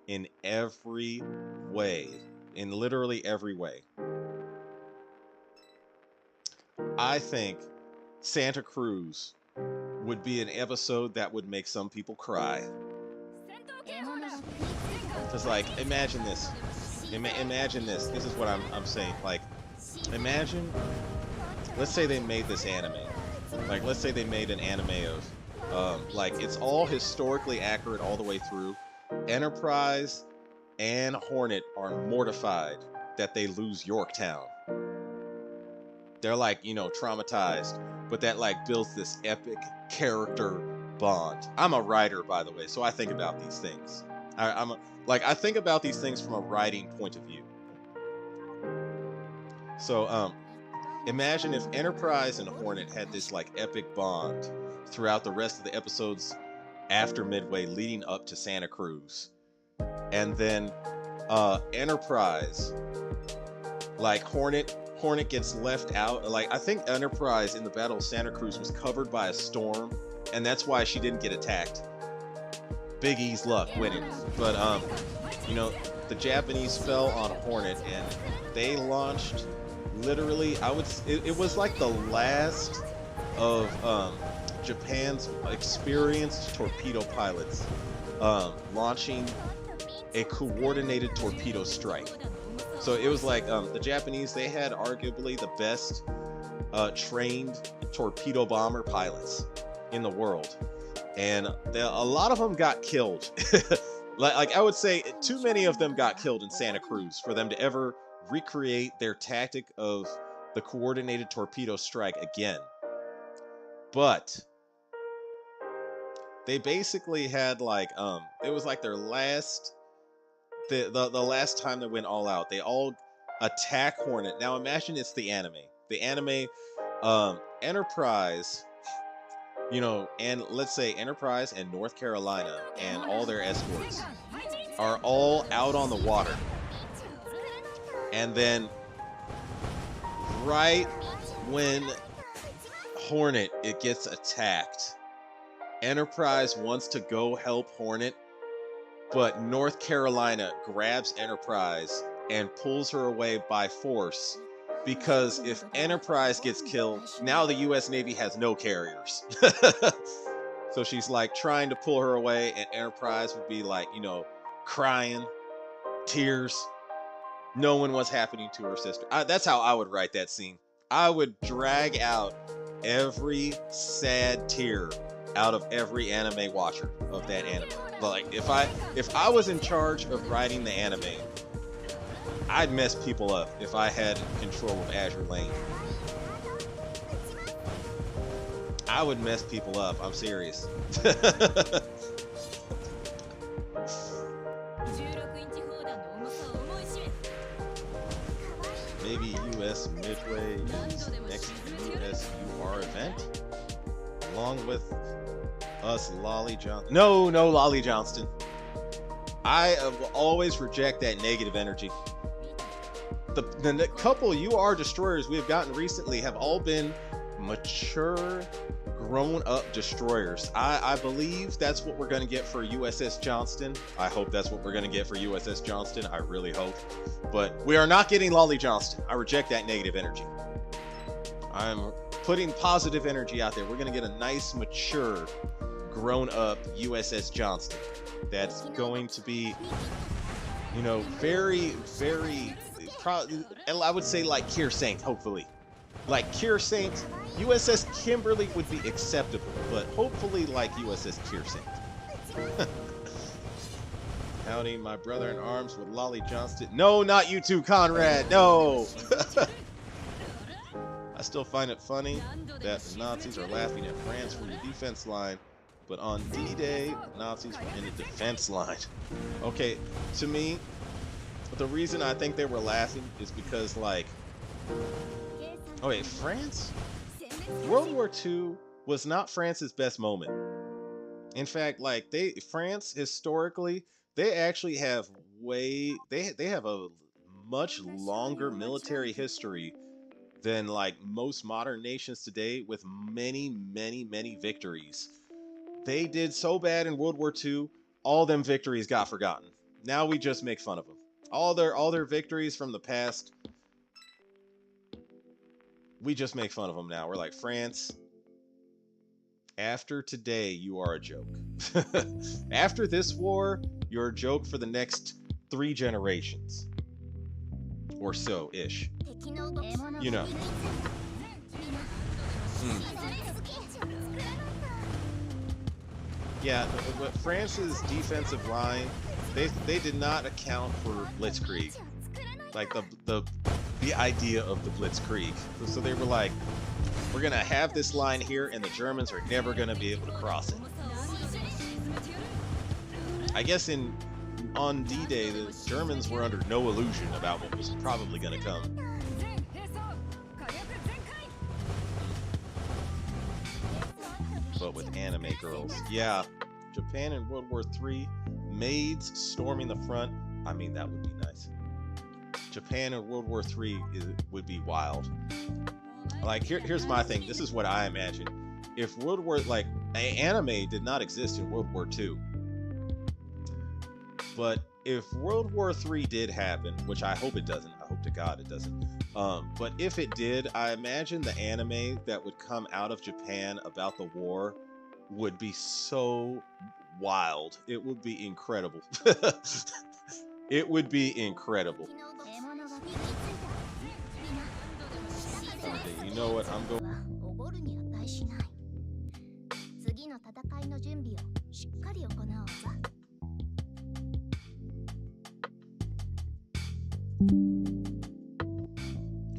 in every way, in literally every way. I think Santa Cruz would be an episode that would make some people cry. Because, like, imagine this. Imagine this. This is what I'm saying. Like, imagine, let's say they made this anime. Like, let's say they made an anime of, like, it's all historically accurate all the way through. Enterprise and Hornet are mortified that they lose Yorktown. They're, like, you know, traumatized. But that, like, builds this epic character bond. I'm a writer, by the way, so I think about these things. I think about these things from a writing point of view. So imagine if Enterprise and Hornet had this like epic bond throughout the rest of the episodes after Midway leading up to Santa Cruz. And then Enterprise, like Hornet gets left out. Like I think Enterprise in the Battle of Santa Cruz was covered by a storm, and that's why she didn't get attacked. Big E's luck winning. But you know, the Japanese fell on Hornet and they launched literally, it was like the last of Japan's experienced torpedo pilots launching a coordinated torpedo strike. So it was like the Japanese, they had arguably the best trained torpedo bomber pilots in the world, and a lot of them got killed. like I would say too many of them got killed in Santa Cruz for them to ever recreate their tactic of the coordinated torpedo strike again. But they basically had like it was like their last the last time they went all out. They all attack Hornet. Now imagine it's the anime. The anime Enterprise, you know, and let's say Enterprise and North Carolina and all their escorts are all out on the water. And then right when Hornet it gets attacked, Enterprise wants to go help Hornet, but North Carolina grabs Enterprise and pulls her away by force, because if Enterprise gets killed, now the US Navy has no carriers. So she's like trying to pull her away, and Enterprise would be like, you know, crying, tears, knowing what's happening to her sister. That's how I would write that scene. I would drag out every sad tear out of every anime watcher of that anime. Like if I was in charge of writing the anime, I'd mess people up if I had control of Azur Lane. I would mess people up. I'm serious. Maybe US Midway is next USUR event, along with us, Lolly Johnston. No, Lolly Johnston. I will always reject that negative energy. The couple UR destroyers we have gotten recently have all been mature, grown-up destroyers. I believe that's what we're going to get for USS Johnston. I hope that's what we're going to get for USS Johnston. I really hope. But we are not getting Lolly Johnston. I reject that negative energy. I'm putting positive energy out there. We're going to get a nice, mature, grown-up USS Johnston that's going to be, you know, very, very, I would say like Kier Saint, hopefully. Like Kier Saint, USS Kimberly would be acceptable, but hopefully like USS Kier Saint. Howdy, my brother in arms with Lolly Johnston. No, not you two, Conrad, no! I still find it funny that the Nazis are laughing at France for the defense line, but on D-Day, Nazis were in the defense line. Okay, to me, the reason I think they were laughing is because, like, oh wait, France? World War II was not France's best moment. In fact, like, France, historically, they actually have they have a much longer military history than, like, most modern nations today, with many, many, many victories. They did so bad in World War II, all them victories got forgotten. Now we just make fun of them. All their victories from the past, we just make fun of them now. We're like, France, after today, you are a joke. After this war, you're a joke for the next 3 generations. Or so-ish. You know. Yeah, but France's defensive line, they did not account for blitzkrieg, like the idea of the blitzkrieg. So they were like, we're gonna have this line here, and the Germans are never gonna be able to cross it. I guess on D-Day, the Germans were under no illusion about what was probably gonna come. with anime girls. Yeah, Japan in World War III, maids storming the front. I mean, that would be nice. Japan in World War III would be wild. Like, here's my thing. This is what I imagine. If World War, like, anime did not exist in World War II. But if World War III did happen, which I hope it doesn't, I hope to God it doesn't. But if it did, I imagine the anime that would come out of Japan about the war would be so wild. It would be incredible. It would be incredible. Okay, you know what? I'm going.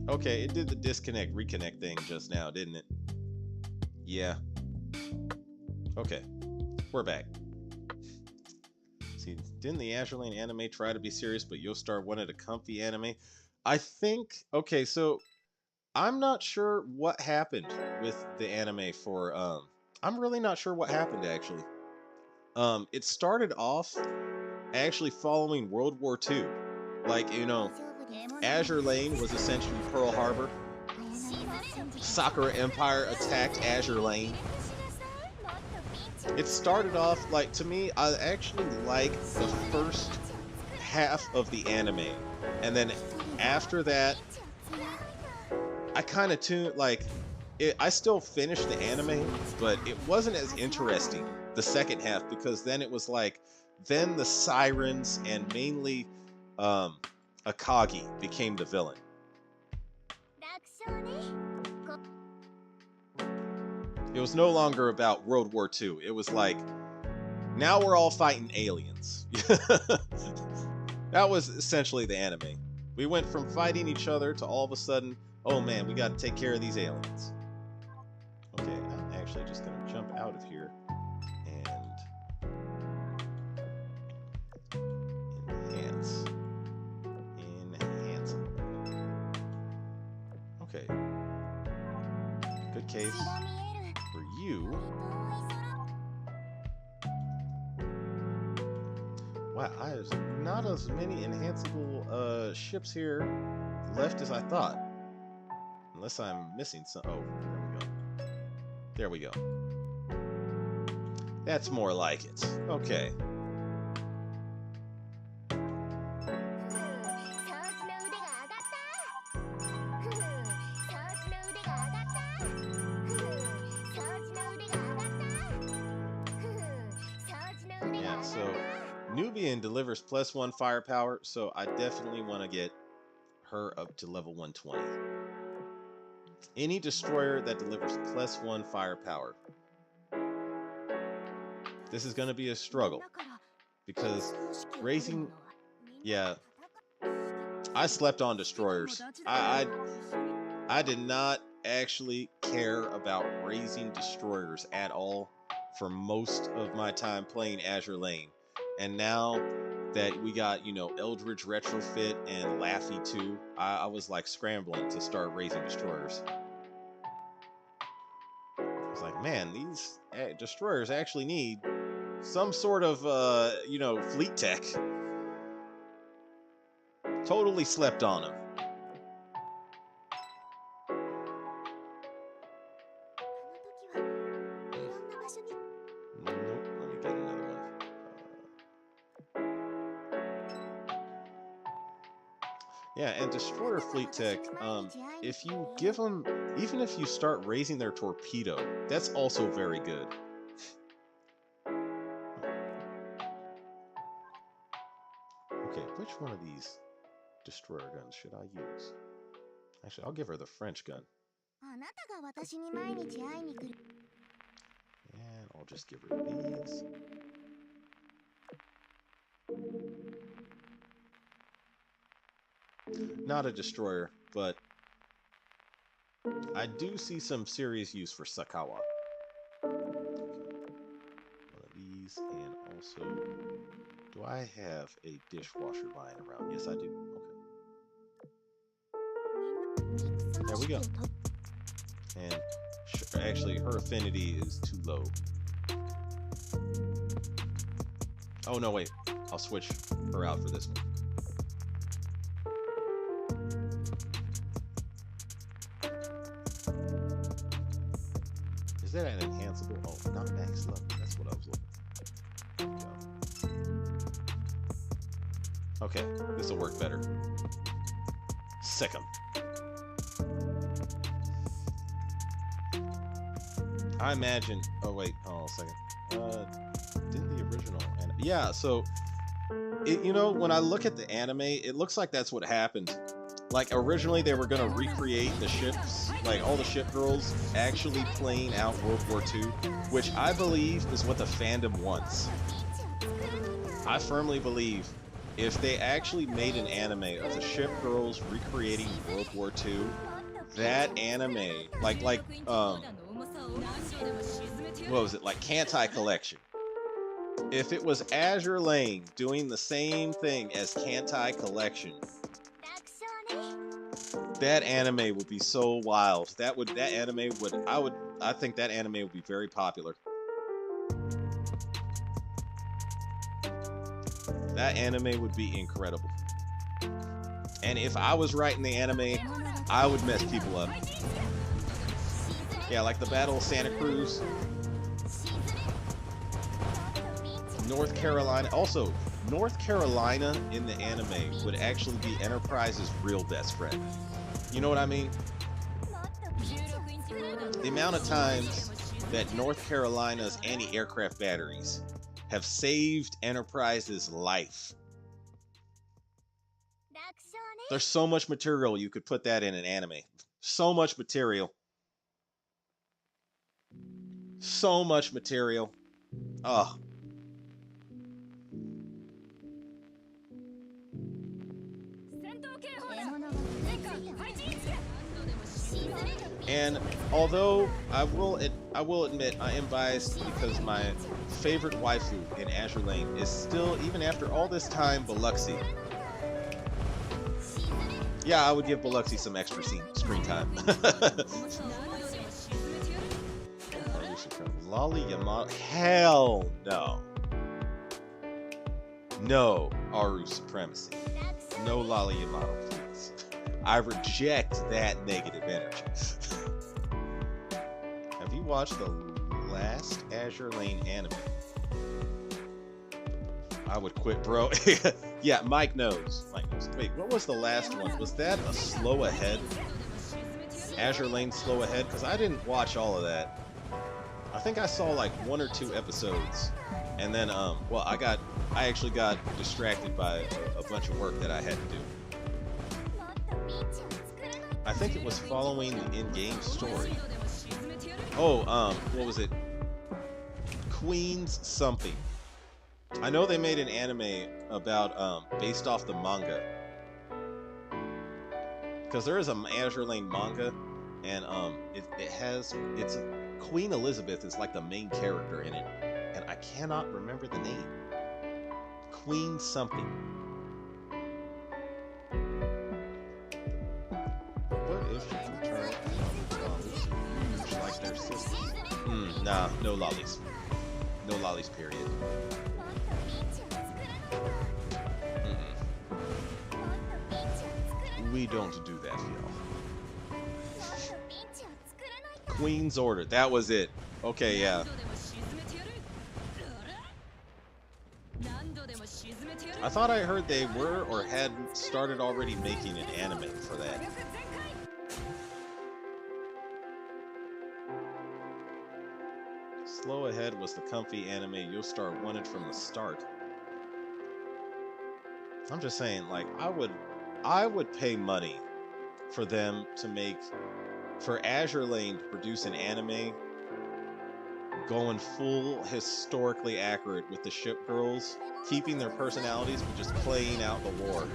Okay, it did the disconnect, reconnect thing just now, didn't it? Yeah. Okay, we're back. See, didn't the Azur Lane anime try to be serious, but Yostar wanted a comfy anime? I think, okay, so I'm not sure what happened with the anime for, I'm really not sure what happened, actually. It started off actually following World War II. Like, you know, Azur Lane was essentially Pearl Harbor. Sakura Empire attacked Azur Lane. It started off, like, to me, I actually like the first half of the anime. And then after that, I kind of tuned, like, I still finished the anime, but it wasn't as interesting, the second half, because then it was like, then the sirens and mainly Akagi became the villain. It was no longer about World War II. It was like, now we're all fighting aliens. That was essentially the anime. We went from fighting each other to all of a sudden, oh man, we got to take care of these aliens. Okay, I'm actually just going to jump out of here and enhance. Okay. Good case for you. Wow, I have not as many enhanceable ships here left as I thought. Unless I'm missing some. Oh, there we go. There we go. That's more like it. Okay. Yeah, so Nubian delivers +1 firepower, so I definitely want to get her up to level 120. Any destroyer that delivers +1 firepower. This is going to be a struggle because raising, yeah, I slept on destroyers. I did not actually care about raising destroyers at all for most of my time playing Azur Lane. And now that we got, you know, Eldritch Retrofit and Laffy 2, I was like scrambling to start raising destroyers. I was like, man, these destroyers actually need some sort of, you know, fleet tech. Totally slept on them. Nope, let me get another one. Yeah, and destroyer fleet tech, if you give them, even if you start raising their torpedo, that's also very good. Okay, which one of these destroyer guns should I use? Actually, I'll give her the French gun. And I'll just give her these. Not a destroyer, but I do see some serious use for Sakawa. Okay. One of these, and also, do I have a dishwasher lying around? Yes, I do. Okay. There we go. And actually, her affinity is too low. Oh no, wait. I'll switch her out for this one. Is that an enhanceable? Oh, not max level. That's what I was looking for. Okay, this will work better. Sick 'em. I imagine. Oh wait, hold on a second. Didn't the original? Yeah. So, you know, when I look at the anime, it looks like that's what happened. Like originally, they were gonna recreate the ships, like all the ship girls actually playing out World War II, which I believe is what the fandom wants. I firmly believe if they actually made an anime of the ship girls recreating World War II, that anime, like what was it, like Kantai Collection? If it was Azur Lane doing the same thing as Kantai Collection, that anime would be so wild. I think that anime would be very popular. That anime would be incredible. And if I was writing the anime, I would mess people up. Yeah, like the Battle of Santa Cruz, North Carolina. Also, North Carolina in the anime would actually be Enterprise's real best friend. You know what I mean? The amount of times that North Carolina's anti-aircraft batteries have saved Enterprise's life. There's so much material you could put that in an anime. So much material. So much material. Oh. And although I will admit I am biased because my favorite waifu in Azur Lane is still, even after all this time, Biloxi. Yeah, I would give Biloxi some extra screen time. Lolly Yamato. Hell no. No Aru supremacy. No Lolly Yamato, please. I reject that negative energy. Have you watched the last Azur Lane anime? I would quit, bro. Yeah, Mike knows. Mike knows. Wait, what was the last one? Was that a Slow Ahead? Azur Lane Slow Ahead? Because I didn't watch all of that. I think I saw like 1 or 2 episodes, and then well, I actually got distracted by a bunch of work that I had to do. I think it was following the in-game story. Oh, what was it? Queen's something. I know they made an anime about based off the manga, because there is a Azur Lane manga, and it's Queen Elizabeth is like the main character in it, and I cannot remember the name. Queen something. What if you turn lollies like their sisters? Nah, no lollies. No lollies, period. We don't do that, y'all. Queen's Order. That was it. Okay, yeah. I thought I heard they were or had started already making an anime for that. Slow Ahead was the comfy anime you'll start wanting from the start. I'm just saying, like, I would pay money for them to make, for Azur Lane to produce an anime going full historically accurate with the ship girls, keeping their personalities but just playing out the war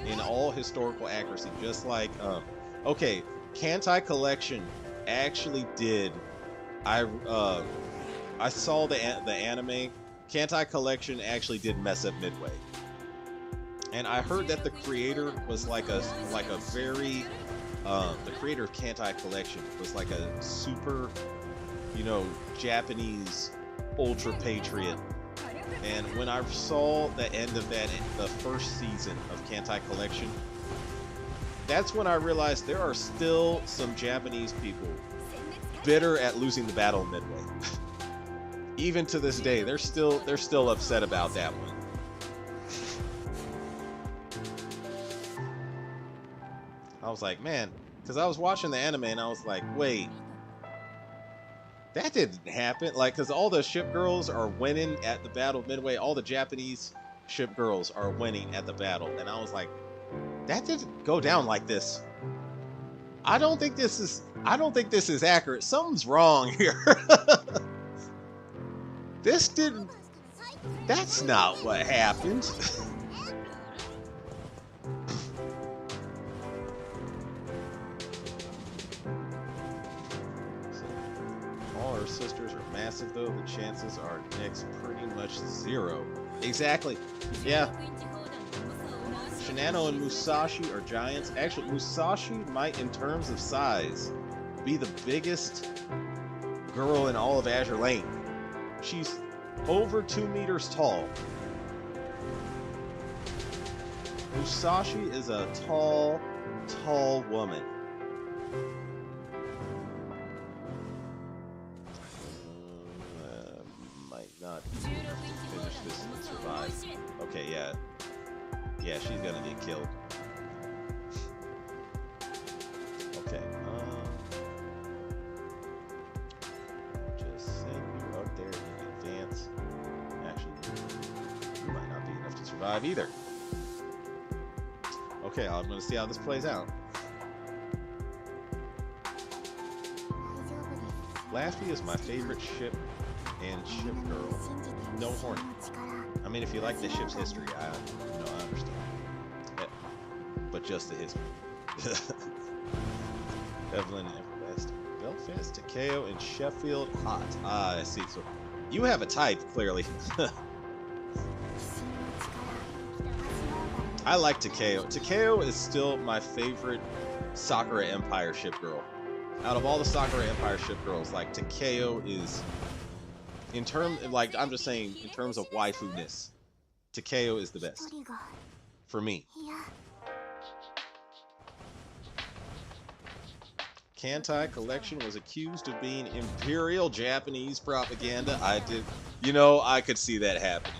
in all historical accuracy, just like okay, Kantai Collection actually did. I saw the anime. Kantai Collection actually did mess up midway, and I heard that the creator was like a very the creator of Kantai Collection was like a super, you know, Japanese ultra patriot. And when I saw the end of that, the first season of Kantai Collection, that's when I realized there are still some Japanese people bitter at losing the battle midway. Even to this day, they're still upset about that one. I was like, man, because I was watching the anime and I was like, wait, that didn't happen. Like, because all the ship girls are winning at the battle midway. All the Japanese ship girls are winning at the battle. And I was like, that didn't go down like this. I don't think this is accurate. Something's wrong here. That's not what happened. All her sisters are massive though. The chances are next pretty much zero. Exactly. Yeah. Shinano and Musashi are giants. Actually, Musashi might, in terms of size, be the biggest girl in all of Azur Lane. She's over 2 meters tall. Musashi is a tall, tall woman. Might not finish this and survive. Okay, yeah. Yeah, she's gonna get killed. Okay, just send you up there in advance. Actually, you might not be enough to survive either. Okay, I'm gonna see how this plays out. Laffy is my favorite ship and ship girl. No Hornet. I mean, if you like the ship's history, I understand. Yeah, but just the history. Evelyn and Everwest. Belfast, Takeo, and Sheffield. Hot. Ah, I see. So you have a type, clearly. I like Takeo. Takeo is still my favorite Sakura Empire ship girl. Out of all the Sakura Empire ship girls, like Takeo is, in terms, like I'm just saying, in terms of waifu-ness, Takeo is the best for me. Kantai Collection was accused of being Imperial Japanese propaganda. I could see that happening.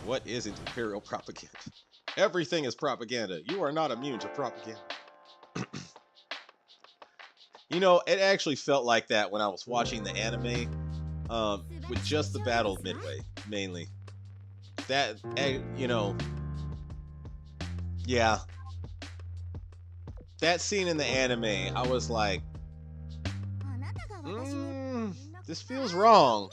What isn't Imperial propaganda? Everything is propaganda. You are not immune to propaganda. It actually felt like that when I was watching the anime, with just the battle midway, mainly. That, yeah. That scene in the anime, I was like, this feels wrong.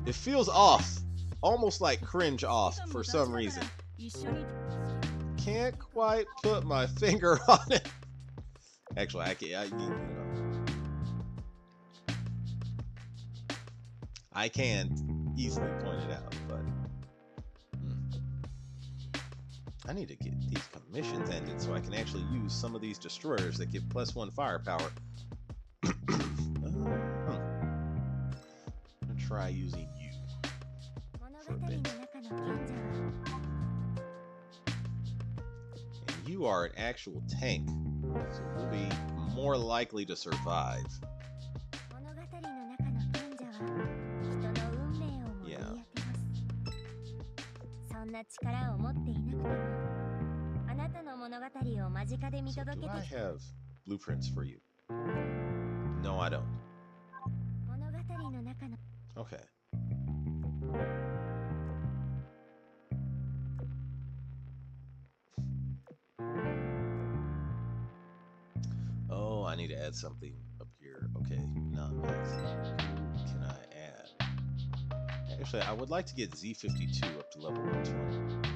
It feels off. Almost like cringe off for some reason. Can't quite put my finger on it. Actually, I can easily point it out, but I need to get these commissions ended so I can actually use some of these destroyers that give +1 firepower. I'm gonna try using you for a bit. And you are an actual tank, so we'll be more likely to survive. Yeah. So do I have blueprints for you? No, I don't. Okay. Oh, I need to add something up here. Okay, not max. Can I add? Actually, I would like to get Z52 up to level 120.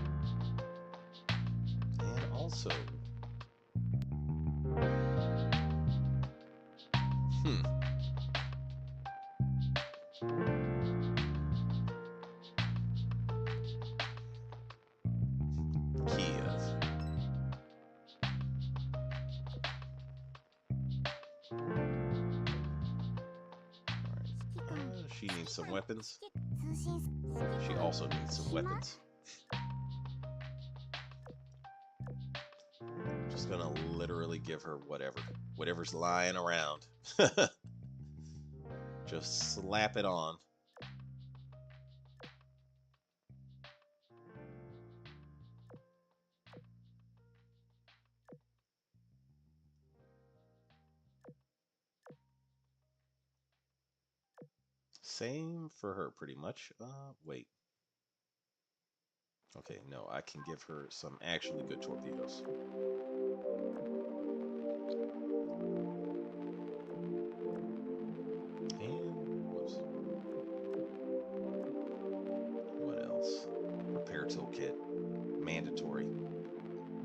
And also... Kiev. She needs some weapons. She also needs some weapons. Just gonna literally give her whatever's lying around. Just slap it on. Same for her, pretty much. Wait. Okay, no, I can give her some actually good torpedoes. And, whoops. What else? Repair toolkit. Mandatory.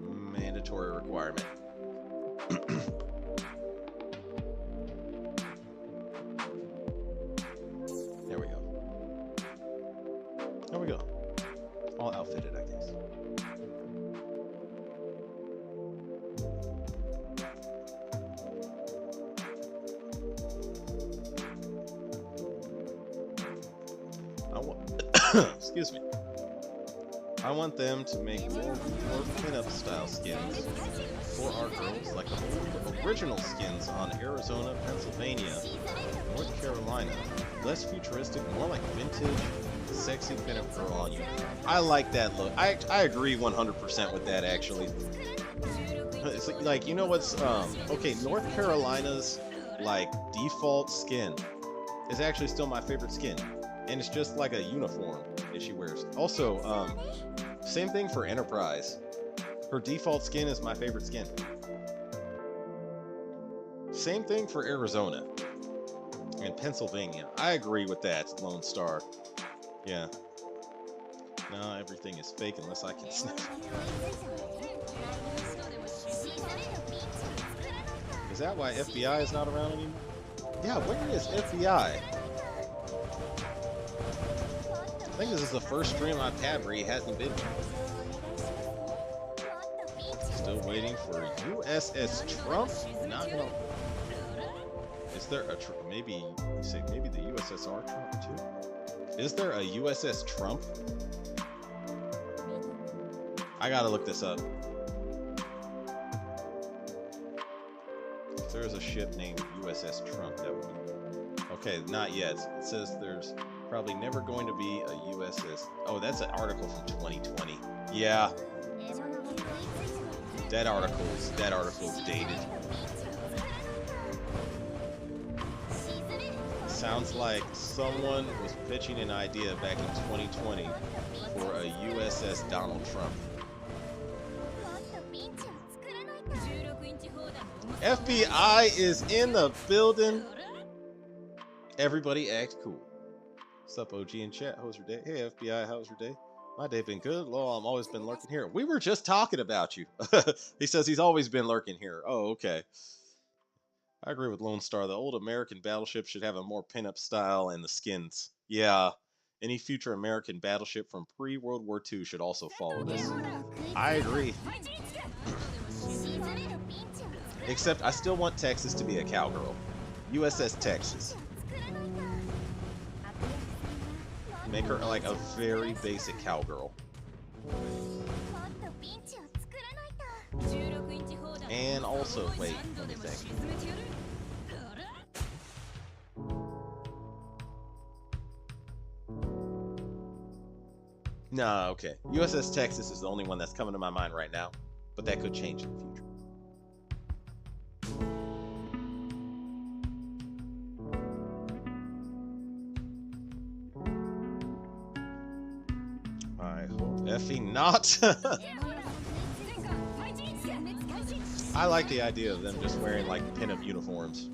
Mandatory requirement. There we go. There we go. All outfitted, I guess. Excuse me. I want them to make more pinup style skins for our girls, like the original skins on Arizona, Pennsylvania, North Carolina. Less futuristic, more like vintage, sexy pinup girl on you. I like that look. I agree 100% with that, actually. It's like, you know what's okay, North Carolina's like default skin is actually still my favorite skin, and it's just like a uniform that she wears. Also, same thing for Enterprise. Her default skin is my favorite skin. Same thing for Arizona and Pennsylvania. I agree with that, Lone Star. Yeah. No, everything is fake unless I can snap. Is that why FBI is not around anymore? Yeah, where is FBI? I think this is the first stream I've had where he hasn't been. Still waiting for USS Trump. Not gonna. Is there a maybe you say maybe the USSR Trump too? Is there a USS Trump? I gotta look this up. If there's a ship named USS Trump, that would be okay. Not yet. It says there's probably never going to be a USS. Oh, that's an article from 2020. Yeah. That article's dated. Sounds like someone was pitching an idea back in 2020 for a USS Donald Trump. FBI is in the building. Everybody act cool. What's up, OG in chat? How was your day? Hey, FBI, how was your day? My day been good. Lol, I've always been lurking here. We were just talking about you. He says he's always been lurking here. Oh, okay. I agree with Lone Star. The old American battleship should have a more pinup style and the skins. Yeah. Any future American battleship from pre-World War II should also follow this. I agree. Except I still want Texas to be a cowgirl. USS Texas. Make her like a very basic cowgirl. And also, wait, let me think. Nah, okay. USS Texas is the only one that's coming to my mind right now, but that could change in the future. I hope Effie not. I like the idea of them just wearing like pinup uniforms.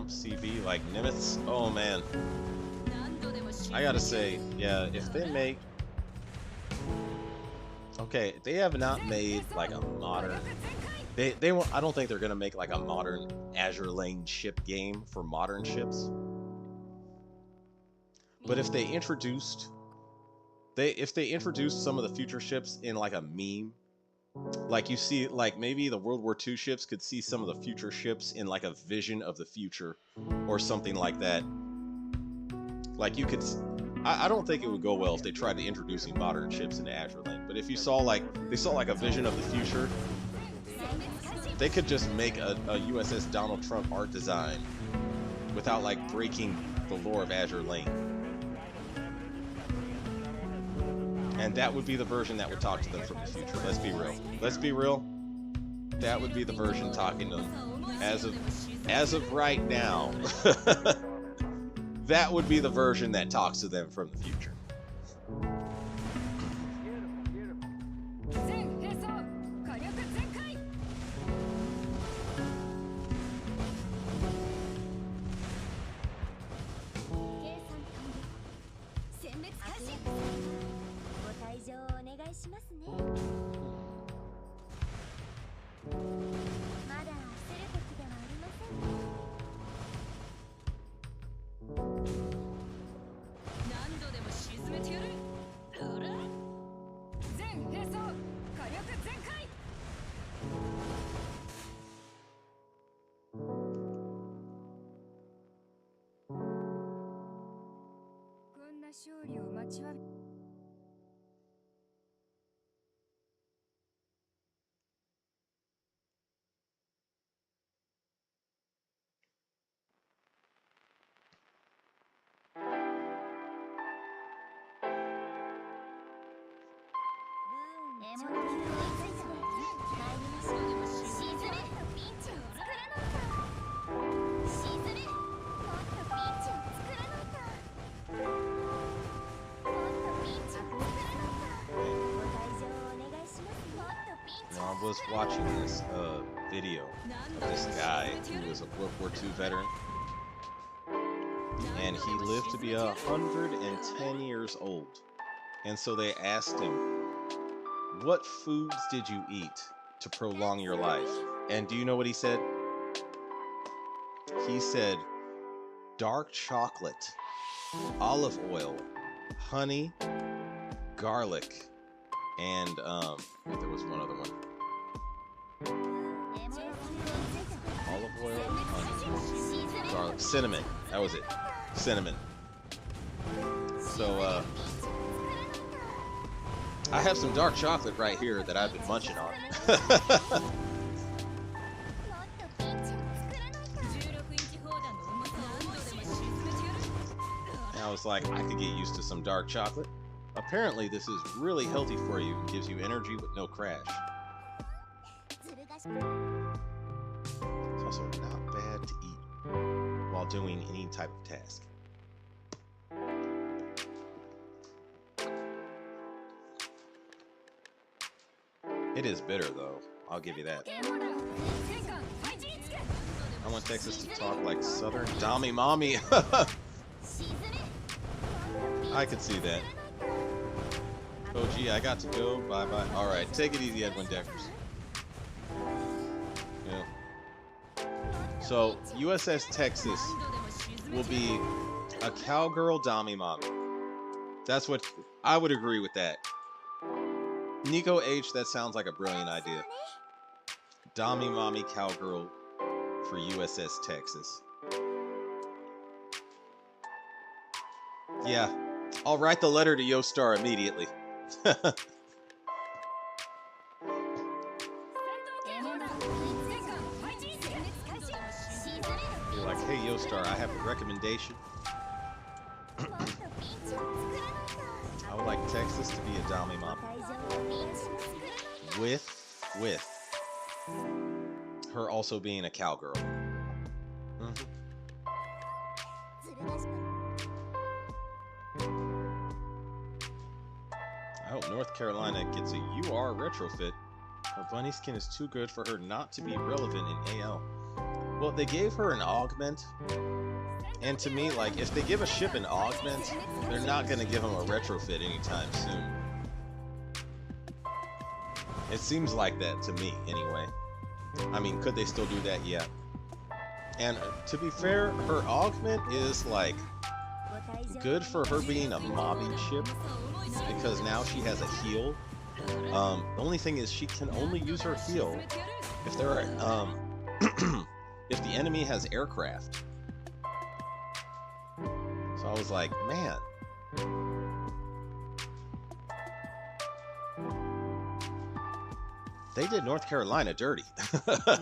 Trump CV like Nimitz. Oh man, I gotta say, yeah, if they make, okay, they have not made like a modern. They won't. I don't think they're gonna make like a modern Azure Lane ship game for modern ships. But if they introduced, if they introduced some of the future ships in like a meme, like you see, like maybe the World War II ships could see some of the future ships in like a vision of the future, or something like that. Like you could. I don't think it would go well if they tried to introducing modern ships into Azure Lane. But if you saw like they saw like a vision of the future. They could just make a USS Donald Trump art design without like breaking the lore of Azure Lane. And that would be the version that would talk to them from the future. Let's be real. Let's be real. That would be the version talking to them. As of right now, that would be the version that talks to them from the future. I was watching this video of this guy who was a World War II veteran, and he lived to be 110 years old. And so they asked him, what foods did you eat to prolong your life? And do you know what he said? He said, dark chocolate, olive oil, honey, garlic, and there was one other one. Olive oil, honey, garlic, cinnamon. That was it. Cinnamon. So, I have some dark chocolate right here that I've been munching on. And I was like, I could get used to some dark chocolate. Apparently, this is really healthy for you and gives you energy with no crash. It's also not bad to eat while doing any type of task. It is bitter, though. I'll give you that. I want Texas to talk like Southern Dommy Mommy. I could see that. Oh, gee, I got to go. Bye-bye. All right, take it easy, Edwin Deckers. Yeah. So, USS Texas will be a cowgirl Dommy Mommy. That's what... I would agree with that. Nico H, that sounds like a brilliant idea. Dommy Mommy Cowgirl for USS Texas. Yeah, I'll write the letter to Yostar immediately. You're like, hey Yostar, I have a recommendation. I would like Texas to be a Dommy Mommy. With her also being a cowgirl. I hope North Carolina gets a UR retrofit. Her bunny skin is too good for her not to be relevant in AL. Well, they gave her an augment, and to me, like, if they give a ship an augment, they're not going to give them a retrofit anytime soon. It seems like that to me, anyway. I mean, could they still do that? Yeah. And to be fair, her augment is, like, good for her being a mobbing ship, because now she has a heal. The only thing is she can only use her heal if there are, if the enemy has aircraft. So I was like, man. They did North Carolina dirty. I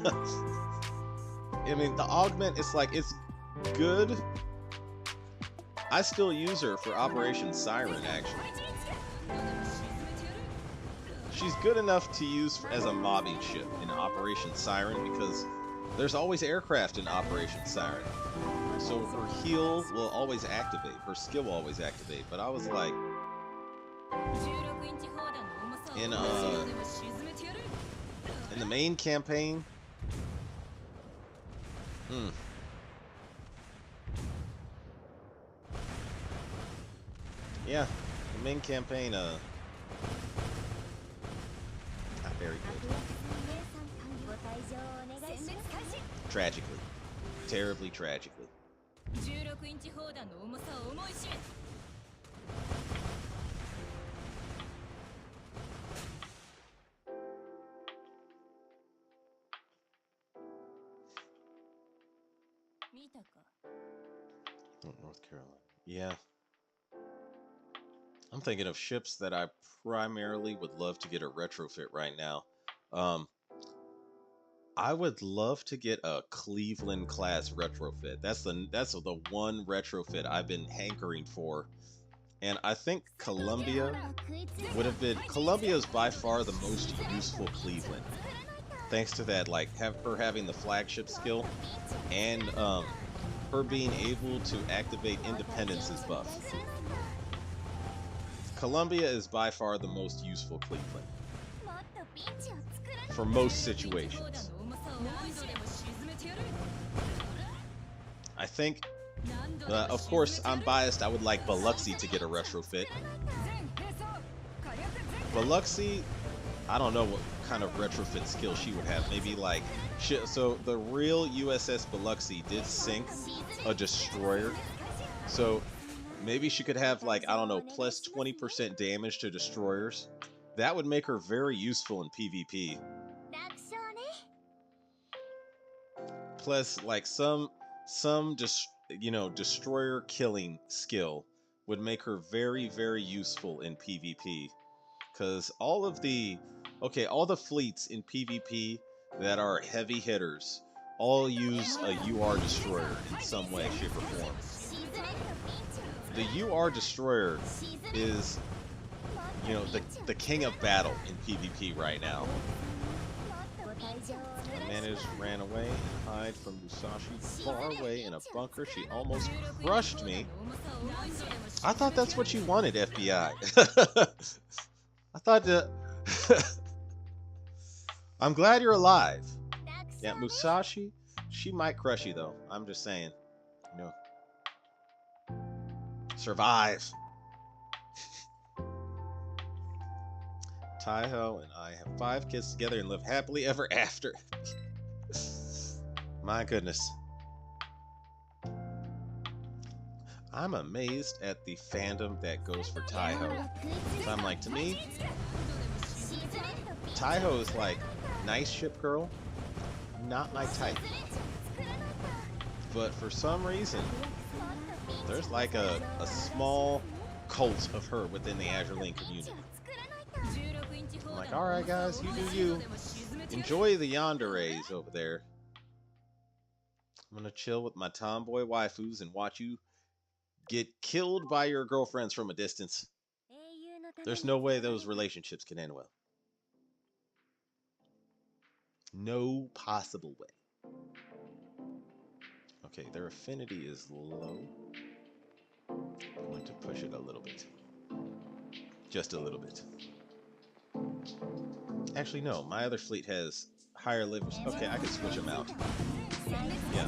mean, the augment, it's like, it's good. I still use her for Operation Siren, actually. She's good enough to use as a mobbing ship in Operation Siren because there's always aircraft in Operation Siren. So her heal will always activate, her skill will always activate. But I was like, in the main campaign, yeah, the main campaign, not very good. Tragically. Terribly tragically. North Carolina. Yeah. I'm thinking of ships that I primarily would love to get a retrofit right now. I would love to get a Cleveland class retrofit. That's the one retrofit I've been hankering for. And I think Columbia would have been... Columbia is by far the most useful Cleveland. Thanks to that, like, her having the flagship skill and her being able to activate Independence's buff. Columbia is by far the most useful Cleveland. For most situations. I think, of course, I'm biased. I would like Biloxi to get a retrofit. Biloxi, I don't know what kind of retrofit skill she would have. Maybe like, so the real USS Biloxi did sink a destroyer. So maybe she could have, like, I don't know, plus 20% damage to destroyers. That would make her very useful in PvP. Plus, like, some destroyer killing skill would make her very, very useful in PvP. Because all the fleets in PvP that are heavy hitters all use a UR destroyer in some way, shape, or form. The UR destroyer is, the king of battle in PvP right now. Managed ran away and hide from Musashi far away in a bunker. She almost crushed me. I thought that's what you wanted, FBI. I thought that... I'm glad you're alive. Yeah, Musashi, she might crush you, though. I'm just saying. Survive. Taiho and I have 5 kids together and live happily ever after. My goodness. I'm amazed at the fandom that goes for Taiho. So I'm like, to me, Taiho is like, nice ship girl, not my type. But for some reason, there's like a small cult of her within the Azur Lane community. I'm like, alright guys, you do you. Enjoy the yanderes over there. I'm gonna chill with my tomboy waifus and watch you get killed by your girlfriends from a distance. There's no way those relationships can end well. No possible way. Okay, their affinity is low. I'm going to push it a little bit. Just a little bit. Actually, no. My other fleet has higher levels. Okay, I can switch them out. Yeah.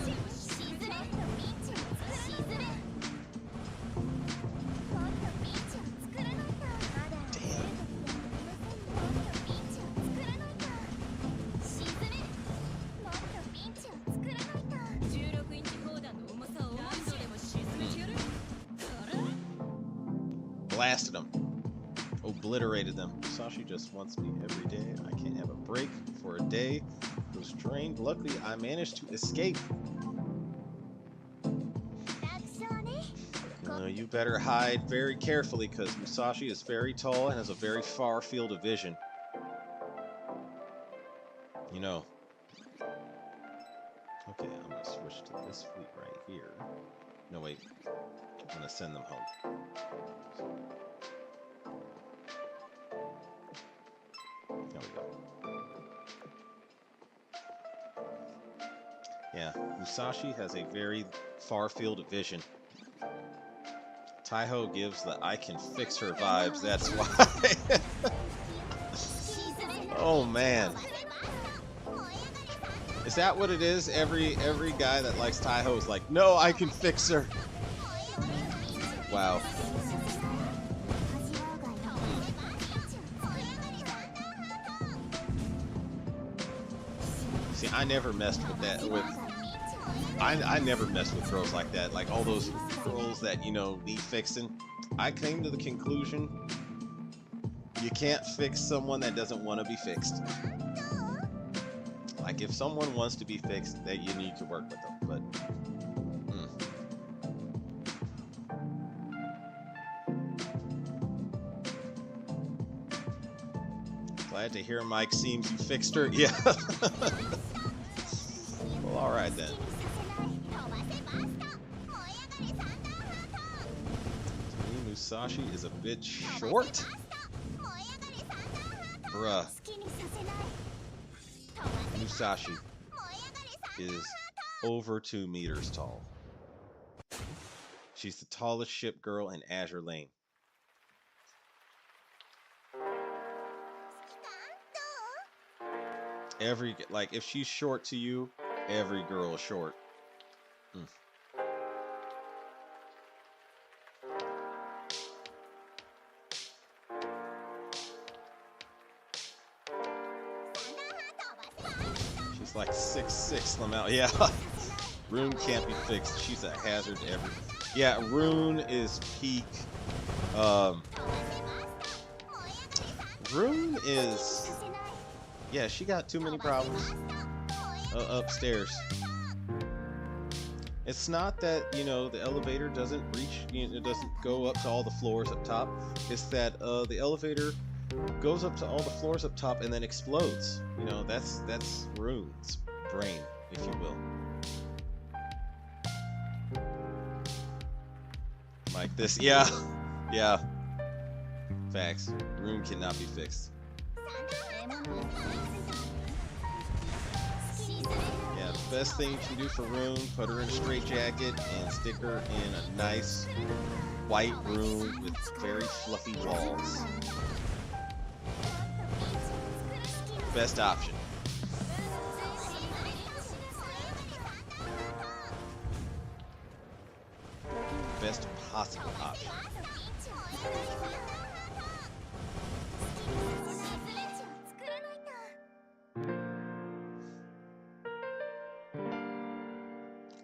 Blasted them. Obliterated them. Sashi just wants me every day. I can't have a break for a day. It was drained. Luckily, I managed to escape. You better hide very carefully because Musashi is very tall and has a very far field of vision. You know. Okay, I'm going to switch to this fleet right here. No, wait. I'm going to send them home. There we go. Yeah, Musashi has a very far field of vision. Taiho gives the I can fix her vibes, that's why. Oh man. Is that what it is? Every guy that likes Taiho is like, no, I can fix her. Wow. See, I never messed with that. I never messed with girls like that. Like all those girls that, you know, need fixing. I came to the conclusion you can't fix someone that doesn't want to be fixed. Like if someone wants to be fixed, that you need to work with them. But glad to hear, Mike. Seems you fixed her. Yeah. Well, all right then. Musashi is a bit short. Bruh. Musashi is over 2 meters tall. She's the tallest ship girl in Azur Lane. Like, if she's short to you, every girl is short. She's like 6'6", Lamau. Yeah. Rune can't be fixed. She's a hazard to every. Yeah, Rune is peak. Rune is. Yeah, she got too many problems upstairs. It's not that, you know, the elevator doesn't reach, you know, it doesn't go up to all the floors up top. It's that the elevator goes up to all the floors up top and then explodes. You know, that's Rune's brain, if you will. Like this, yeah, yeah. Facts. Rune cannot be fixed. Yeah, the best thing you can do for Rune, put her in a straitjacket and stick her in a nice white room with very fluffy walls. Best option. Best possible option.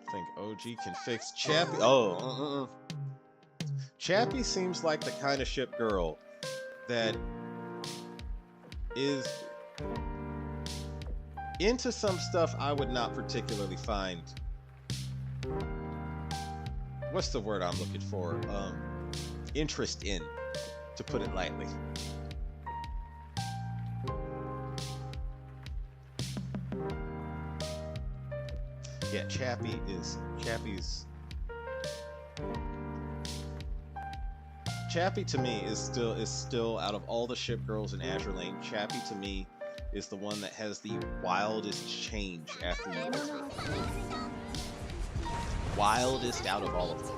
I think OG can fix Chappie. Oh, Chappie seems like the kind of ship girl that is into some stuff I would not particularly find. What's the word I'm looking for? Interest in, to put it lightly. Yeah, Chappie to me is still out of all the ship girls in Azur Lane, Chappie to me is the one that has the wildest change after you enter. Wildest out of all of them.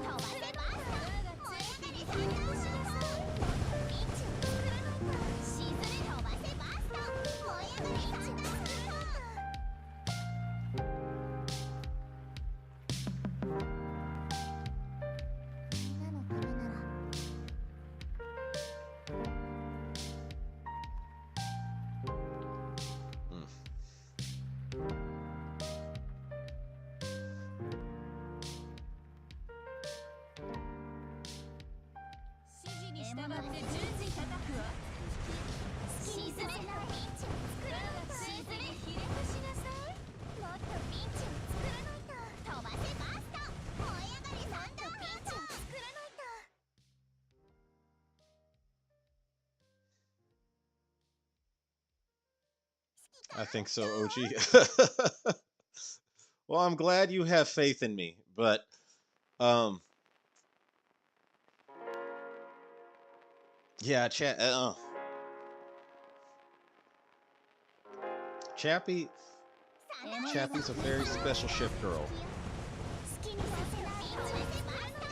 I think so, OG. Well, I'm glad you have faith in me, but um, yeah, Chappie, Chappie's a very special ship girl,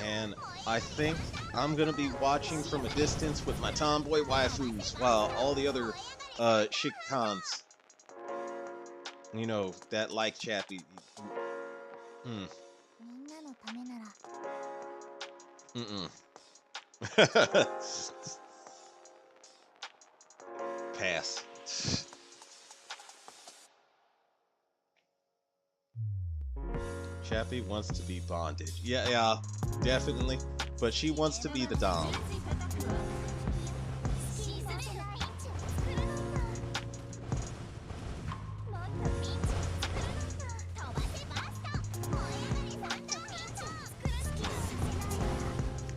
and I think I'm gonna be watching from a distance with my tomboy waifus while all the other shikans, you know, that like Chappie. Mm, mm-mm. Pass. Chappie wants to be bondage. Yeah, yeah, definitely. But she wants to be the dom.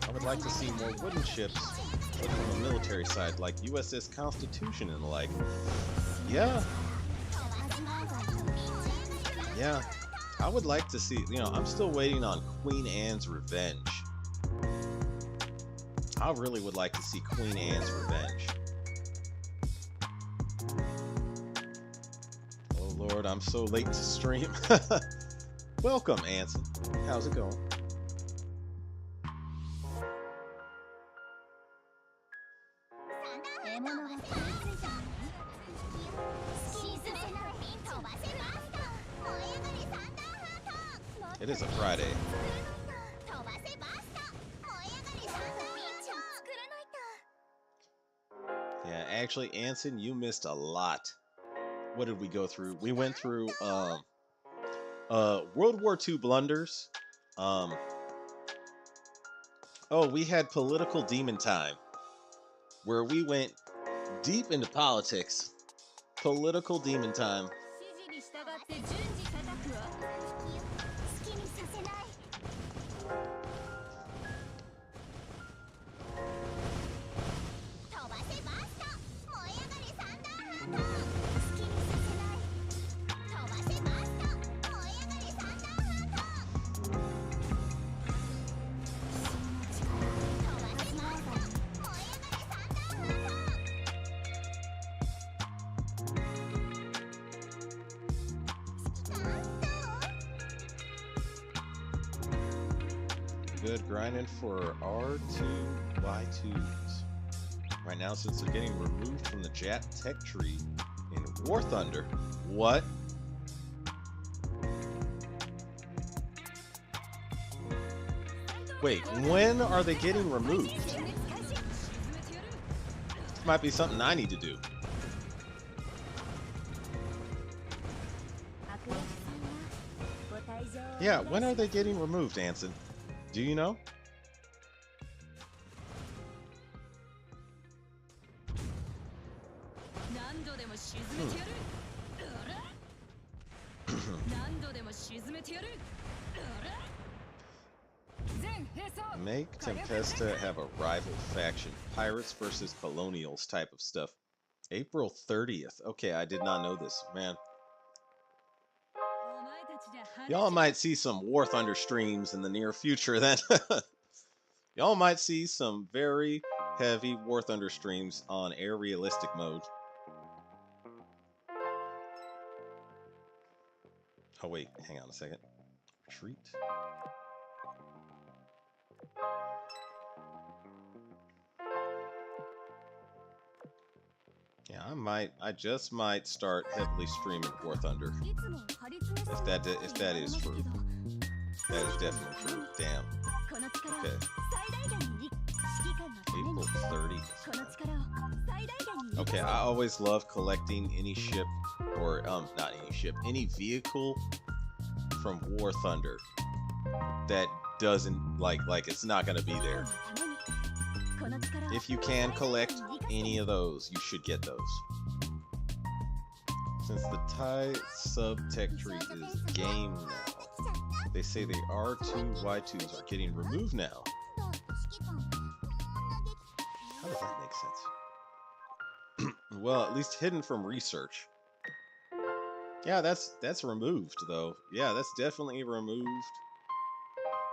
I would like to see more wooden ships from the military side, like USS Constitution and the like. Yeah. Yeah. I would like to see, you know, I'm still waiting on Queen Anne's Revenge. I really would like to see Queen Anne's Revenge. Oh Lord, I'm so late to stream. Welcome, Anson. How's it going? It is a Friday. Yeah, actually, Anson, you missed a lot. What did we go through? We went through World War II blunders. Oh, we had political demon time, where we went deep into politics. Political demon time. Good grinding for R2Y2s. Right now, since they're getting removed from the Jat Tech tree in War Thunder. What? Wait, when are they getting removed? This might be something I need to do. Yeah, when are they getting removed, Anson? Do you know? Make Tempesta have a rival faction. Pirates versus Colonials type of stuff. April 30th. Okay, I did not know this. Man. Y'all might see some War Thunder streams in the near future then. Y'all might see some very heavy War Thunder streams on Air Realistic mode. Oh wait, hang on a second. Retreat. Yeah, I just might start heavily streaming War Thunder. If that is true. That is definitely true. Damn. Okay. April 30th. Okay, I always love collecting any ship, or not any ship, any vehicle from War Thunder that doesn't like it's not gonna be there. If you can collect any of those, you should get those. Since the Thai sub-tech tree is game now, they say the R2 Y2s are getting removed now. How does that make sense? Well, at least hidden from research. Yeah, that's removed though. Yeah, that's definitely removed.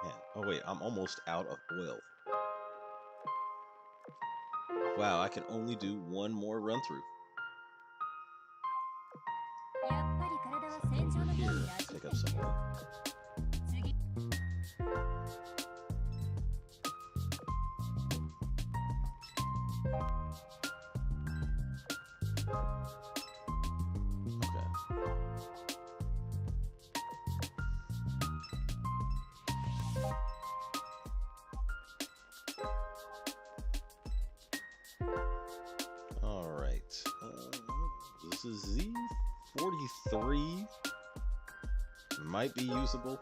Man, oh wait, I'm almost out of oil. Wow, I can only do one more run through. Here, pick up some oil. Alright, this is Z43, might be usable.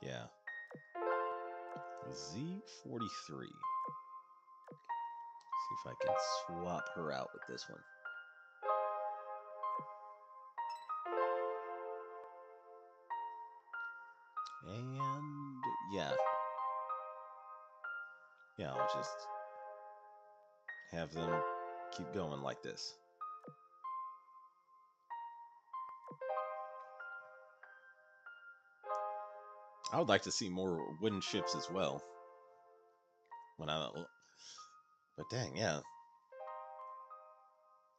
Yeah, Z43. See if I can swap her out with this one. And yeah, I'll just have them keep going like this. I would like to see more wooden ships as well. But dang, yeah.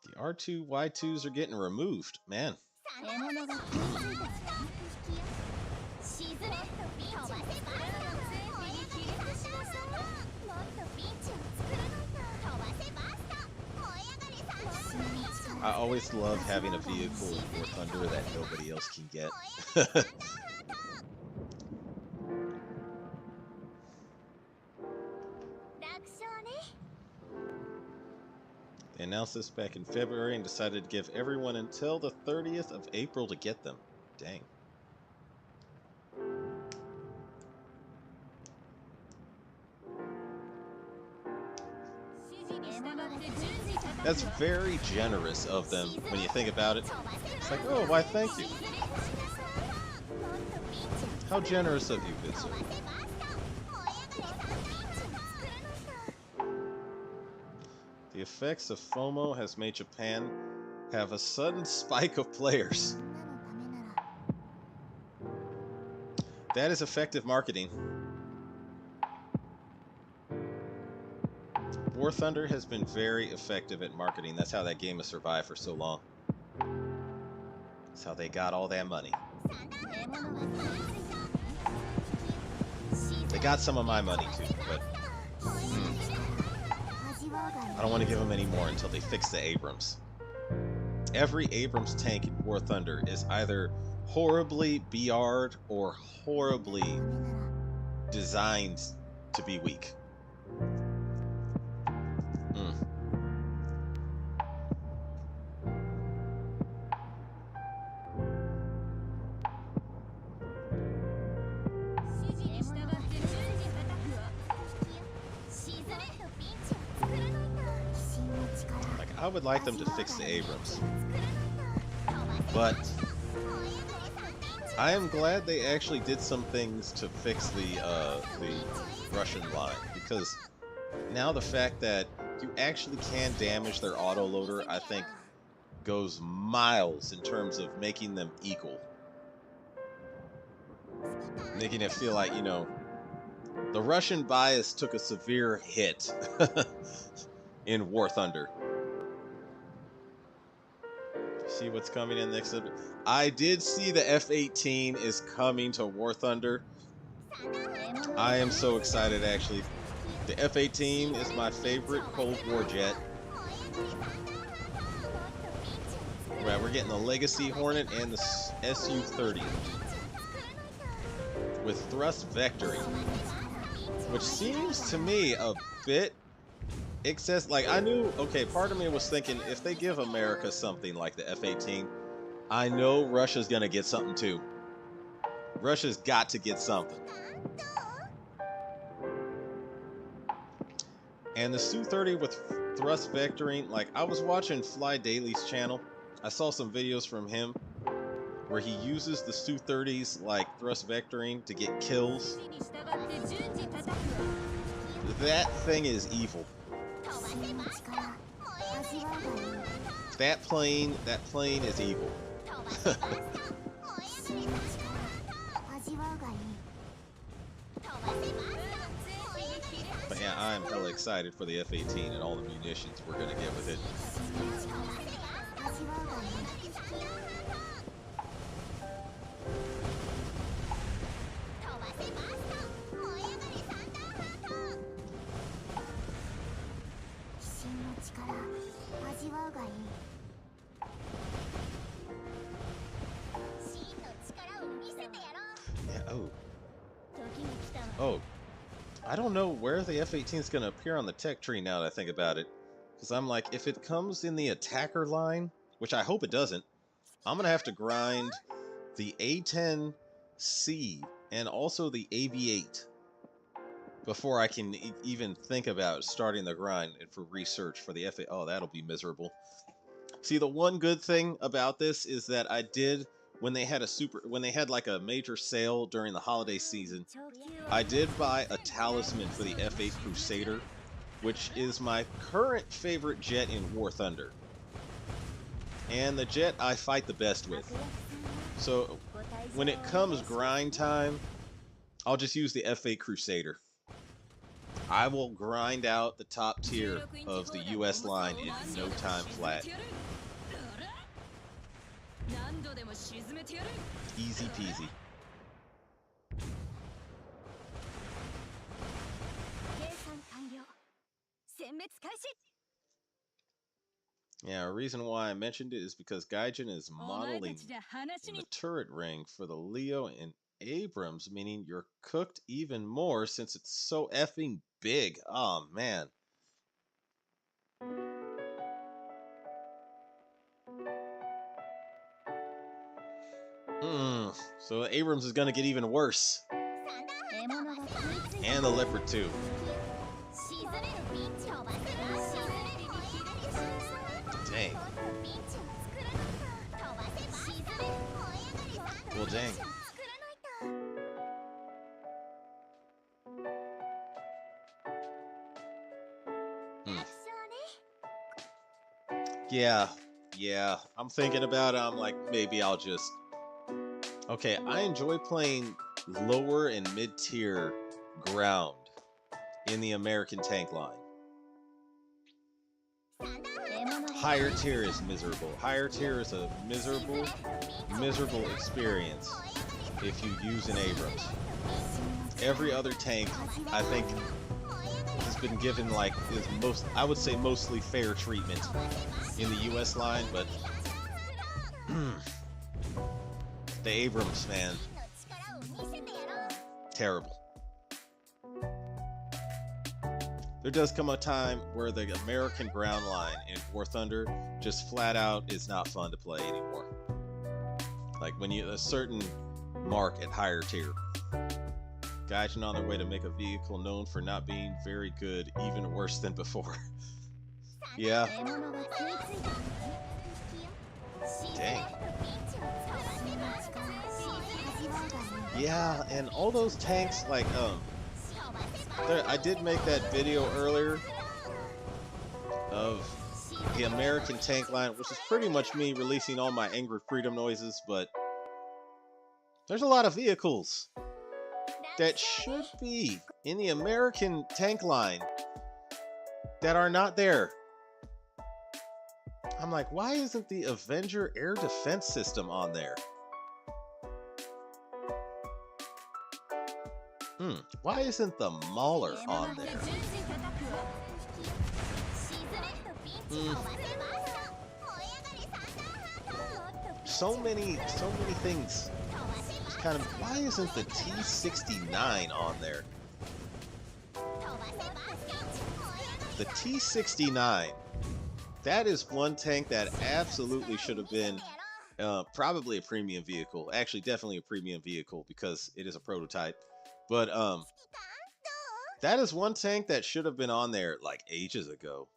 The R2 Y2s are getting removed, man. I always love having a vehicle in War Thunder that nobody else can get. They announced this back in February and decided to give everyone until the 30th of April to get them. Dang. That's very generous of them when you think about it. It's like, oh, why thank you. How generous of you, good sir. The effects of FOMO has made Japan have a sudden spike of players. That is effective marketing. War Thunder has been very effective at marketing. That's how that game has survived for so long. That's how they got all that money. They got some of my money too, but I don't want to give them any more until they fix the Abrams. Every Abrams tank in War Thunder is either horribly BR'd or horribly designed to be weak. I would like them to fix the Abrams, but I am glad they actually did some things to fix the Russian line, because now the fact that you actually can damage their autoloader, I think, goes miles in terms of making them equal, making it feel like, you know, the Russian bias took a severe hit in War Thunder. See what's coming in next. I did see the F-18 is coming to War Thunder. I am so excited, actually. The F-18 is my favorite Cold War jet. Right, we're getting the Legacy Hornet and the Su-30 with thrust vectoring, which seems to me a bit Excess, like, I knew, okay, part of me was thinking, if they give America something like the F-18, I know Russia's gonna get something too. Russia's got to get something. And the Su-30 with thrust vectoring, like, I was watching Fly Daily's channel. I saw some videos from him where he uses the Su-30's, like, thrust vectoring to get kills. That thing is evil. That plane is evil. But yeah, I'm hella excited for the F-18 and all the munitions we're gonna get with it. Yeah, oh, I don't know where the F-18 is gonna appear on the tech tree now that I think about it. Because I'm like, if it comes in the attacker line, which I hope it doesn't, I'm gonna have to grind the A-10C and also the AV-8 before I can even think about starting the grind and for research for the F-8. Oh, that'll be miserable. See, the one good thing about this is that I did, when they had like a major sale during the holiday season, I did buy a talisman for the F-8 Crusader, which is my current favorite jet in War Thunder. And the jet I fight the best with. So when it comes grind time, I'll just use the F-8 Crusader. I will grind out the top tier of the US line in no time flat. Easy peasy. Yeah, a reason why I mentioned it is because Gaijin is modeling in the turret ring for the Leo and Abrams, meaning you're cooked even more since it's so effing big. Oh, man. So Abrams is gonna get even worse. And the Leopard too. Dang. Well, dang. Yeah. I'm thinking about it. I'm like, maybe I'll just... Okay, I enjoy playing lower and mid-tier ground in the American tank line. Higher tier is miserable. Higher tier is a miserable experience if you use an Abrams. Every other tank, I think, has been given, like, I would say mostly fair treatment in the US line, but the Abrams, man, terrible. There does come a time where the American ground line in War Thunder just flat out is not fun to play anymore. Like when you a certain mark at higher tier. Gaijin on their way to make a vehicle known for not being very good, even worse than before. Yeah. Dang. Yeah, and all those tanks, like, I did make that video earlier of the American tank line, which is pretty much me releasing all my angry freedom noises, but there's a lot of vehicles that should be in the American tank line that are not there. I'm like, why isn't the Avenger air defense system on there? Why isn't the Mauler on there? So many things. Just kind of, why isn't the T-69 on there? The T-69. That is one tank that absolutely should have been probably a premium vehicle. Actually, definitely a premium vehicle because it is a prototype. But that is one tank that should have been on there like ages ago.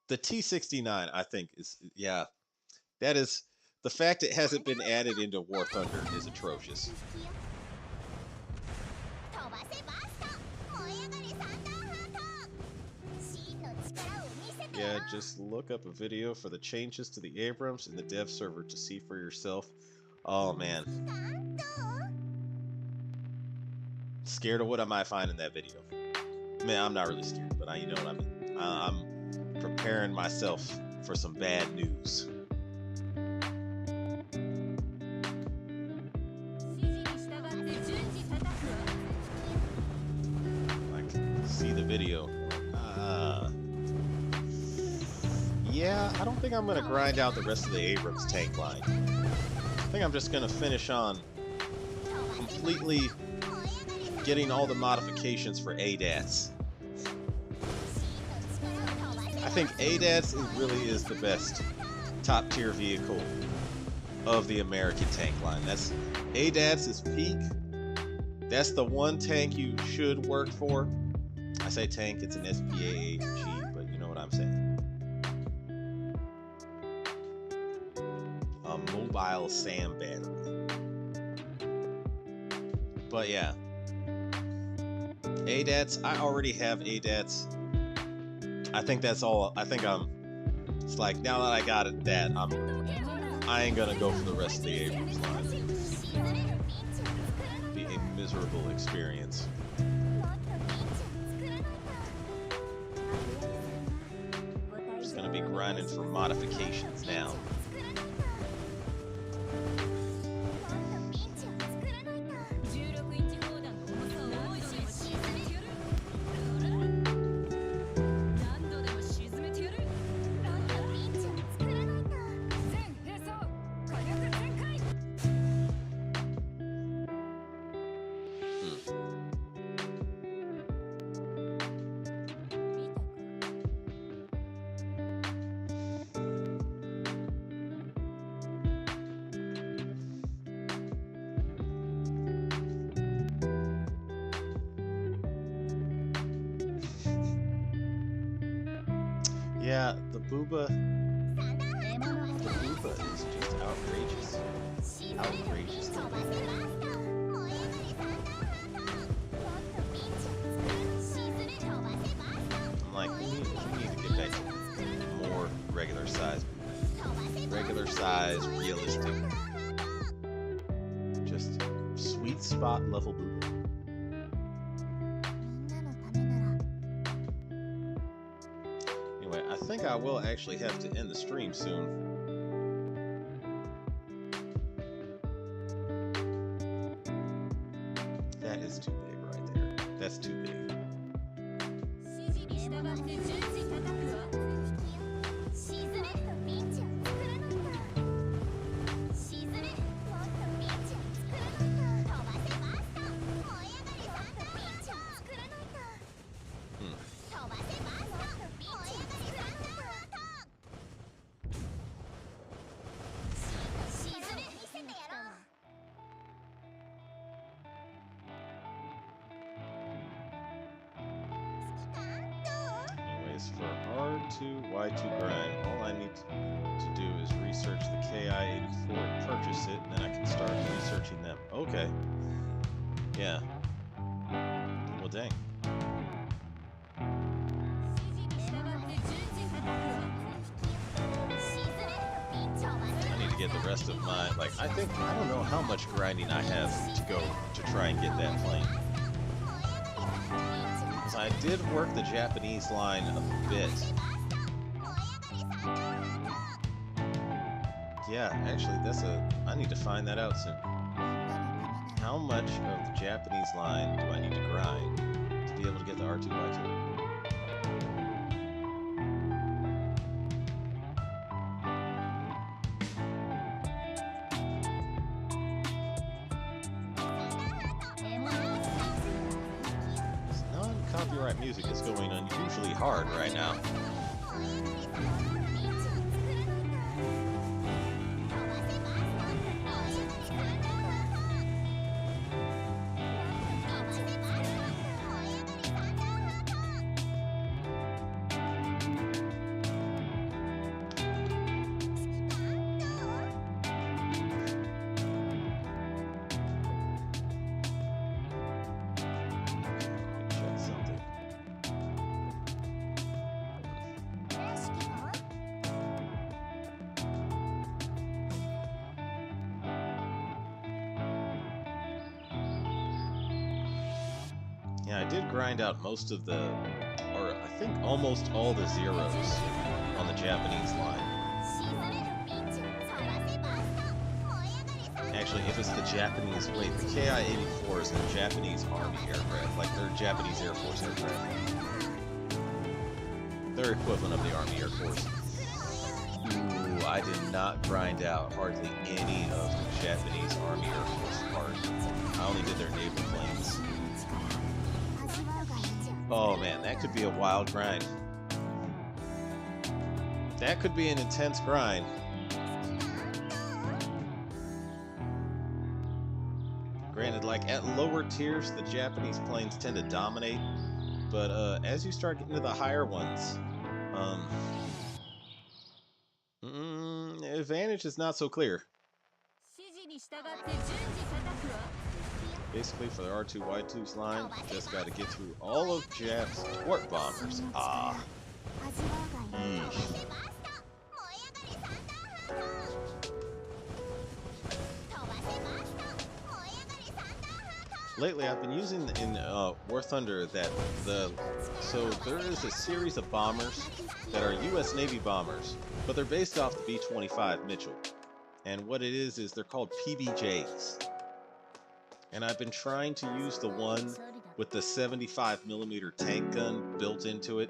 The T-69, I think, is, yeah, that is, the fact it hasn't been added into War Thunder is atrocious. Yeah, just look up a video for the changes to the Abrams in the dev server to see for yourself. Oh man. Scared of what I might find in that video. Man, I'm not really scared, but you know what I mean. I'm preparing myself for some bad news. Like, see the video. Yeah, I don't think I'm gonna grind out the rest of the Abrams tank line. I think I'm just gonna finish on completely getting all the modifications for ADATs. I think ADATs really is the best top tier vehicle of the American tank line. ADATs is peak. That's the one tank you should work for. I say tank, it's an SPAG, but you know what I'm saying. A mobile SAM battery. But yeah. ADATs, I already have ADATs. I think that's all. It's like, now that I got it, I ain't gonna go for the rest of the Abrams line. Be a miserable experience. Just gonna be grinding for modifications now. Yeah, the booba is just outrageous. Outrageous. I'm like, we need to get back to more regular size. Regular size, realistic. Just sweet spot level booba. I think I will actually have to end the stream soon. That is too big right there. That's too big. For R2Y2 grind, all I need to do is research the KI-84 and purchase it, and then I can start researching them. Okay. Yeah. Well, dang. I need to get the rest of my, I don't know how much grinding I have to go to try and get that plane. I did work the Japanese line a bit. Yeah, actually, I need to find that out soon. How much of the Japanese line do I need to grind to be able to get the R2Y2? copyright music is going unusually hard right now. Check something. Yeah, I did grind out most of the, or I think almost all the zeros on the Japanese line. Actually, if it's the Japanese, wait, the KI-84 is the Japanese Army aircraft, like they're Japanese Air Force aircraft. They're equivalent of the Army Air Force. Ooh, I did not grind out hardly any of the Japanese Army Air Force parts. I only did their naval planes. Oh man, that could be a wild grind. That could be an intense grind. Granted, like at lower tiers, the Japanese planes tend to dominate, but as you start getting to the higher ones, the advantage is not so clear. Basically, for the R2Y2's line, you just got to get through all of Jap's port bombers. Ah. Yeesh. Lately, I've been using in War Thunder that so there is a series of bombers that are U.S. Navy bombers, but they're based off the B-25 Mitchell. And what it is they're called PBJs. And I've been trying to use the one with the 75mm tank gun built into it.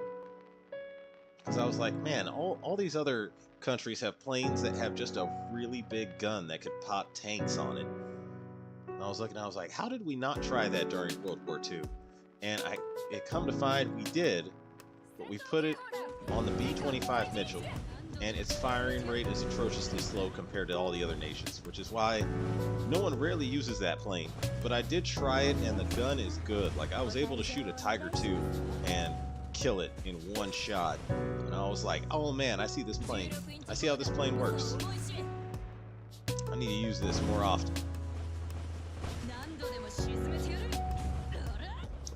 Because I was like, man, all these other countries have planes that have just a really big gun that could pop tanks on it. And I was looking, I was like, how did we not try that during World War II? And it come to find we did, but we put it on the B-25 Mitchell, and its firing rate is atrociously slow compared to all the other nations, which is why no one rarely uses that plane. But I did try it, and the gun is good. Like, I was able to shoot a Tiger II and kill it in one shot. And I was like, oh man, I see this plane. I see how this plane works. I need to use this more often.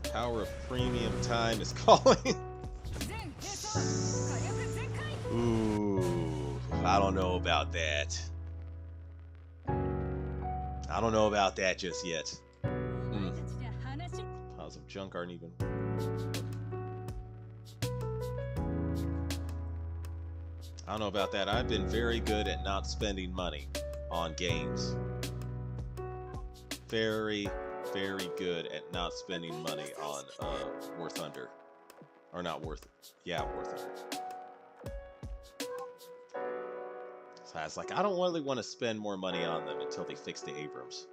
The power of premium time is calling. Ooh, I don't know about that. I don't know about that just yet. Piles of junk aren't even. I don't know about that. I've been very good at not spending money on games. Very, very good at not spending money on War Thunder. Or not War Thunder. So I was like, I don't really want to spend more money on them until they fix the Abrams.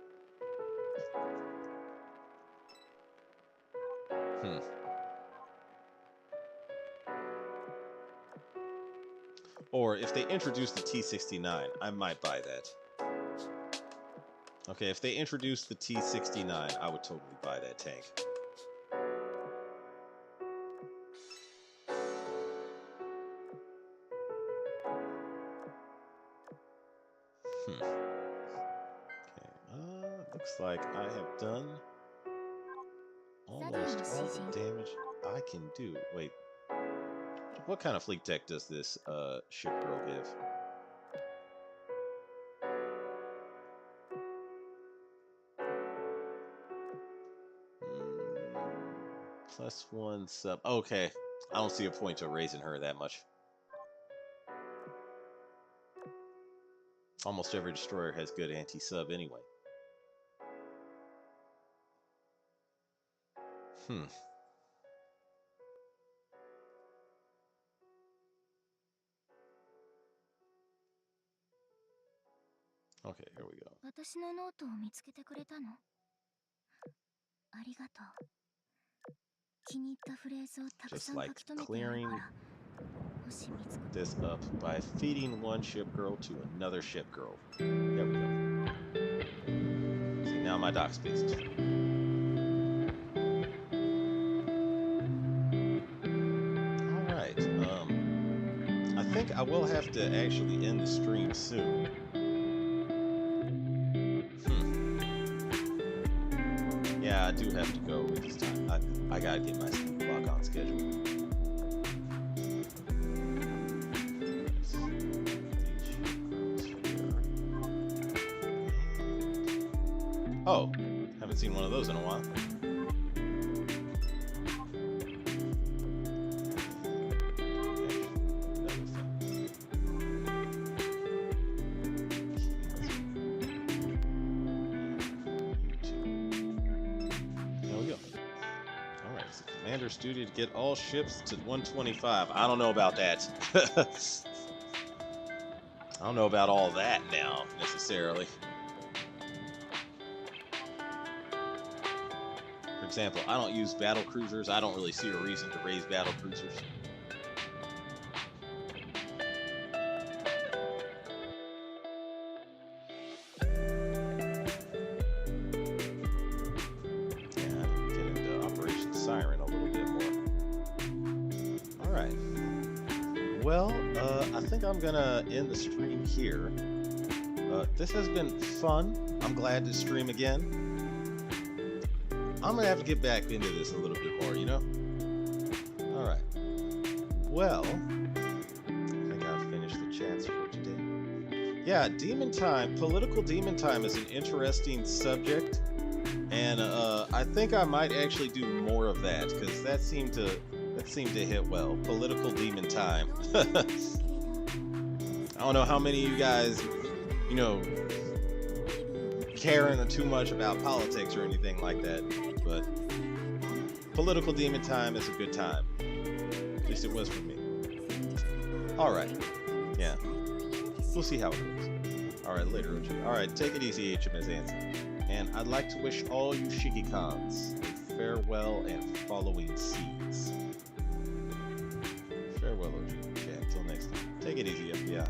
Or if they introduce the T-69, I might buy that. Okay, if they introduce the T-69, I would totally buy that tank. Okay, looks like I have done almost all the damage I can do. Wait, what kind of fleet tech does this ship girl give? +1 sub. Okay, I don't see a point to raising her that much. Almost every destroyer has good anti-sub anyway. Okay, here we go. Just like clearing this up by feeding one ship girl to another ship girl. There we go. See, now my dock space is full. Alright, I think I will have to actually end the stream soon. Yeah, I do have to go this time. I gotta get my sleep clock on schedule. Oh, haven't seen one of those in a while. There we go. All right, so Commander's duty to get all ships to 125. I don't know about that. I don't know about all that now, necessarily. For example, I don't use battle cruisers. I don't really see a reason to raise battle cruisers. Yeah, I need to get into Operation Siren a little bit more. Alright. Well, I think I'm gonna end the stream here. This has been fun. I'm glad to stream again. I'm gonna have to get back into this a little bit more, you know? Alright. Well, I think I've finished the chats for today. Yeah, Demon Time, political Demon Time is an interesting subject. And I think I might actually do more of that, because that seemed to hit well. Political Demon Time. I don't know how many of you guys, you know, caring too much about politics or anything like that, but political Demon Time is a good time. At least it was for me. Alright. Yeah. We'll see how it goes. Alright, later, OG. Alright, take it easy, HMS Anson. And I'd like to wish all you Shikikons a farewell and following seas. Farewell, OG. Okay, until next time. Take it easy, FBI.